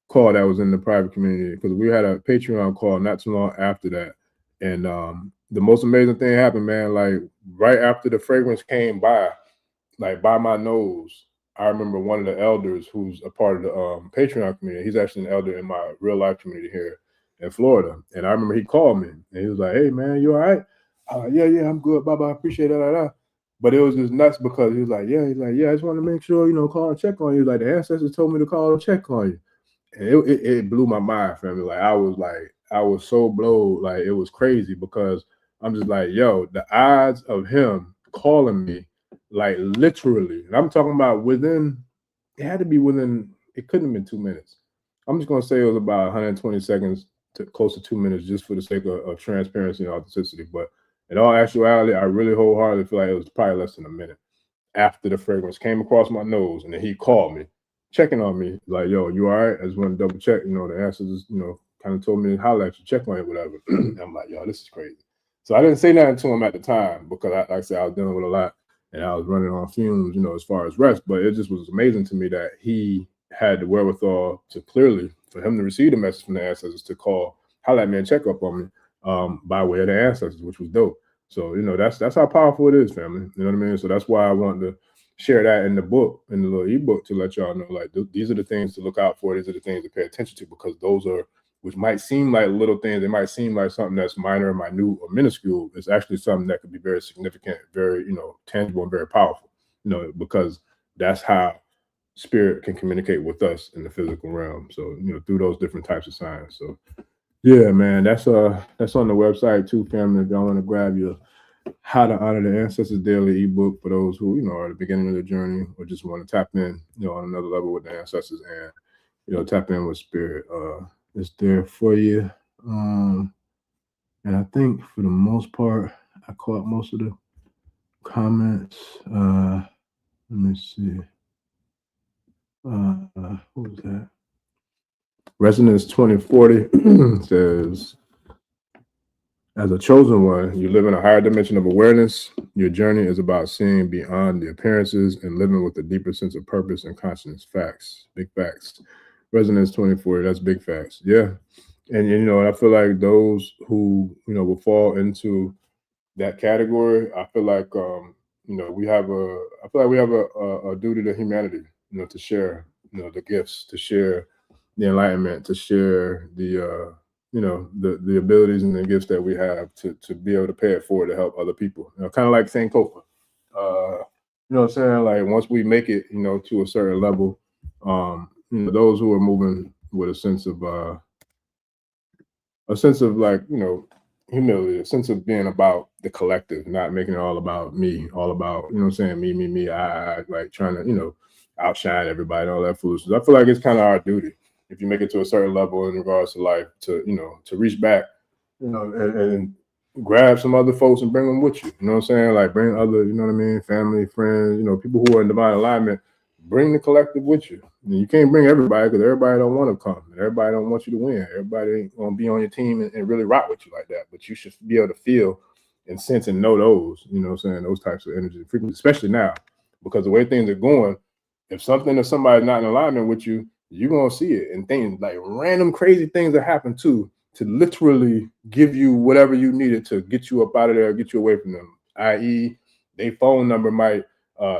call that was in the private community because we had a Patreon call not too long after that. And the most amazing thing happened, man. Like right after the fragrance came by, like by my nose, I remember one of the elders who's a part of the Patreon community. He's actually an elder in my real life community here in Florida. And I remember he called me and he was like, "Hey man, you all right?" Yeah, I'm good. Bye. Appreciate that. But it was just nuts because he was like, yeah, I just want to make sure, call and check on you. Like the ancestors told me to call and check on you. And it blew my mind, family. Like I was so blown, like it was crazy because I'm just like, yo, the odds of him calling me, like literally, and I'm talking about it had to be within, it couldn't have been 2 minutes. I'm just gonna say it was about 120 seconds to close to 2 minutes just for the sake of transparency and authenticity. But in all actuality, I really wholeheartedly feel like it was probably less than a minute after the fragrance came across my nose, and then he called me, checking on me, like, "Yo, you all right?" I just want to double check. The answers, kind of told me to holler at you, check on you, whatever. I'm like, "Yo, this is crazy." So I didn't say nothing to him at the time because, like I said, I was dealing with a lot, and I was running on fumes, as far as rest. But it just was amazing to me that he had the wherewithal to clearly, for him to receive the message from the ancestors to call, holler at me and check up on me by way of the ancestors, which was dope. So, that's how powerful it is, family. You know what I mean? So that's why I wanted to share that in the book, in the little ebook, to let y'all know, like, these are the things to look out for. These are the things to pay attention to, because those are, which might seem like little things, they might seem like something that's minor, minute, or minuscule. It's actually something that could be very significant, very, tangible and very powerful, because that's how spirit can communicate with us in the physical realm. So, through those different types of signs. So, yeah, man, that's on the website too, family. If y'all want to grab your How to Honor the Ancestors daily ebook for those who, are at the beginning of the journey or just want to tap in, on another level with the ancestors and, tap in with spirit. It's there for you. And I think for the most part, I caught most of the comments. Let me see. What was that? Resonance 2040 says, as a chosen one, you live in a higher dimension of awareness. Your journey is about seeing beyond the appearances and living with a deeper sense of purpose and consciousness. Facts, big facts. Resonance 2040, that's big facts. Yeah. And, I feel like those who, will fall into that category, I feel like, we have a duty to humanity, to share, the gifts, to share the enlightenment, to share the, the abilities and the gifts that we have to be able to pay it forward to help other people. Kind of like Sankofa. You know what I'm saying? Like once we make it, you know, to a certain level, you know, those who are moving with a sense of like, you know, humility, a sense of being about the collective, not making it all about me, all about, you know what I'm saying, me, I, like trying to, you know, outshine everybody and all that foolishness. I feel like it's kind of our duty, if you make it to a certain level in regards to life, to, you know, to reach back, you know, and grab some other folks and bring them with you. You know what I'm saying? Like bring other, you know what I mean, family, friends, you know, people who are in divine alignment. Bring the collective with you. And you can't bring everybody because everybody don't want to come. And everybody don't want you to win. Everybody ain't gonna be on your team and really rock with you like that. But you should be able to feel and sense and know those, you know what I'm saying, those types of energy and frequency, especially now. Because the way things are going, if something or somebody's not in alignment with you, you're gonna see it. And things like random crazy things that happen too, to literally give you whatever you needed to get you up out of there, get you away from them. I.e., their phone number might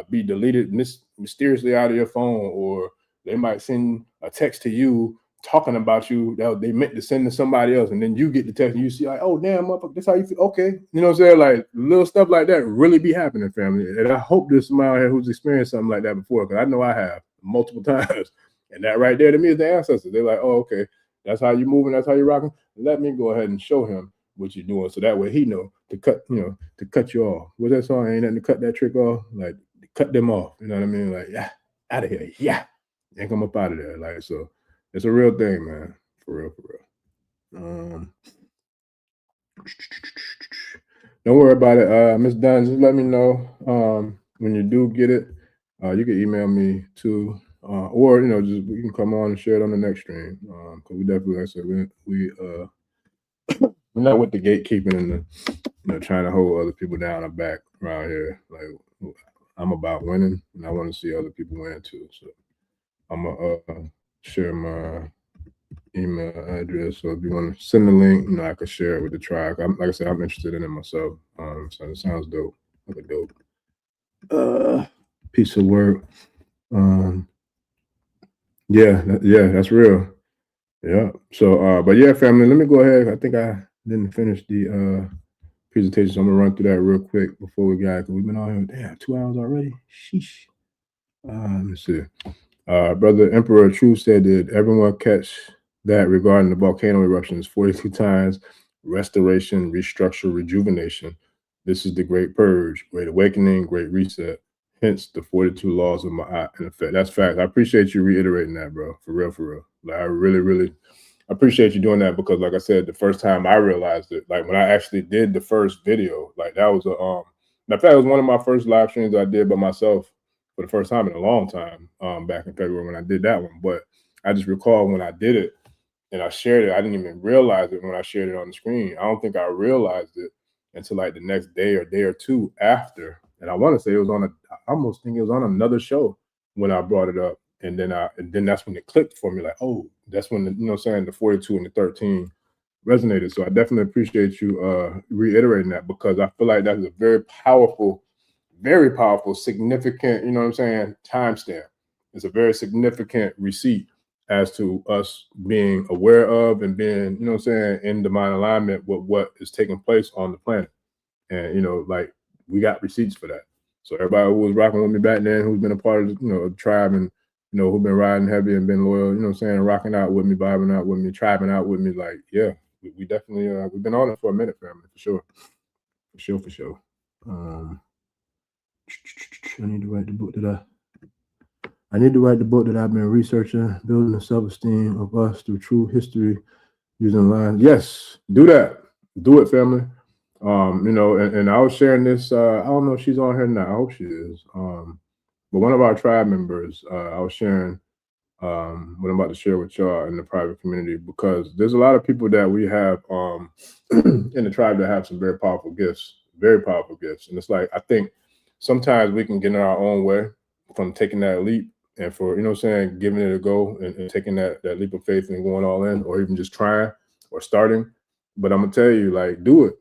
be deleted mysteriously out of your phone, or they might send a text to you talking about you that they meant to send to somebody else, and then you get the text and you see like, oh damn, motherfucker, that's how you feel. Okay, you know what I'm saying? Like little stuff like that really be happening, family. And I hope there's somebody out here who's experienced something like that before, because I know I have multiple times. And that right there to me is the ancestors. They're like, oh, okay, that's how you moving, that's how you rocking. Let me go ahead and show him what you're doing, so that way he know to cut, you know, to cut you off. What's that song? Ain't nothing to cut that trick off. Like cut them off. You know what I mean? Like, yeah, out of here. Yeah, and come up out of there. Like, so it's a real thing, man. For real, for real. Don't worry about it. Miss Dunn, just let me know when you do get it. You can email me too. Or, you know, just you can come on and share it on the next stream. Because we definitely, like I said, we're not with the gatekeeping and the, you know, trying to hold other people down or back around here. Like, I'm about winning, and I want to see other people win too. So I'm gonna share my email address. So if you want to send the link, you know, I could share it with the tribe. Like I said, I'm interested in it myself. So it sounds dope. Like a dope piece of work. Yeah, that's real. Yeah. So, but yeah, family, let me go ahead. I think I didn't finish the presentation, so I'm gonna run through that real quick before we got. Cause we've been on here, damn, 2 hours already. Sheesh. Let me see. Brother Emperor True said, did everyone catch that regarding the volcano eruptions? 42 times, restoration, restructure, rejuvenation. This is the great purge, great awakening, great reset. Hence the 42 laws of Maat in effect. That's fact. I appreciate you reiterating that, bro. For real, for real. Like, I really appreciate you doing that, because like I said, the first time I realized it, like when I actually did the first video, like that was in fact, it was one of my first live streams I did by myself for the first time in a long time, back in February when I did that one. But I just recall when I did it and I shared it, I didn't even realize it when I shared it on the screen. I don't think I realized it until like the next day or two after. And I want to say it was I almost think it was on another show when I brought it up. And then that's when it clicked for me, like, oh, that's when you know what I'm saying, the 42 and the 13 resonated. So I definitely appreciate you reiterating that, because I feel like that is a very powerful, significant, you know what I'm saying, timestamp. It's a very significant receipt as to us being aware of and being, you know what I'm saying, in divine alignment with what is taking place on the planet. And, you know, like, we got receipts for that. So everybody who was rocking with me back then, who's been a part of, you know, the tribe, and, you know, who've been riding heavy and been loyal, you know what I'm saying, rocking out with me, vibing out with me, tribing out with me, like, yeah, we definitely, we've been on it for a minute, family, for sure. For sure. I need to write the book that I've been researching, building the self-esteem of us through true history using lines. Yes, do that. Do it, family. You know, and I was sharing this. I don't know if she's on here now. I hope she is. But one of our tribe members, I was sharing what I'm about to share with y'all in the private community, because there's a lot of people that we have in the tribe that have some very powerful gifts. And it's like, I think sometimes we can get in our own way from taking that leap, and for, you know what I'm saying, giving it a go and taking that leap of faith and going all in, or even just trying or starting. But I'm gonna tell you, like, do it,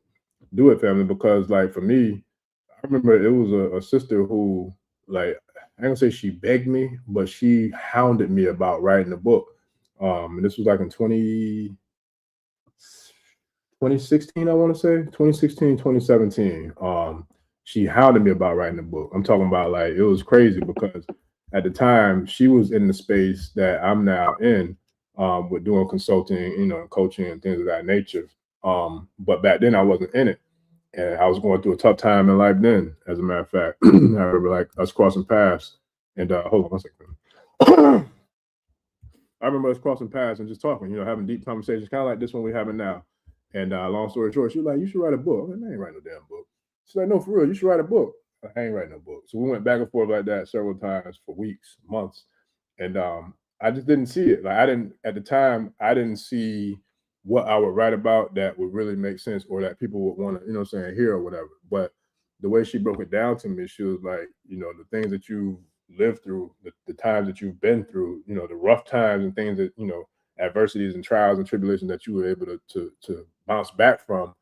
family, because like for me, I remember it was a sister who, like, I ain't gonna say she begged me, but she hounded me about writing a book. And this was like in 2016, I want to say 2016, 2017. she hounded me about writing a book. I'm talking about like, it was crazy because at the time she was in the space that I'm now in, with doing consulting, you know, coaching and things of that nature. But back then I wasn't in it. And I was going through a tough time in life then, as a matter of fact. I remember like us crossing paths and hold on one second. I remember us crossing paths and just talking, you know, having deep conversations, kind of like this one we're having now. And long story short, she was like, you should write a book. I'm like, I ain't writing no damn book. She's like, no, for real, you should write a book. I ain't writing no book. So we went back and forth like that several times for weeks, months. And I just didn't see it. Like at the time, I didn't see what I would write about that would really make sense or that people would want to, you know what I'm saying, hear or whatever. But the way she broke it down to me, she was like, you know, the things that you lived through, the times that you've been through, you know, the rough times and things that, you know, adversities and trials and tribulations that you were able to bounce back from,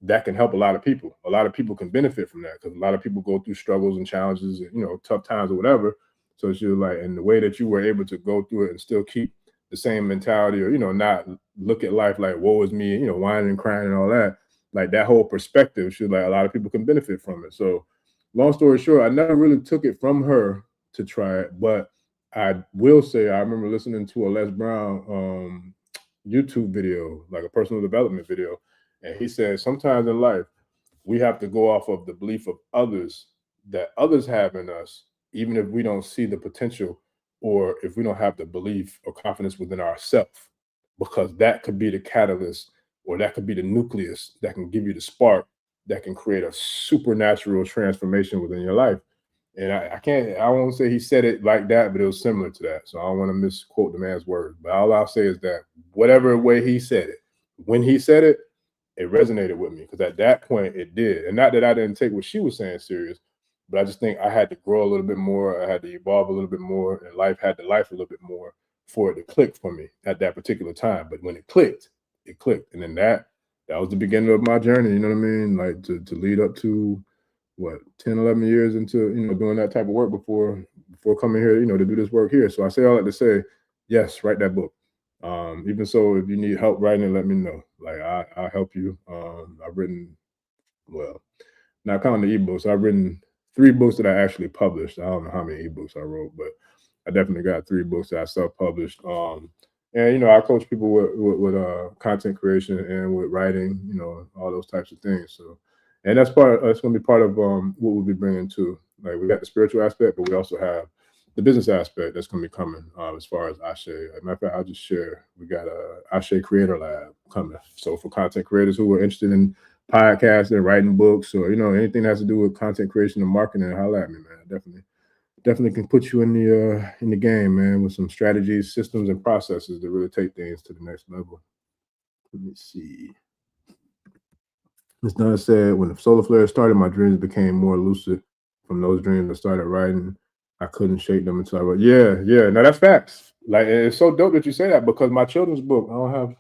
that can help a lot of people. A lot of people can benefit from that because a lot of people go through struggles and challenges and, you know, tough times or whatever. So she was like, and the way that you were able to go through it and still keep the same mentality or, you know, not look at life like, woe is me, you know, whining and crying and all that, like that whole perspective, she was like, a lot of people can benefit from it. So long story short, I never really took it from her to try it, but I will say I remember listening to a Les Brown YouTube video, like a personal development video, and he said sometimes in life we have to go off of the belief of others that others have in us, even if we don't see the potential or if we don't have the belief or confidence within ourselves, because that could be the catalyst or that could be the nucleus that can give you the spark that can create a supernatural transformation within your life. And I won't say he said it like that, but it was similar to that. So I don't want to misquote the man's words. But all I'll say is that whatever way he said it, when he said it, it resonated with me because at that point it did. And not that I didn't take what she was saying serious, but I just think I had to grow a little bit more. I had to evolve a little bit more, and life had to life a little bit more for it to click for me at that particular time. But when it clicked, it clicked. And then that was the beginning of my journey, you know what I mean? Like to lead up to what 10, 11 years into, you know, doing that type of work before coming here, you know, to do this work here. So I say all that to say, yes, write that book. Even so, if you need help writing it, let me know. Like I'll help you. I've written, well, not counting the ebooks, I've written 3 books that I actually published. I don't know how many ebooks I wrote, but I definitely got 3 books that I self-published. And you know, I coach people with content creation and with writing, you know, all those types of things. So, and that's going to be part of what we'll be bringing too. Like we got the spiritual aspect, but we also have the business aspect that's going to be coming as far as Ashe. As a matter of fact, I'll just share. We got a Ashe Creator Lab coming. So for content creators who are interested in podcasting, writing books, or, you know, anything that has to do with content creation and marketing, holla at me, man. Definitely can put you in the game, man, with some strategies, systems, and processes to really take things to the next level. Let me see. Ms. Dunn said, when the solar flare started, my dreams became more lucid. From those dreams, I started writing. I couldn't shake them until I wrote. Yeah. Now that's facts. Like, it's so dope that you say that because my children's book, I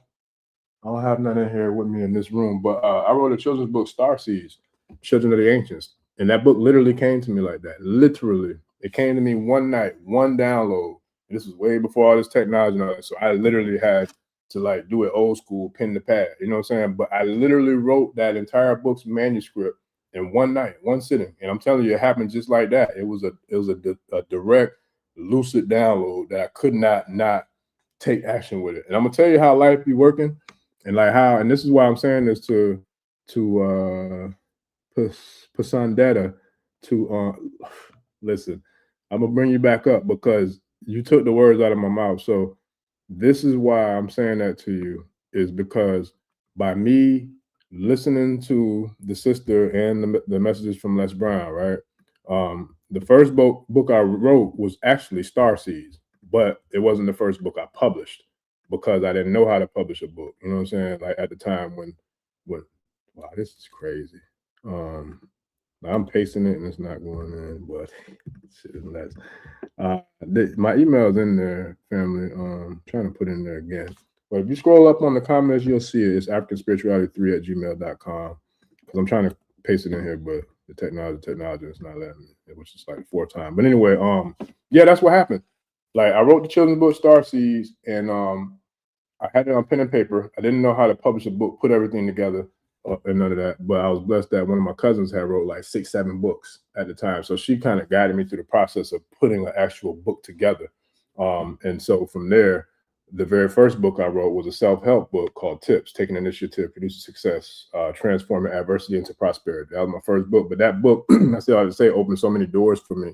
don't have none in here with me in this room, but I wrote a children's book, Star Seeds, Children of the Ancients. And that book literally came to me like that. Literally. It came to me one night, one download. And this was way before all this technology and all that. So I literally had to like do it old school, pen to pad. You know what I'm saying? But I literally wrote that entire book's manuscript in one night, one sitting. And I'm telling you, it happened just like that. It was a direct, lucid download that I could not take action with it. And I'm gonna tell you how life be working. And like how, and this is why I'm saying this to Pasandetta to listen, I'm gonna bring you back up because you took the words out of my mouth. So this is why I'm saying that to you, is because by me listening to the sister and the messages from Les Brown, right? The first book I wrote was actually Star Seeds, but it wasn't the first book I published because I didn't know how to publish a book. You know what I'm saying? Like at the time when wow, this is crazy. I'm pasting it and it's not going in, but shit is nuts. My email's in there, family. Trying to put it in there again. But if you scroll up on the comments, you'll see it. It's africanspirituality3@gmail.com. Because I'm trying to paste it in here, but the technology is not letting me, which is like 4 times. But anyway, yeah, that's what happened. Like I wrote the children's book Star Seeds, and I had it on pen and paper. I didn't know how to publish a book, put everything together. and none of that. But I was blessed that one of my cousins had wrote like 6-7 books at the time. So she kind of guided me through the process of putting an actual book together. And so from there, the very first book I wrote was a self-help book called Tips, Taking Initiative, Producing Success, Transforming Adversity into Prosperity. That was my first book. But that book, I still have to say, opened so many doors for me.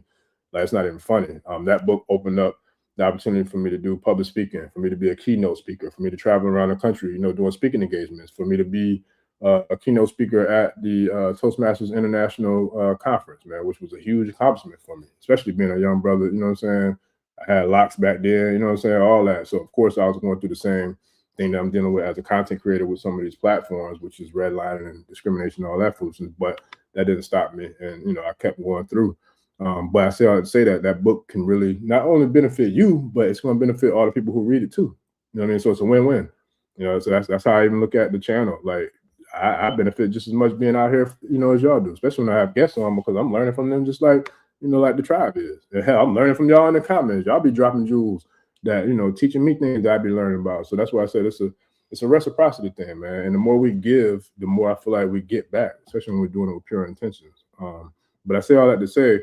Like, it's not even funny. That book opened up the opportunity for me to do public speaking, for me to be a keynote speaker, for me to travel around the country, doing speaking engagements, for me to be a keynote speaker at the Toastmasters International Conference, man, which was a huge accomplishment for me, especially being a young brother, you know what I'm saying? I had locks back then, you know what I'm saying? All that. So, of course, I was going through the same thing that I'm dealing with as a content creator with some of these platforms, which is redlining and discrimination and all that foolishness. But that didn't stop me. And, I kept going through. But I say that book can really not only benefit you, but it's going to benefit all the people who read it too. You know what I mean? So it's a win-win. So that's how I even look at the channel. Like, I benefit just as much being out here, as y'all do, especially when I have guests on, because I'm learning from them just like, like the tribe is. And hell, I'm learning from y'all in the comments. Y'all be dropping jewels that, teaching me things that I be learning about. So that's why I said it's a reciprocity thing, man. And the more we give, the more I feel like we get back, especially when we're doing it with pure intentions. But I say all that to say,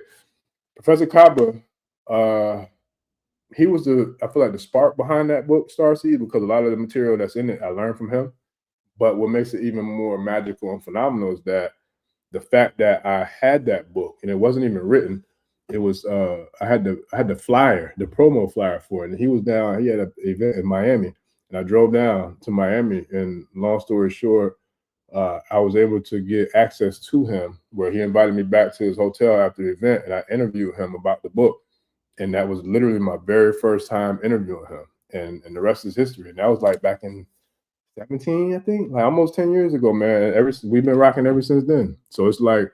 Professor Kaba, he was I feel like the spark behind that book, Starseed, because a lot of the material that's in it, I learned from him. But what makes it even more magical and phenomenal is that the fact that I had that book and it wasn't even written, it was I had the flyer, the promo flyer for it, and he was down. He had an event in Miami, and I drove down to Miami. And long story short, I was able to get access to him, where he invited me back to his hotel after the event, and I interviewed him about the book. And that was literally my very first time interviewing him, and the rest is history. And that was like back in 17, I think, like almost 10 years ago, man. We've been rocking ever since then. So it's like,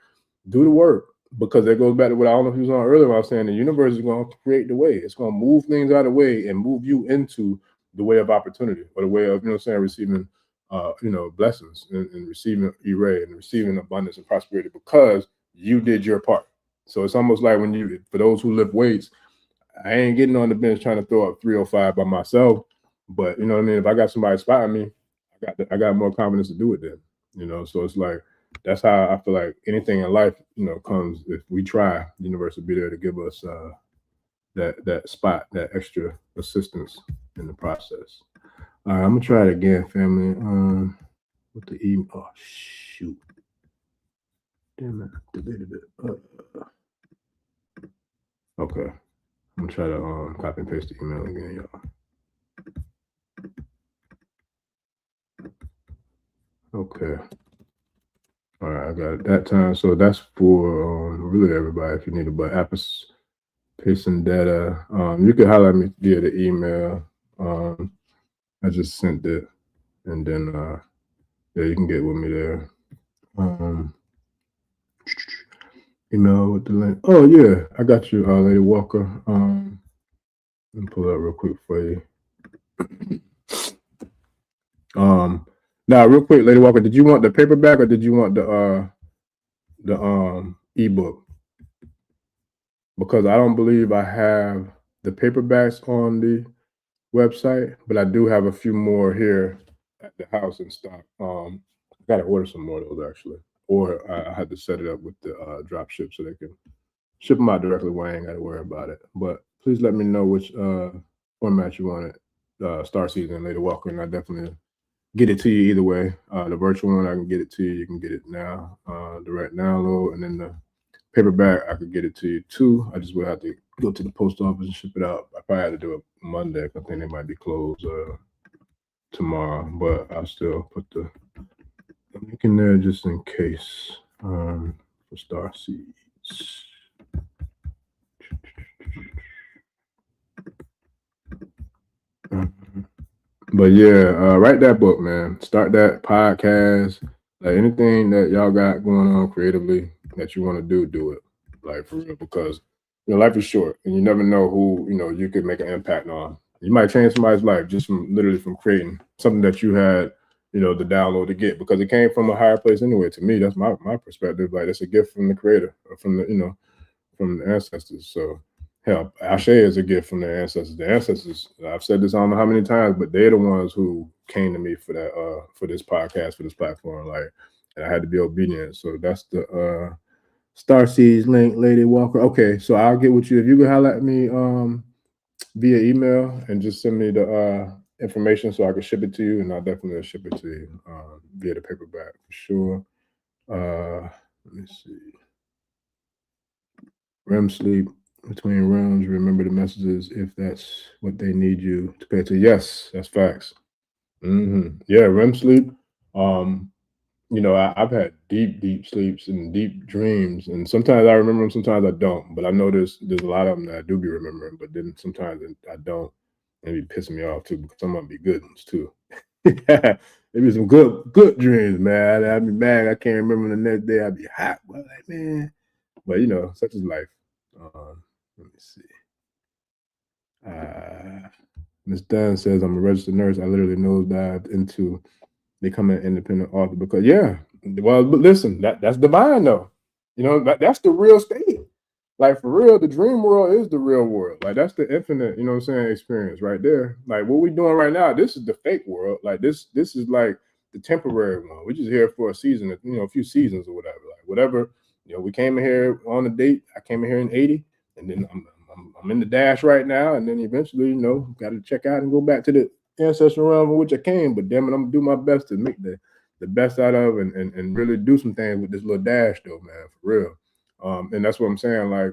do the work, because that goes back to what I don't know if you was on earlier. I was saying the universe is going to create the way. It's going to move things out of the way and move you into the way of opportunity, or the way of, receiving, blessings and receiving array and receiving abundance and prosperity, because you did your part. So it's almost like for those who lift weights, I ain't getting on the bench trying to throw up 305 by myself. But you know what I mean? If I got somebody spotting me, I got more confidence to do it then. So it's like, that's how I feel like anything in life, comes. If we try, the universe will be there to give us that spot, that extra assistance in the process. All right, I'm gonna try it again, family. With the email. Oh shoot! Damn it! Deleted it. Okay, I'm gonna try to copy and paste the email again, y'all. Okay. All right, I got it that time. So that's for really everybody if you need it. But Apis, pasting data. You can highlight me via the email. I just sent it, and then yeah, you can get with me there. Email with the link. Oh yeah, I got you, Lady Walker. Let me pull it up real quick for you. Now, real quick, Lady Walker, did you want the paperback or did you want the ebook? Because I don't believe I have the paperbacks on the website, but I do have a few more here at the house in stock. I gotta order some more of those actually, or I had to set it up with the drop ship so they can ship them out directly where I ain't gotta worry about it. But please let me know which format you want it, Star Season, Lady Walker, and I definitely get it to you either way. The virtual one, I can get it to you. You can get it now, direct download, and then the paperback, I could get it to you too. I just would have to go to the post office and ship it out. I probably had to do it Monday. I think they might be closed tomorrow, but I'll still put the link in there just in case for Star Seeds. But yeah, write that book, man. Start that podcast. Like anything that y'all got going on creatively that you want to do it. Like for real, because life is short, and you never know who you could make an impact on. You might change somebody's life just from creating something that you had, the download to get, because it came from a higher place anyway. To me, that's my perspective. Like it's a gift from the creator, or from the from the ancestors. So hell, Ashe is a gift from their ancestors. The ancestors, I've said this I don't know how many times, but they're the ones who came to me for that, for this podcast, for this platform. Like and I had to be obedient. So that's the Starseeds link, Lady Walker. Okay, so I'll get with you if you can holler at me via email and just send me the information so I can ship it to you, and I'll definitely ship it to you via the paperback for sure. Let me see. REM sleep between realms. Remember the messages if that's what they need you to pay attention. Yes, that's facts. Yeah, REM sleep. You know, I've had deep sleeps and deep dreams, and sometimes I remember them, sometimes I don't. But I know there's a lot of them that I do be remembering, but then sometimes I don't, and it be pissing me off too because some of them be good ones too. There be some good dreams, man. I'd be mad I can't remember the next day. I'd be hot, but like, man. But you know, such is life. Let me see. Miss Dunn says I'm a registered nurse. I literally nosedived into becoming an independent author because well, but listen, that's divine though. You know, that's the real state. Like for real, the dream world is the real world. Like that's the infinite, you know what I'm saying, experience right there. Like what we're doing right now, this is the fake world. Like this is like the temporary one. We're just here for a season, you know, a few seasons or whatever. Like whatever, you know, we came in here on a date. I came in here in 80, and then I'm in the dash right now, and then eventually, you know, got to check out and go back to the ancestral realm in which I came. But damn it, I'm gonna do my best to make the best out of and really do some things with this little dash though, man, for real. And that's what I'm saying. Like,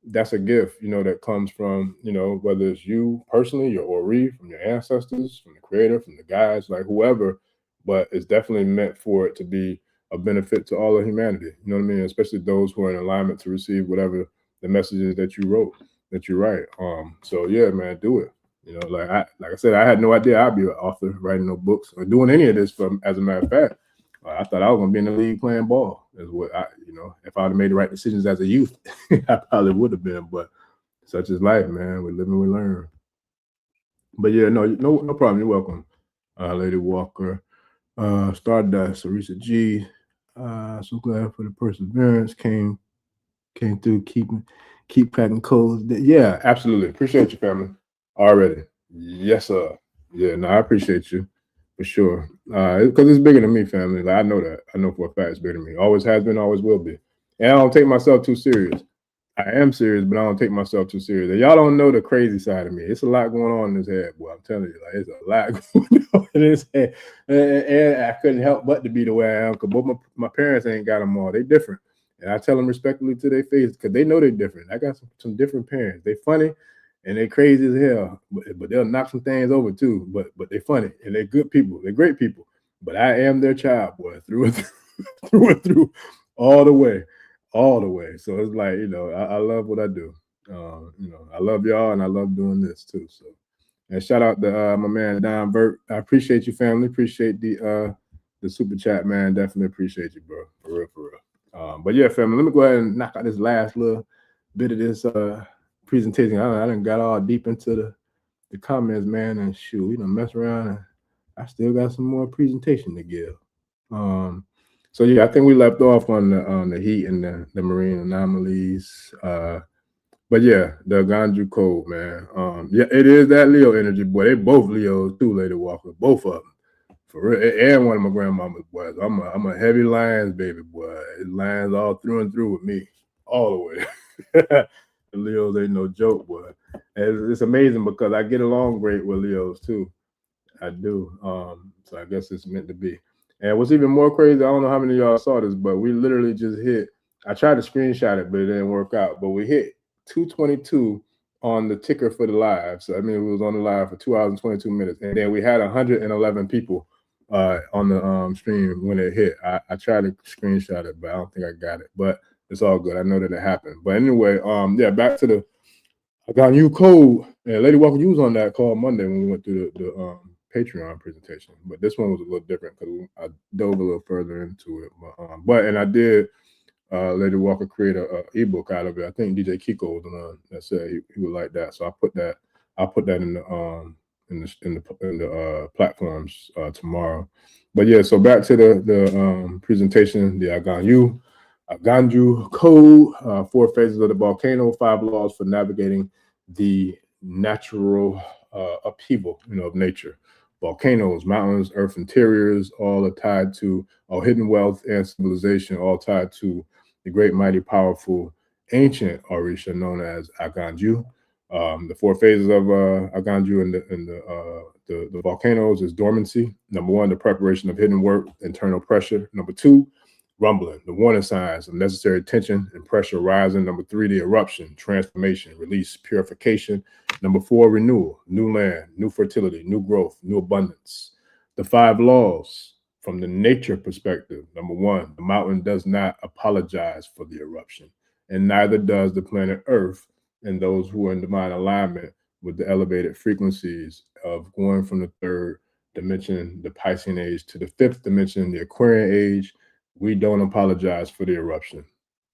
that's a gift, you know, that comes from, you know, whether it's you personally, your Ori, from your ancestors, from the creator, from the guides, like whoever, but it's definitely meant for it to be a benefit to all of humanity. You know what I mean? Especially those who are in alignment to receive whatever the messages that you wrote, that you write. So yeah, man, do it. You know, like I said, I had no idea I'd be an author, writing no books or doing any of this. As a matter of fact, I thought I was gonna be in the league playing ball. Is what you know, if I'd have made the right decisions as a youth, I probably would have been. But such is life, man. We live and we learn. But yeah, no problem. You're welcome, Lady Walker, Stardust, Orisa G. So glad for the perseverance. Came through, keep cracking codes. Yeah, absolutely. Appreciate you, family. Already. Yes, sir. Yeah, no, I appreciate you for sure. Because it's bigger than me, family. Like I know that. I know for a fact it's bigger than me. Always has been, always will be. And I don't take myself too serious. I am serious, but I don't take myself too serious. And y'all don't know the crazy side of me. It's a lot going on in this head, boy. I'm telling you, like it's a lot going on in this head. And I couldn't help but to be the way I am, because both my parents ain't got them all. They different. And I tell them respectfully to their face, because they know they're different. I got some different parents. They funny and they crazy as hell, but they'll knock some things over too. But they funny and they're good people. They're great people. But I am their child, boy, through and through, through and through, all the way. So it's like, you know, I love what I do. You know, I love y'all and I love doing this too. So, and shout out to my man Don Burt. I appreciate you, family. Appreciate the super chat, man. Definitely appreciate you, bro. For real. But yeah, family, let me go ahead and knock out this last little bit of this presentation. I done got all deep into the comments, man, and shoot, you know, mess around, and I still got some more presentation to give. So yeah, I think we left off on the heat and the marine anomalies. But yeah, the Aganju code, man. Yeah, it is that Leo energy, boy. They both Leos too, Lady Walker. Both of them. For real. And one of my grandmama's boys. I'm a heavy Lions baby, boy. It Lions all through and through with me. All the way. The Leos ain't no joke, boy. And it's amazing because I get along great with Leos too. I do. So I guess it's meant to be. And what's even more crazy, I don't know how many of y'all saw this, but we literally just hit, I tried to screenshot it, but it didn't work out. But we hit 222 on the ticker for the live. So I mean, it was on the live for 2 hours and 22 minutes. And then we had 111 people on the stream when it hit. I tried to screenshot it, but I don't think I got it. But it's all good. I know that it happened. But anyway, yeah, back to I got a new code. And Lady Walker, you was on that call Monday when we went through the Patreon presentation, but this one was a little different because I dove a little further into it. But I did Lady Walker create a ebook out of it. I think DJ Kiko was the one that said he would like that, so I put that in the platforms tomorrow. But yeah, so back to the presentation, the Aganju code, 4 phases of the volcano, 5 laws for navigating the natural upheaval, you know, of nature. volcanoes, mountains, earth interiors, all are tied to hidden wealth and civilization, all tied to the great, mighty, powerful, ancient Orisha known as Aganju. The 4 phases of Aganju and the volcanoes is dormancy. Number 1, the preparation of hidden work, internal pressure. Number 2, rumbling, the warning signs of necessary tension and pressure rising. Number 3, the eruption, transformation, release, purification. Number 4, renewal, new land, new fertility, new growth, new abundance. The 5 laws from the nature perspective. Number 1, the mountain does not apologize for the eruption, and neither does the planet Earth and those who are in divine alignment with the elevated frequencies of going from the 3rd dimension, the Piscean age, to the 5th dimension, the Aquarian age. We don't apologize for the eruption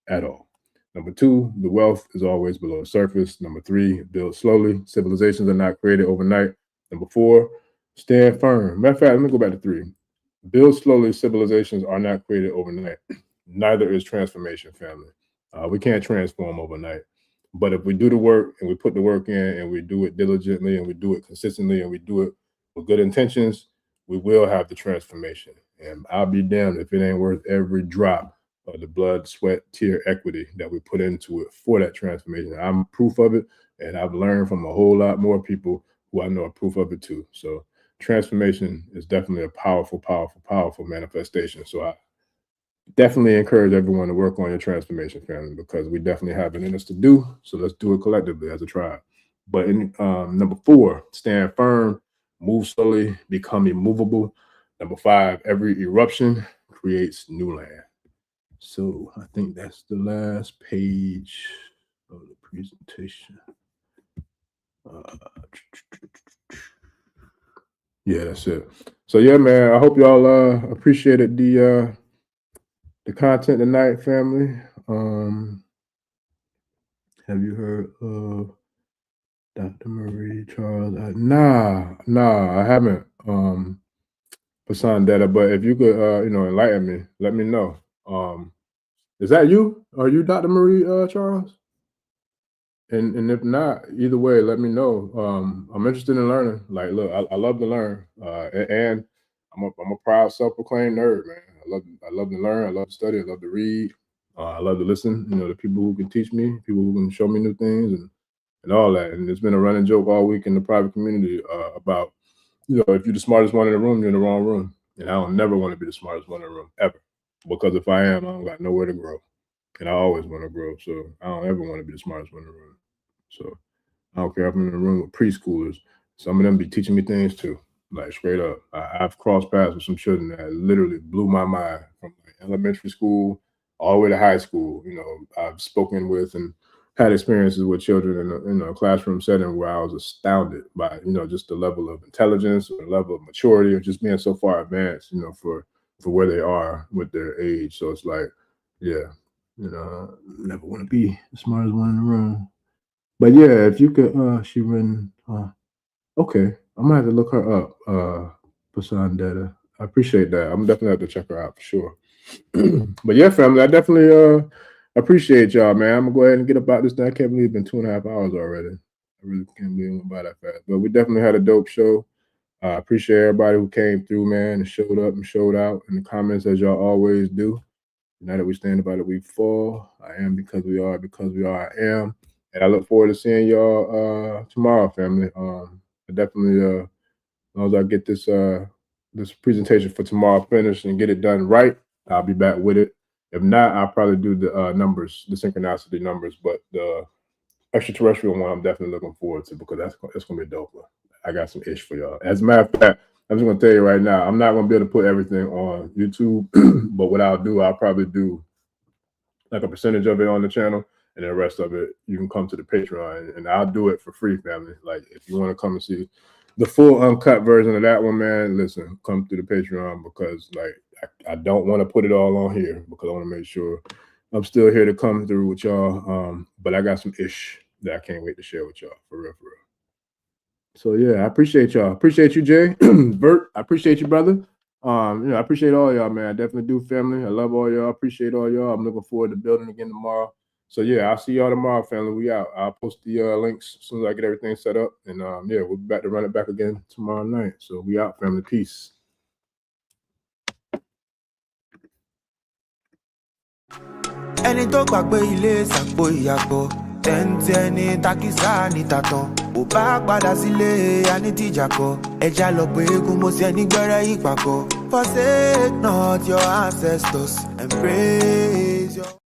at all. Number 2, the wealth is always below the surface. Number 3, build slowly. Civilizations are not created overnight. Number 4, stand firm. Matter of fact, let me go back to 3. Build slowly. Civilizations are not created overnight. Neither is transformation, family. We can't transform overnight. But if we do the work and we put the work in and we do it diligently and we do it consistently and we do it with good intentions, we will have the transformation. And I'll be damned if it ain't worth every drop of the blood, sweat, tear, equity that we put into it for that transformation. I'm proof of it, and I've learned from a whole lot more people who I know are proof of it too. So transformation is definitely a powerful, powerful, powerful manifestation. So I definitely encourage everyone to work on your transformation, family, because we definitely have it in us to do. So let's do it collectively as a tribe. But in number 4, stand firm, move slowly, become immovable. Number 5, every eruption creates new land. So I think that's the last page of the presentation. Yeah, that's it. So yeah, man, I hope y'all appreciated the content tonight, family. Have you heard of Dr. Marie Charles? Nah, I haven't. Pasan Data, but if you could, enlighten me, let me know. Is that you? Are you Dr. Marie Charles? And if not, either way, let me know. I'm interested in learning. Like, look, I love to learn, and I'm a proud self-proclaimed nerd, man. I love to learn. I love to study. I love to read. I love to listen. To people who can teach me, people who can show me new things, and all that. And it's been a running joke all week in the private community about, if you're the smartest one in the room, you're in the wrong room. And I don't never want to be the smartest one in the room ever, because if I am, I don't got nowhere to grow, and I always want to grow. So I don't ever want to be the smartest one in the room. So I don't care if I'm in the room with preschoolers. Some of them be teaching me things too, like straight up. I've crossed paths with some children that literally blew my mind, from like elementary school all the way to high school. I've spoken with and had experiences with children in a classroom setting where I was astounded by, just the level of intelligence or the level of maturity, or just being so far advanced, for where they are with their age. So it's like, yeah, never want to be the smartest one in the room. But yeah, if you could, she written, okay, I'm gonna have to look her up, Pasan Data. I appreciate that. I'm definitely have to check her out for sure. But yeah, family, I definitely appreciate y'all, man. I'm gonna go ahead and get about this thing. I can't believe it's been 2.5 hours already. I really can't believe it went by that fast. But we definitely had a dope show. I appreciate everybody who came through, man, and showed up and showed out in the comments, as y'all always do. Now that we stand about it, we fall. I am because we are, I am. And I look forward to seeing y'all tomorrow, family. I definitely, as long as I get this presentation for tomorrow finished and get it done right, I'll be back with it. If not, I'll probably do the numbers, the synchronicity numbers, but the extraterrestrial one I'm definitely looking forward to, because that's going to be a dope one. I got some ish for y'all. As a matter of fact, I'm just going to tell you right now, I'm not going to be able to put everything on YouTube, but what I'll do, I'll probably do like a percentage of it on the channel, and the rest of it, you can come to the Patreon, and I'll do it for free, family. Like, if you want to come and see the full uncut version of that one, man, listen, come through the Patreon, because like I don't want to put it all on here, because I want to make sure I'm still here to come through with y'all. But I got some ish that I can't wait to share with y'all, for real, for real. So yeah, I appreciate y'all. Appreciate you, Jay. Bert, I appreciate you, brother. I appreciate all y'all, man. I definitely do, family. I love all y'all. Appreciate all y'all. I'm looking forward to building again tomorrow. So yeah, I'll see y'all tomorrow, family. We out. I'll post the links as soon as I get everything set up. And yeah, we'll be back to run it back again tomorrow night. So we out, family. Peace. Ẹni tó gbàgbé ilé sàpò ìyàgbọ́ tẹ́ntẹ́ ní takisa ní tàtàn ò bá padà sílé anítìjàkọ ẹja lọ pé eégún mo ṣe nígbẹ́rẹ́ ìpàkọ́. Forsake not your ancestors and praise your